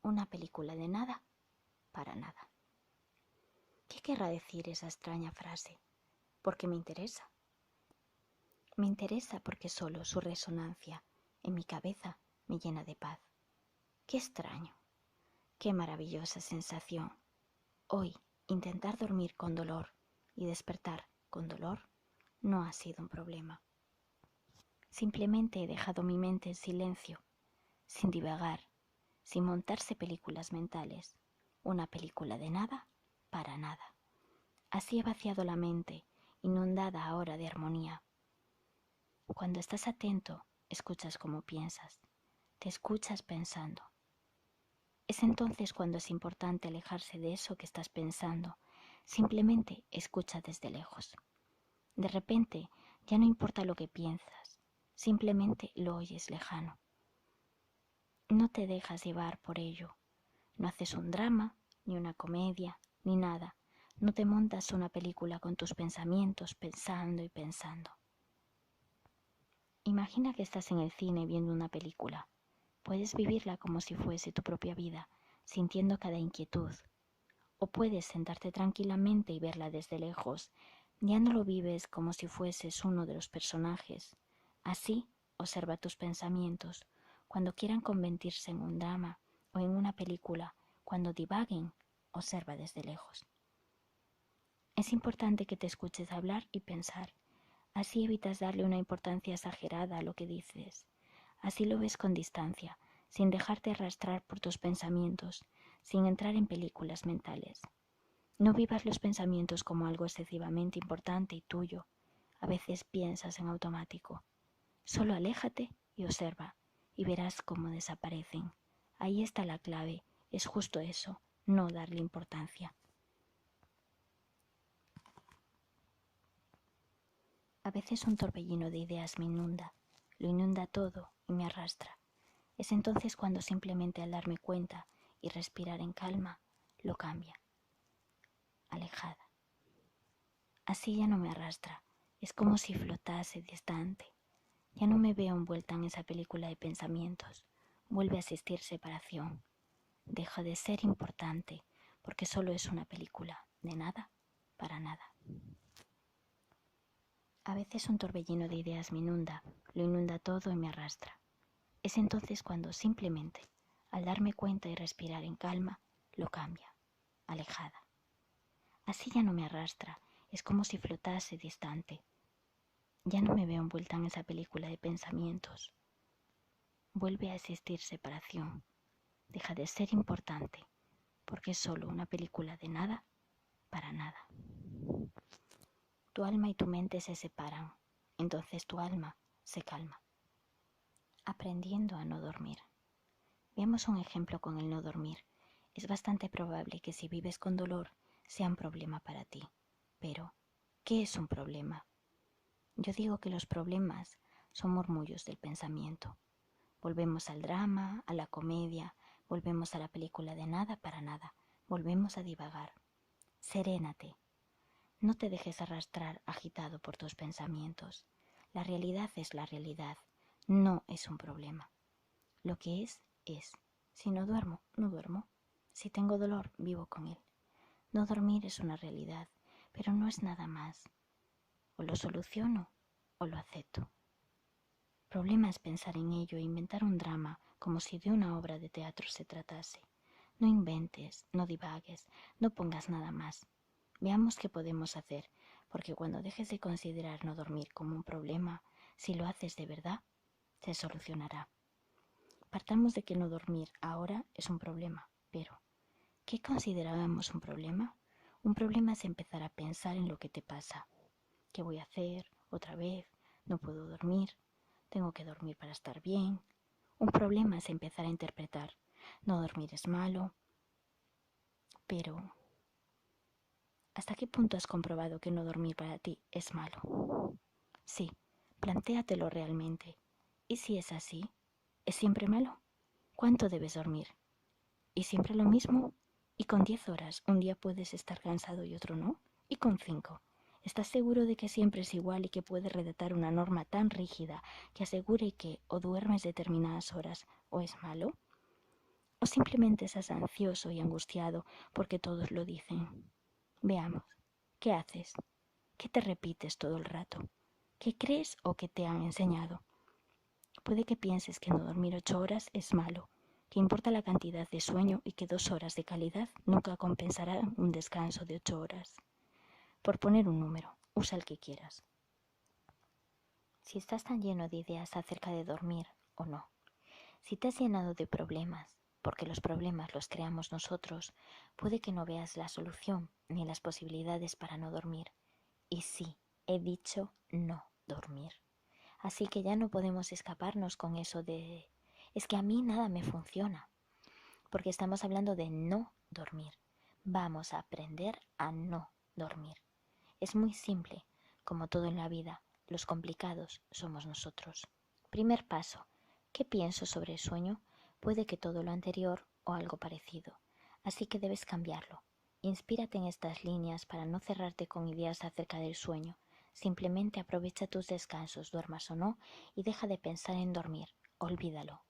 una película de nada para nada. ¿Qué querrá decir esa extraña frase? Porque me interesa. Me interesa porque solo su resonancia en mi cabeza me llena de paz. Qué extraño, qué maravillosa sensación. Hoy, intentar dormir con dolor y despertar con dolor no ha sido un problema. Simplemente he dejado mi mente en silencio, sin divagar, sin montarse películas mentales. Una película de nada para nada. Así he vaciado la mente, inundada ahora de armonía. Cuando estás atento, escuchas cómo piensas. Te escuchas pensando. Es entonces cuando es importante alejarse de eso que estás pensando. Simplemente escucha desde lejos. De repente, ya no importa lo que piensas, simplemente lo oyes lejano. No te dejas llevar por ello. No haces un drama, ni una comedia, ni nada. No te montas una película con tus pensamientos pensando y pensando. Imagina que estás en el cine viendo una película. Puedes vivirla como si fuese tu propia vida, sintiendo cada inquietud. O puedes sentarte tranquilamente y verla desde lejos. Ya no lo vives como si fueses uno de los personajes. Así, observa tus pensamientos. Cuando quieran convertirse en un drama o en una película, cuando divaguen, observa desde lejos. Es importante que te escuches hablar y pensar. Así evitas darle una importancia exagerada a lo que dices. Así lo ves con distancia, sin dejarte arrastrar por tus pensamientos, sin entrar en películas mentales. No vivas los pensamientos como algo excesivamente importante y tuyo. A veces piensas en automático. Solo aléjate y observa, y verás cómo desaparecen. Ahí está la clave, es justo eso, no darle importancia. A veces un torbellino de ideas me inunda, lo inunda todo y me arrastra. Es entonces cuando simplemente al darme cuenta y respirar en calma, lo cambia. Alejada. Así ya no me arrastra, es como si flotase distante. Ya no me veo envuelta en esa película de pensamientos. Vuelve a existir separación. Deja de ser importante porque solo es una película, de nada para nada. A veces un torbellino de ideas me inunda, lo inunda todo y me arrastra. Es entonces cuando simplemente, al darme cuenta y respirar en calma, lo cambia, alejada. Así ya no me arrastra, es como si flotase distante. Ya no me veo envuelta en esa película de pensamientos. Vuelve a existir separación. Deja de ser importante, porque es solo una película de nada para nada. Tu alma y tu mente se separan, entonces tu alma se calma. Aprendiendo a no dormir. Veamos un ejemplo con el no dormir. Es bastante probable que si vives con dolor sea un problema para ti. Pero, ¿qué es un problema? Yo digo que los problemas son murmullos del pensamiento. Volvemos al drama, a la comedia, volvemos a la película de nada para nada, volvemos a divagar. Serénate. No te dejes arrastrar agitado por tus pensamientos. La realidad es la realidad, no es un problema. Lo que es, es. Si no duermo, no duermo. Si tengo dolor, vivo con él. No dormir es una realidad, pero no es nada más. O lo soluciono o lo acepto. Problema es pensar en ello e inventar un drama como si de una obra de teatro se tratase. No inventes, no divagues, no pongas nada más. Veamos qué podemos hacer, porque cuando dejes de considerar no dormir como un problema, si lo haces de verdad, se solucionará. Partamos de que no dormir ahora es un problema, pero ¿qué considerábamos un problema? Un problema es empezar a pensar en lo que te pasa. ¿Qué voy a hacer? ¿Otra vez? ¿No puedo dormir? ¿Tengo que dormir para estar bien? Un problema es empezar a interpretar. No dormir es malo, pero ¿hasta qué punto has comprobado que no dormir para ti es malo? Sí, plantéatelo realmente. ¿Y si es así? ¿Es siempre malo? ¿Cuánto debes dormir? ¿Y siempre lo mismo? ¿Y con 10 horas un día puedes estar cansado y otro no? ¿Y con 5? ¿Estás seguro de que siempre es igual y que puedes redactar una norma tan rígida que asegure que o duermes determinadas horas o es malo? ¿O simplemente estás ansioso y angustiado porque todos lo dicen? Veamos, ¿qué haces? ¿Qué te repites todo el rato? ¿Qué crees o qué te han enseñado? Puede que pienses que no dormir 8 horas es malo, que importa la cantidad de sueño y que 2 horas de calidad nunca compensarán un descanso de 8 horas. Por poner un número, usa el que quieras. Si estás tan lleno de ideas acerca de dormir o no, si te has llenado de problemas, porque los problemas los creamos nosotros, puede que no veas la solución ni las posibilidades para no dormir. Y sí, he dicho no dormir. Así que ya no podemos escaparnos con eso de es que a mí nada me funciona, porque estamos hablando de no dormir. Vamos a aprender a no dormir. Es muy simple, como todo en la vida, los complicados somos nosotros. Primer paso, ¿qué pienso sobre el sueño? Puede que todo lo anterior o algo parecido, así que debes cambiarlo. Inspírate en estas líneas para no cerrarte con ideas acerca del sueño. Simplemente aprovecha tus descansos, duermas o no, y deja de pensar en dormir. Olvídalo.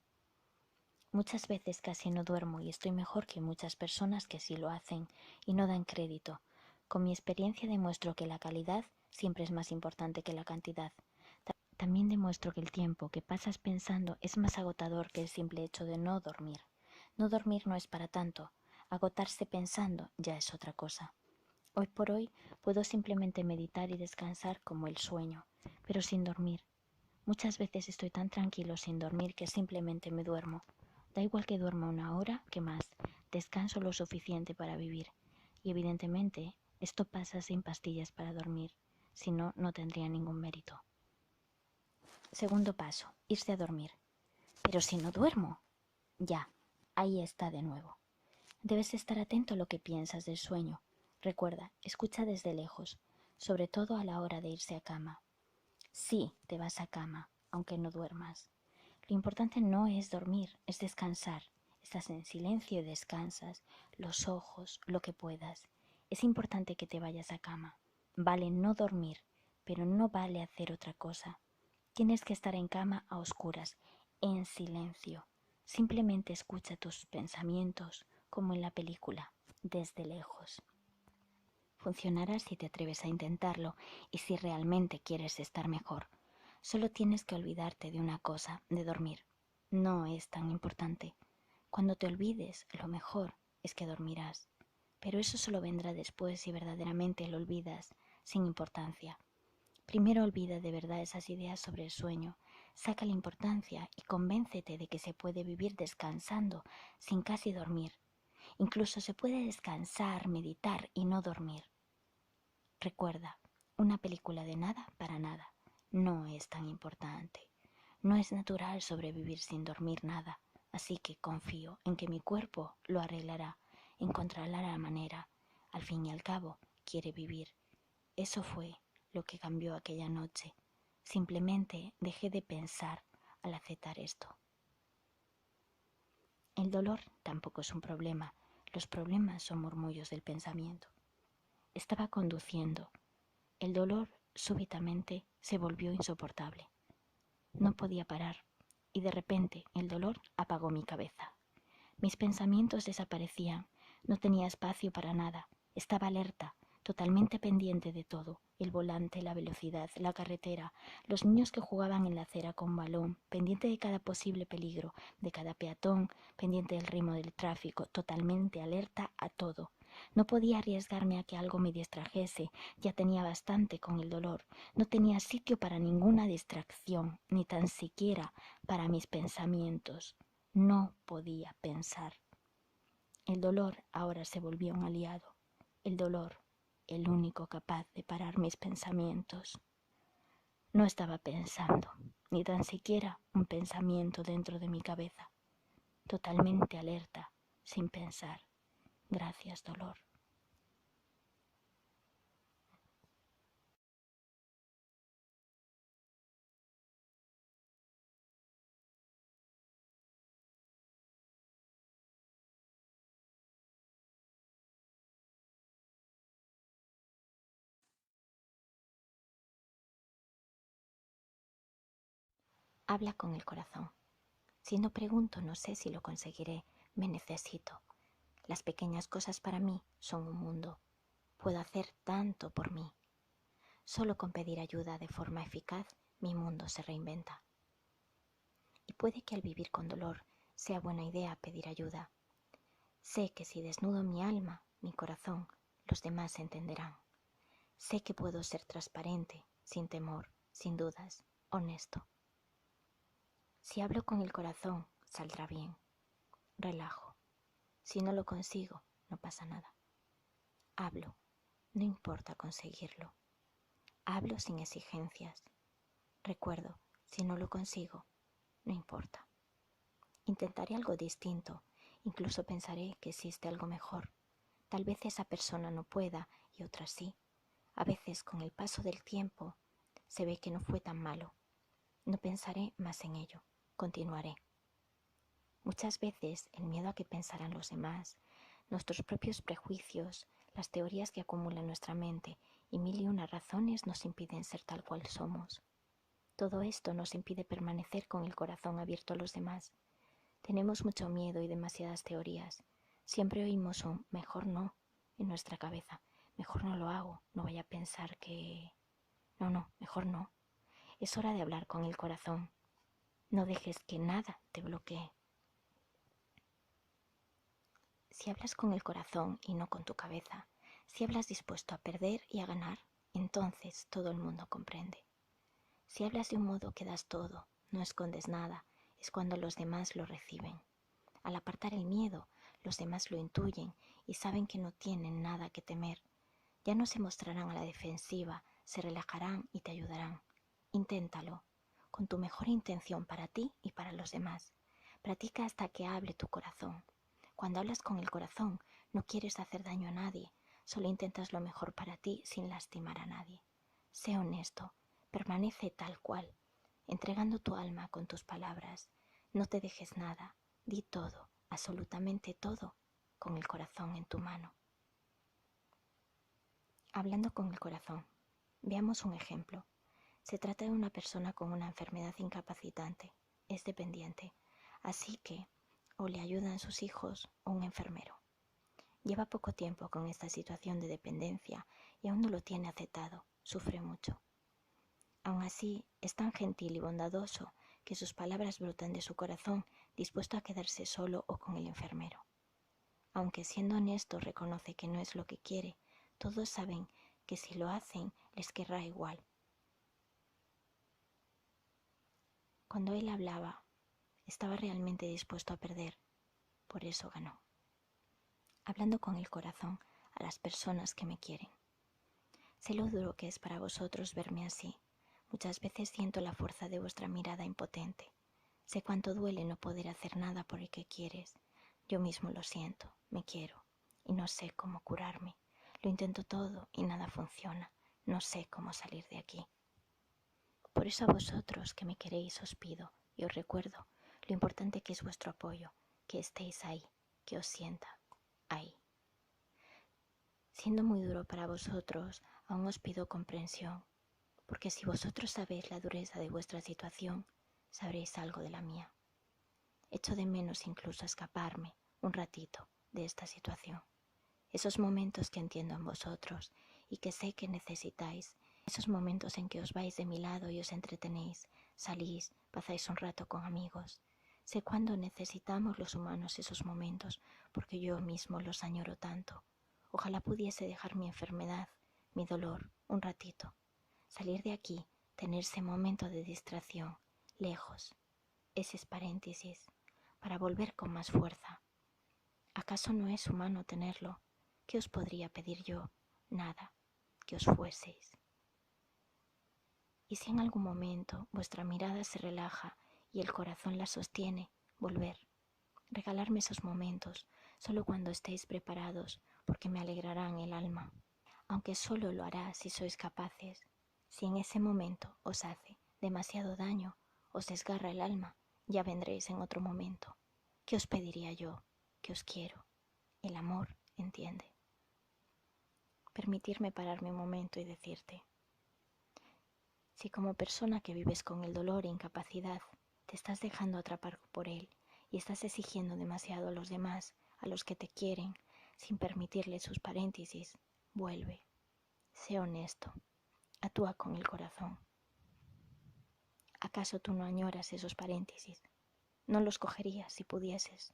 Muchas veces casi no duermo y estoy mejor que muchas personas que sí lo hacen y no dan crédito. Con mi experiencia demuestro que la calidad siempre es más importante que la cantidad. También demuestro que el tiempo que pasas pensando es más agotador que el simple hecho de no dormir. No dormir no es para tanto. Agotarse pensando ya es otra cosa. Hoy por hoy puedo simplemente meditar y descansar como el sueño, pero sin dormir. Muchas veces estoy tan tranquilo sin dormir que simplemente me duermo. Da igual que duerma una hora, que más. Descanso lo suficiente para vivir. Y evidentemente, esto pasa sin pastillas para dormir. Si no, no tendría ningún mérito. Segundo paso, irse a dormir. Pero si no duermo, ya, ahí está de nuevo. Debes estar atento a lo que piensas del sueño. Recuerda, escucha desde lejos, sobre todo a la hora de irse a cama. Sí, te vas a cama, aunque no duermas. Lo importante no es dormir, es descansar. Estás en silencio y descansas, los ojos, lo que puedas. Es importante que te vayas a cama. Vale no dormir, pero no vale hacer otra cosa. Tienes que estar en cama a oscuras, en silencio. Simplemente escucha tus pensamientos, como en la película, desde lejos. Funcionará si te atreves a intentarlo y si realmente quieres estar mejor. Solo tienes que olvidarte de una cosa, de dormir. No es tan importante. Cuando te olvides, lo mejor es que dormirás. Pero eso solo vendrá después si verdaderamente lo olvidas, sin importancia. Primero olvida de verdad esas ideas sobre el sueño, saca la importancia y convéncete de que se puede vivir descansando sin casi dormir. Incluso se puede descansar, meditar y no dormir. Recuerda, una película de nada para nada no es tan importante. No es natural sobrevivir sin dormir nada, así que confío en que mi cuerpo lo arreglará, encontrará la manera. Al fin y al cabo, quiere vivir. Eso fue lo que cambió aquella noche. Simplemente dejé de pensar al aceptar esto. El dolor tampoco es un problema. Los problemas son murmullos del pensamiento. Estaba conduciendo. El dolor súbitamente se volvió insoportable. No podía parar, y de repente el dolor apagó mi cabeza. Mis pensamientos desaparecían, no tenía espacio para nada, estaba alerta, totalmente pendiente de todo, el volante, la velocidad, la carretera, los niños que jugaban en la acera con balón, pendiente de cada posible peligro, de cada peatón, pendiente del ritmo del tráfico, totalmente alerta a todo. No podía arriesgarme a que algo me distrajese, ya tenía bastante con el dolor, no tenía sitio para ninguna distracción, ni tan siquiera para mis pensamientos. No podía pensar. El dolor ahora se volvió un aliado. El dolor, el único capaz de parar mis pensamientos. No estaba pensando, ni tan siquiera un pensamiento dentro de mi cabeza. Totalmente alerta, sin pensar. Gracias, dolor. Habla con el corazón. Si no pregunto, no sé si lo conseguiré. Me necesito. Las pequeñas cosas para mí son un mundo. Puedo hacer tanto por mí. Solo con pedir ayuda de forma eficaz, mi mundo se reinventa. Y puede que al vivir con dolor sea buena idea pedir ayuda. Sé que si desnudo mi alma, mi corazón, los demás entenderán. Sé que puedo ser transparente, sin temor, sin dudas, honesto. Si hablo con el corazón, saldrá bien. Relajo. Si no lo consigo, no pasa nada. Hablo, no importa conseguirlo. Hablo sin exigencias. Recuerdo, si no lo consigo, no importa. Intentaré algo distinto, incluso pensaré que existe algo mejor. Tal vez esa persona no pueda y otra sí. A veces, con el paso del tiempo, se ve que no fue tan malo. No pensaré más en ello. Continuaré. Muchas veces el miedo a que pensarán los demás, nuestros propios prejuicios, las teorías que acumula nuestra mente y mil y una razones nos impiden ser tal cual somos. Todo esto nos impide permanecer con el corazón abierto a los demás. Tenemos mucho miedo y demasiadas teorías. Siempre oímos un mejor no en nuestra cabeza. Mejor no lo hago, no vaya a pensar que... No, mejor no. Es hora de hablar con el corazón. No dejes que nada te bloquee. Si hablas con el corazón y no con tu cabeza, si hablas dispuesto a perder y a ganar, entonces todo el mundo comprende. Si hablas de un modo que das todo, no escondes nada, es cuando los demás lo reciben. Al apartar el miedo, los demás lo intuyen y saben que no tienen nada que temer. Ya no se mostrarán a la defensiva, se relajarán y te ayudarán. Inténtalo, con tu mejor intención para ti y para los demás. Practica hasta que hable tu corazón. Cuando hablas con el corazón, no quieres hacer daño a nadie, solo intentas lo mejor para ti sin lastimar a nadie. Sé honesto, permanece tal cual, entregando tu alma con tus palabras. No te dejes nada, di todo, absolutamente todo, con el corazón en tu mano. Hablando con el corazón. Veamos un ejemplo. Se trata de una persona con una enfermedad incapacitante, es dependiente, así que o le ayudan sus hijos o un enfermero. Lleva poco tiempo con esta situación de dependencia y aún no lo tiene aceptado, sufre mucho. Aún así, es tan gentil y bondadoso que sus palabras brotan de su corazón, dispuesto a quedarse solo o con el enfermero. Aunque siendo honesto reconoce que no es lo que quiere, todos saben que si lo hacen les querrá igual. Cuando él hablaba, estaba realmente dispuesto a perder, por eso ganó. Hablando con el corazón a las personas que me quieren. Sé lo duro que es para vosotros verme así. Muchas veces siento la fuerza de vuestra mirada impotente. Sé cuánto duele no poder hacer nada por el que quieres. Yo mismo lo siento, me quiero, y no sé cómo curarme. Lo intento todo y nada funciona. No sé cómo salir de aquí. Por eso a vosotros que me queréis os pido y os recuerdo lo importante que es vuestro apoyo, que estéis ahí, que os sienta ahí. Siendo muy duro para vosotros, Aún os pido comprensión, porque si vosotros sabéis la dureza de vuestra situación, sabréis algo de la mía. Echo de menos incluso escaparme un ratito de esta situación. Esos momentos que entiendo en vosotros y que sé que necesitáis, esos momentos en que os vais de mi lado y os entretenéis, salís, pasáis un rato con amigos. Sé cuándo necesitamos los humanos esos momentos, porque yo mismo los añoro tanto. Ojalá pudiese dejar mi enfermedad, mi dolor, un ratito. Salir de aquí, tener ese momento de distracción, lejos, ese paréntesis, para volver con más fuerza. ¿Acaso no es humano tenerlo? ¿Qué os podría pedir yo? Nada, que os fueseis. Y si en algún momento vuestra mirada se relaja y el corazón la sostiene, volver. Regalarme esos momentos, solo cuando estéis preparados, porque me alegrarán el alma. Aunque solo lo hará si sois capaces. Si en ese momento os hace demasiado daño, os desgarra el alma, ya vendréis en otro momento. ¿Qué os pediría yo? Que os quiero. El amor entiende. Permitirme pararme un momento y decirte, si como persona que vives con el dolor e incapacidad te estás dejando atrapar por él y estás exigiendo demasiado a los demás, a los que te quieren, sin permitirles sus paréntesis, vuelve. Sé honesto, actúa con el corazón. ¿Acaso tú no añoras esos paréntesis? ¿No los cogerías si pudieses?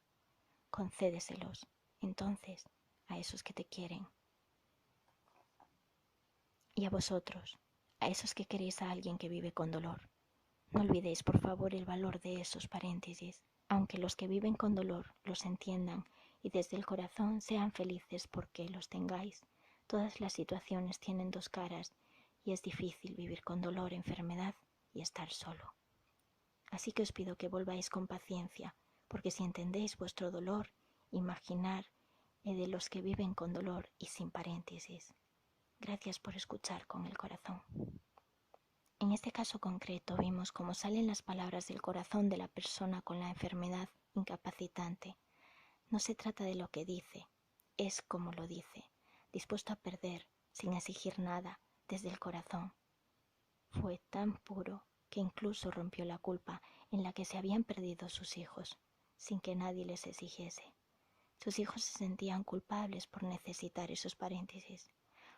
Concédeselos, entonces, a esos que te quieren. Y a vosotros, a esos que queréis a alguien que vive con dolor. No olvidéis, por favor, el valor de esos paréntesis, aunque los que viven con dolor los entiendan y desde el corazón sean felices porque los tengáis. Todas las situaciones tienen dos caras y es difícil vivir con dolor, enfermedad y estar solo. Así que os pido que volváis con paciencia, porque si entendéis vuestro dolor, imaginar el de los que viven con dolor y sin paréntesis. Gracias por escuchar con el corazón. En este caso concreto vimos cómo salen las palabras del corazón de la persona con la enfermedad incapacitante. No se trata de lo que dice, es como lo dice, dispuesto a perder, sin exigir nada, desde el corazón. Fue tan puro que incluso rompió la culpa en la que se habían perdido sus hijos, sin que nadie les exigiese. Sus hijos se sentían culpables por necesitar esos paréntesis,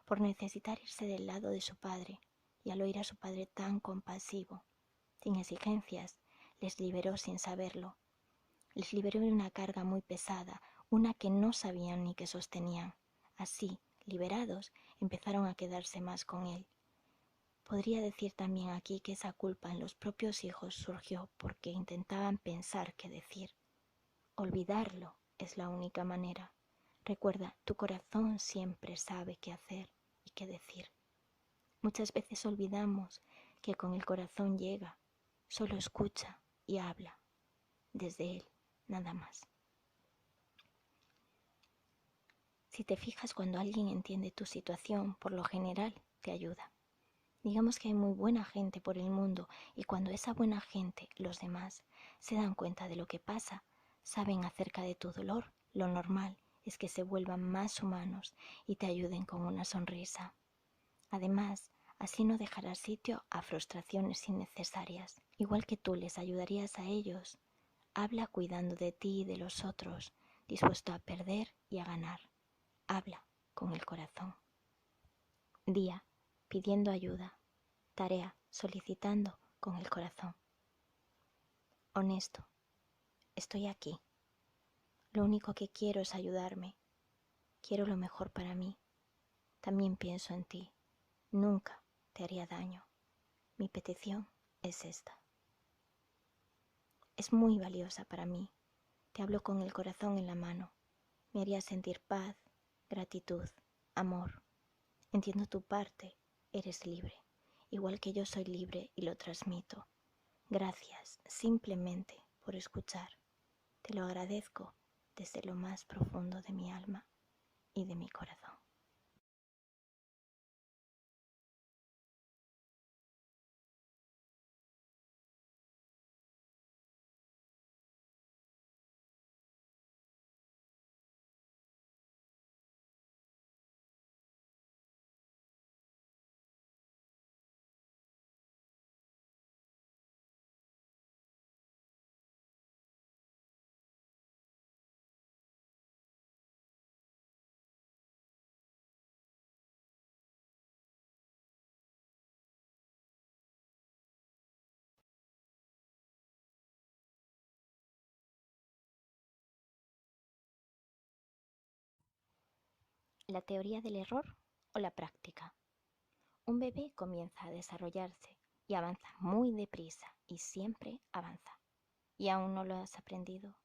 por necesitar irse del lado de su padre, y al oír a su padre tan compasivo, sin exigencias, les liberó sin saberlo. Les liberó de una carga muy pesada, una que no sabían ni que sostenían. Así, liberados, empezaron a quedarse más con él. Podría decir también aquí que esa culpa en los propios hijos surgió porque intentaban pensar qué decir. Olvidarlo es la única manera. Recuerda, tu corazón siempre sabe qué hacer y qué decir. Muchas veces olvidamos que con el corazón llega, solo escucha y habla, desde él, nada más. Si te fijas, cuando alguien entiende tu situación, por lo general te ayuda. Digamos que hay muy buena gente por el mundo y cuando esa buena gente, los demás, se dan cuenta de lo que pasa, saben acerca de tu dolor, lo normal es que se vuelvan más humanos y te ayuden con una sonrisa. Además, así no dejarás sitio a frustraciones innecesarias. Igual que tú les ayudarías a ellos, habla cuidando de ti y de los otros, dispuesto a perder y a ganar. Habla con el corazón. Día, pidiendo ayuda. Tarea, solicitando con el corazón. Honesto, estoy aquí. Lo único que quiero es ayudarme. Quiero lo mejor para mí. También pienso en ti. Nunca te haría daño. Mi petición es esta. Es muy valiosa para mí. Te hablo con el corazón en la mano. Me haría sentir paz, gratitud, amor. Entiendo tu parte. Eres libre. Igual que yo soy libre y lo transmito. Gracias, simplemente, por escuchar. Te lo agradezco desde lo más profundo de mi alma y de mi corazón. ¿La teoría del error o la práctica? Un bebé comienza a desarrollarse y avanza muy deprisa y siempre avanza. ¿Y aún no lo has aprendido?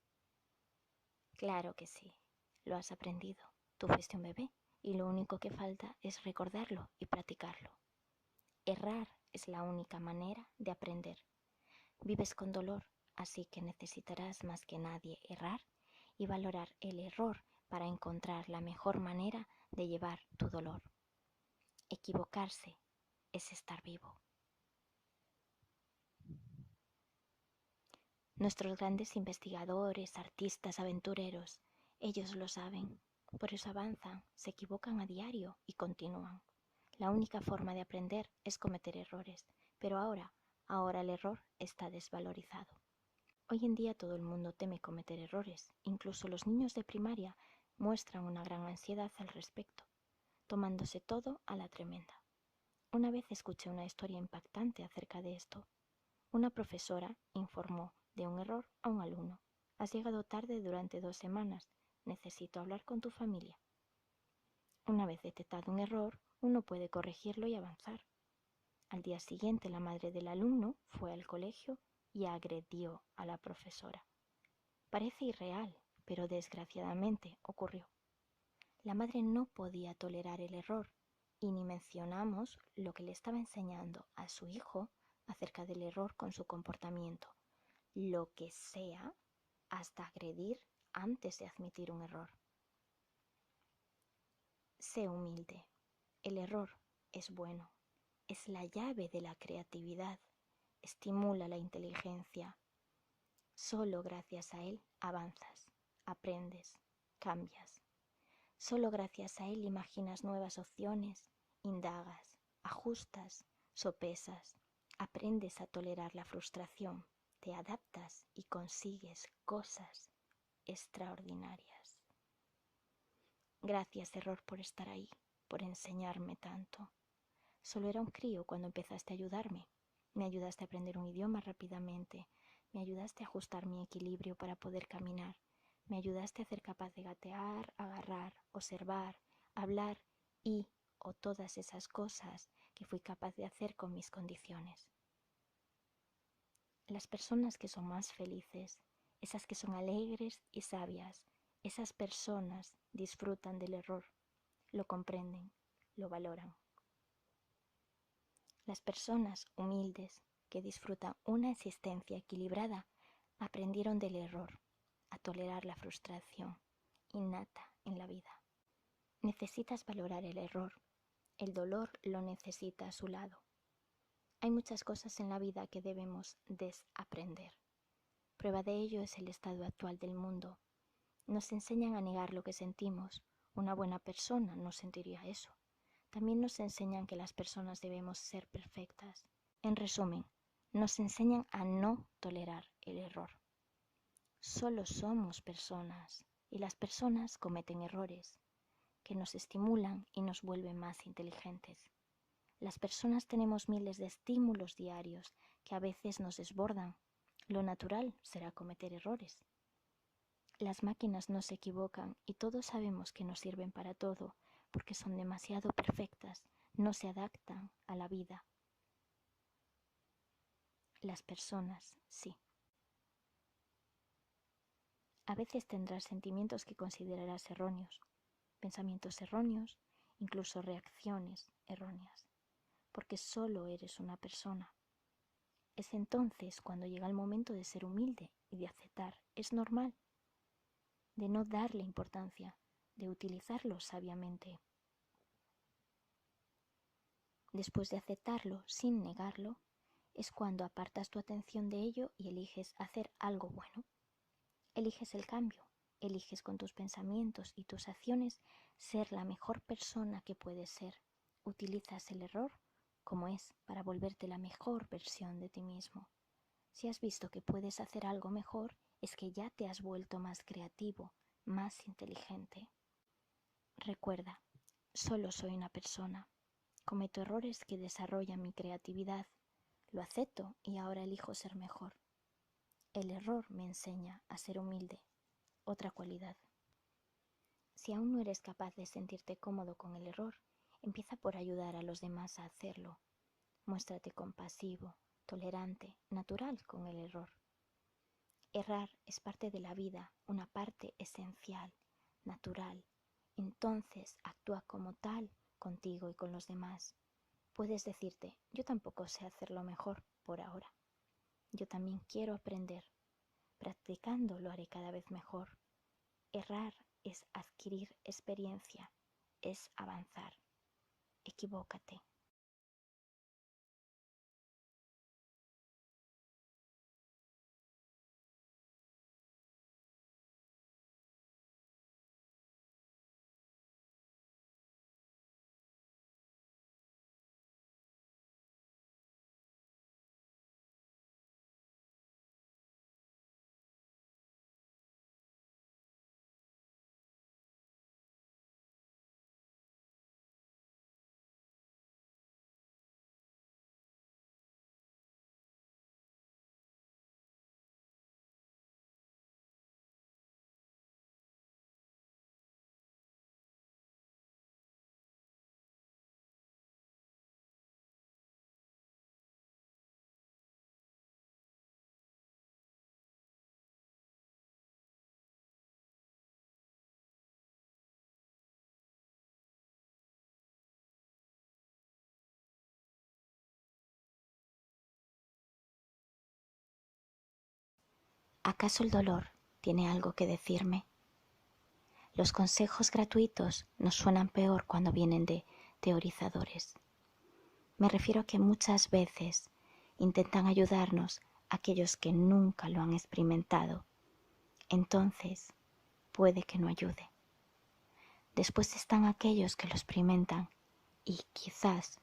Claro que sí, lo has aprendido. Tú fuiste un bebé y lo único que falta es recordarlo y practicarlo. Errar es la única manera de aprender. Vives con dolor, así que necesitarás más que nadie errar y valorar el error para encontrar la mejor manera de llevar tu dolor. Equivocarse es estar vivo. Nuestros grandes investigadores, artistas, aventureros, ellos lo saben. Por eso avanzan, se equivocan a diario y continúan. La única forma de aprender es cometer errores, pero ahora el error está desvalorizado. Hoy en día todo el mundo teme cometer errores, incluso los niños de primaria muestran una gran ansiedad al respecto, tomándose todo a la tremenda. Una vez escuché una historia impactante acerca de esto. Una profesora informó de un error a un alumno. Has llegado tarde durante 2 semanas. Necesito hablar con tu familia. Una vez detectado un error, uno puede corregirlo y avanzar. Al día siguiente, la madre del alumno fue al colegio y agredió a la profesora. Parece irreal, pero desgraciadamente ocurrió. La madre no podía tolerar el error y ni mencionamos lo que le estaba enseñando a su hijo acerca del error con su comportamiento, lo que sea, hasta agredir antes de admitir un error. Sé humilde. El error es bueno. Es la llave de la creatividad. Estimula la inteligencia. Solo gracias a él avanzas, aprendes, cambias. Solo gracias a él imaginas nuevas opciones, indagas, ajustas, sopesas, aprendes a tolerar la frustración, te adaptas y consigues cosas extraordinarias. Gracias, error, por estar ahí, por enseñarme tanto. Solo era un crío cuando empezaste a ayudarme. Me ayudaste a aprender un idioma rápidamente. Me ayudaste a ajustar mi equilibrio para poder caminar. Me ayudaste a ser capaz de gatear, agarrar, observar, hablar o todas esas cosas que fui capaz de hacer con mis condiciones. Las personas que son más felices, esas que son alegres y sabias, esas personas disfrutan del error, lo comprenden, lo valoran. Las personas humildes que disfrutan una existencia equilibrada aprendieron del error, a tolerar la frustración innata en la vida. Necesitas valorar el error, el dolor lo necesita a su lado. Hay muchas cosas en la vida que debemos desaprender. Prueba de ello es el estado actual del mundo. Nos enseñan a negar lo que sentimos. Una buena persona no sentiría eso. También nos enseñan que las personas debemos ser perfectas. En resumen, nos enseñan a no tolerar el error. Solo somos personas y las personas cometen errores que nos estimulan y nos vuelven más inteligentes. Las personas tenemos miles de estímulos diarios que a veces nos desbordan. Lo natural será cometer errores. Las máquinas no se equivocan y todos sabemos que no sirven para todo porque son demasiado perfectas, no se adaptan a la vida. Las personas, sí. A veces tendrás sentimientos que considerarás erróneos, pensamientos erróneos, incluso reacciones erróneas, porque solo eres una persona. Es entonces cuando llega el momento de ser humilde y de aceptar. Es normal, de no darle importancia, de utilizarlo sabiamente. Después de aceptarlo sin negarlo, es cuando apartas tu atención de ello y eliges hacer algo bueno. Eliges el cambio, eliges con tus pensamientos y tus acciones ser la mejor persona que puedes ser. Utilizas el error como es para volverte la mejor versión de ti mismo. Si has visto que puedes hacer algo mejor, es que ya te has vuelto más creativo, más inteligente. Recuerda, solo soy una persona. Cometo errores que desarrollan mi creatividad. Lo acepto y ahora elijo ser mejor. El error me enseña a ser humilde, otra cualidad. Si aún no eres capaz de sentirte cómodo con el error, empieza por ayudar a los demás a hacerlo. Muéstrate compasivo, tolerante, natural con el error. Errar es parte de la vida, una parte esencial, natural. Entonces actúa como tal contigo y con los demás. Puedes decirte, yo tampoco sé hacerlo mejor por ahora. Yo también quiero aprender. Practicando lo haré cada vez mejor. Errar es adquirir experiencia, es avanzar. Equivócate. ¿Acaso el dolor tiene algo que decirme? Los consejos gratuitos nos suenan peor cuando vienen de teorizadores. Me refiero a que muchas veces intentan ayudarnos aquellos que nunca lo han experimentado. Entonces, puede que no ayude. Después están aquellos que lo experimentan y quizás,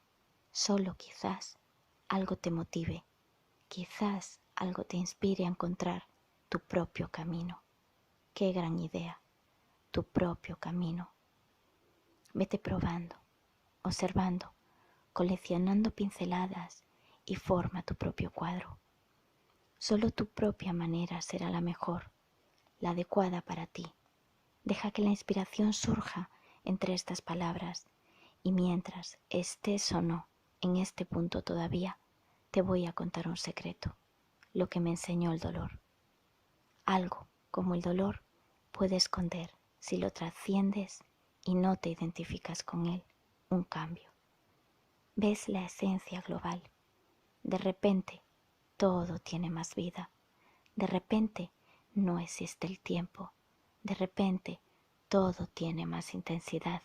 solo quizás, algo te motive, quizás algo te inspire a encontrar tu propio camino. ¡Qué gran idea! Tu propio camino. Vete probando, observando, coleccionando pinceladas y forma tu propio cuadro. Solo tu propia manera será la mejor, la adecuada para ti. Deja que la inspiración surja entre estas palabras y mientras estés o no en este punto todavía, te voy a contar un secreto, lo que me enseñó el dolor. Algo como el dolor puede esconder, si lo trasciendes y no te identificas con él, un cambio. Ves la esencia global. De repente, todo tiene más vida. De repente, no existe el tiempo. De repente, todo tiene más intensidad.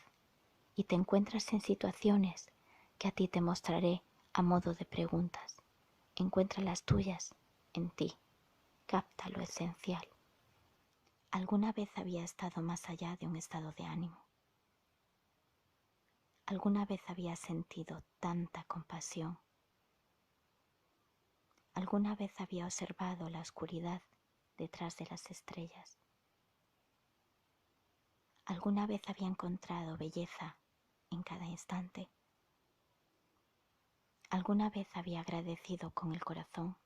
Y te encuentras en situaciones que a ti te mostraré a modo de preguntas. Encuentra las tuyas en ti. Capta lo esencial. ¿Alguna vez había estado más allá de un estado de ánimo? ¿Alguna vez había sentido tanta compasión? ¿Alguna vez había observado la oscuridad detrás de las estrellas? ¿Alguna vez había encontrado belleza en cada instante? ¿Alguna vez había agradecido con el corazón?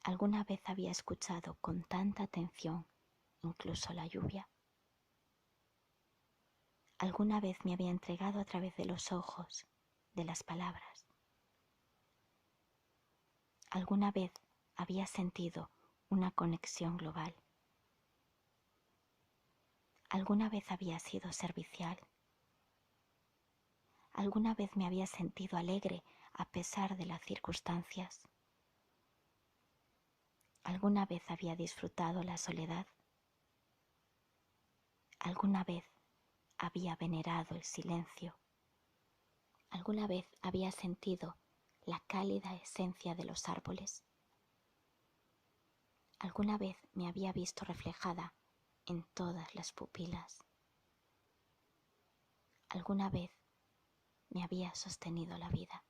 ¿Alguna vez había escuchado con tanta atención incluso la lluvia? ¿Alguna vez me había entregado a través de los ojos, de las palabras? ¿Alguna vez había sentido una conexión global? ¿Alguna vez había sido servicial? ¿Alguna vez me había sentido alegre a pesar de las circunstancias? ¿Alguna vez había disfrutado la soledad? ¿Alguna vez había venerado el silencio? ¿Alguna vez había sentido la cálida esencia de los árboles? ¿Alguna vez me había visto reflejada en todas las pupilas? ¿Alguna vez me había sostenido la vida?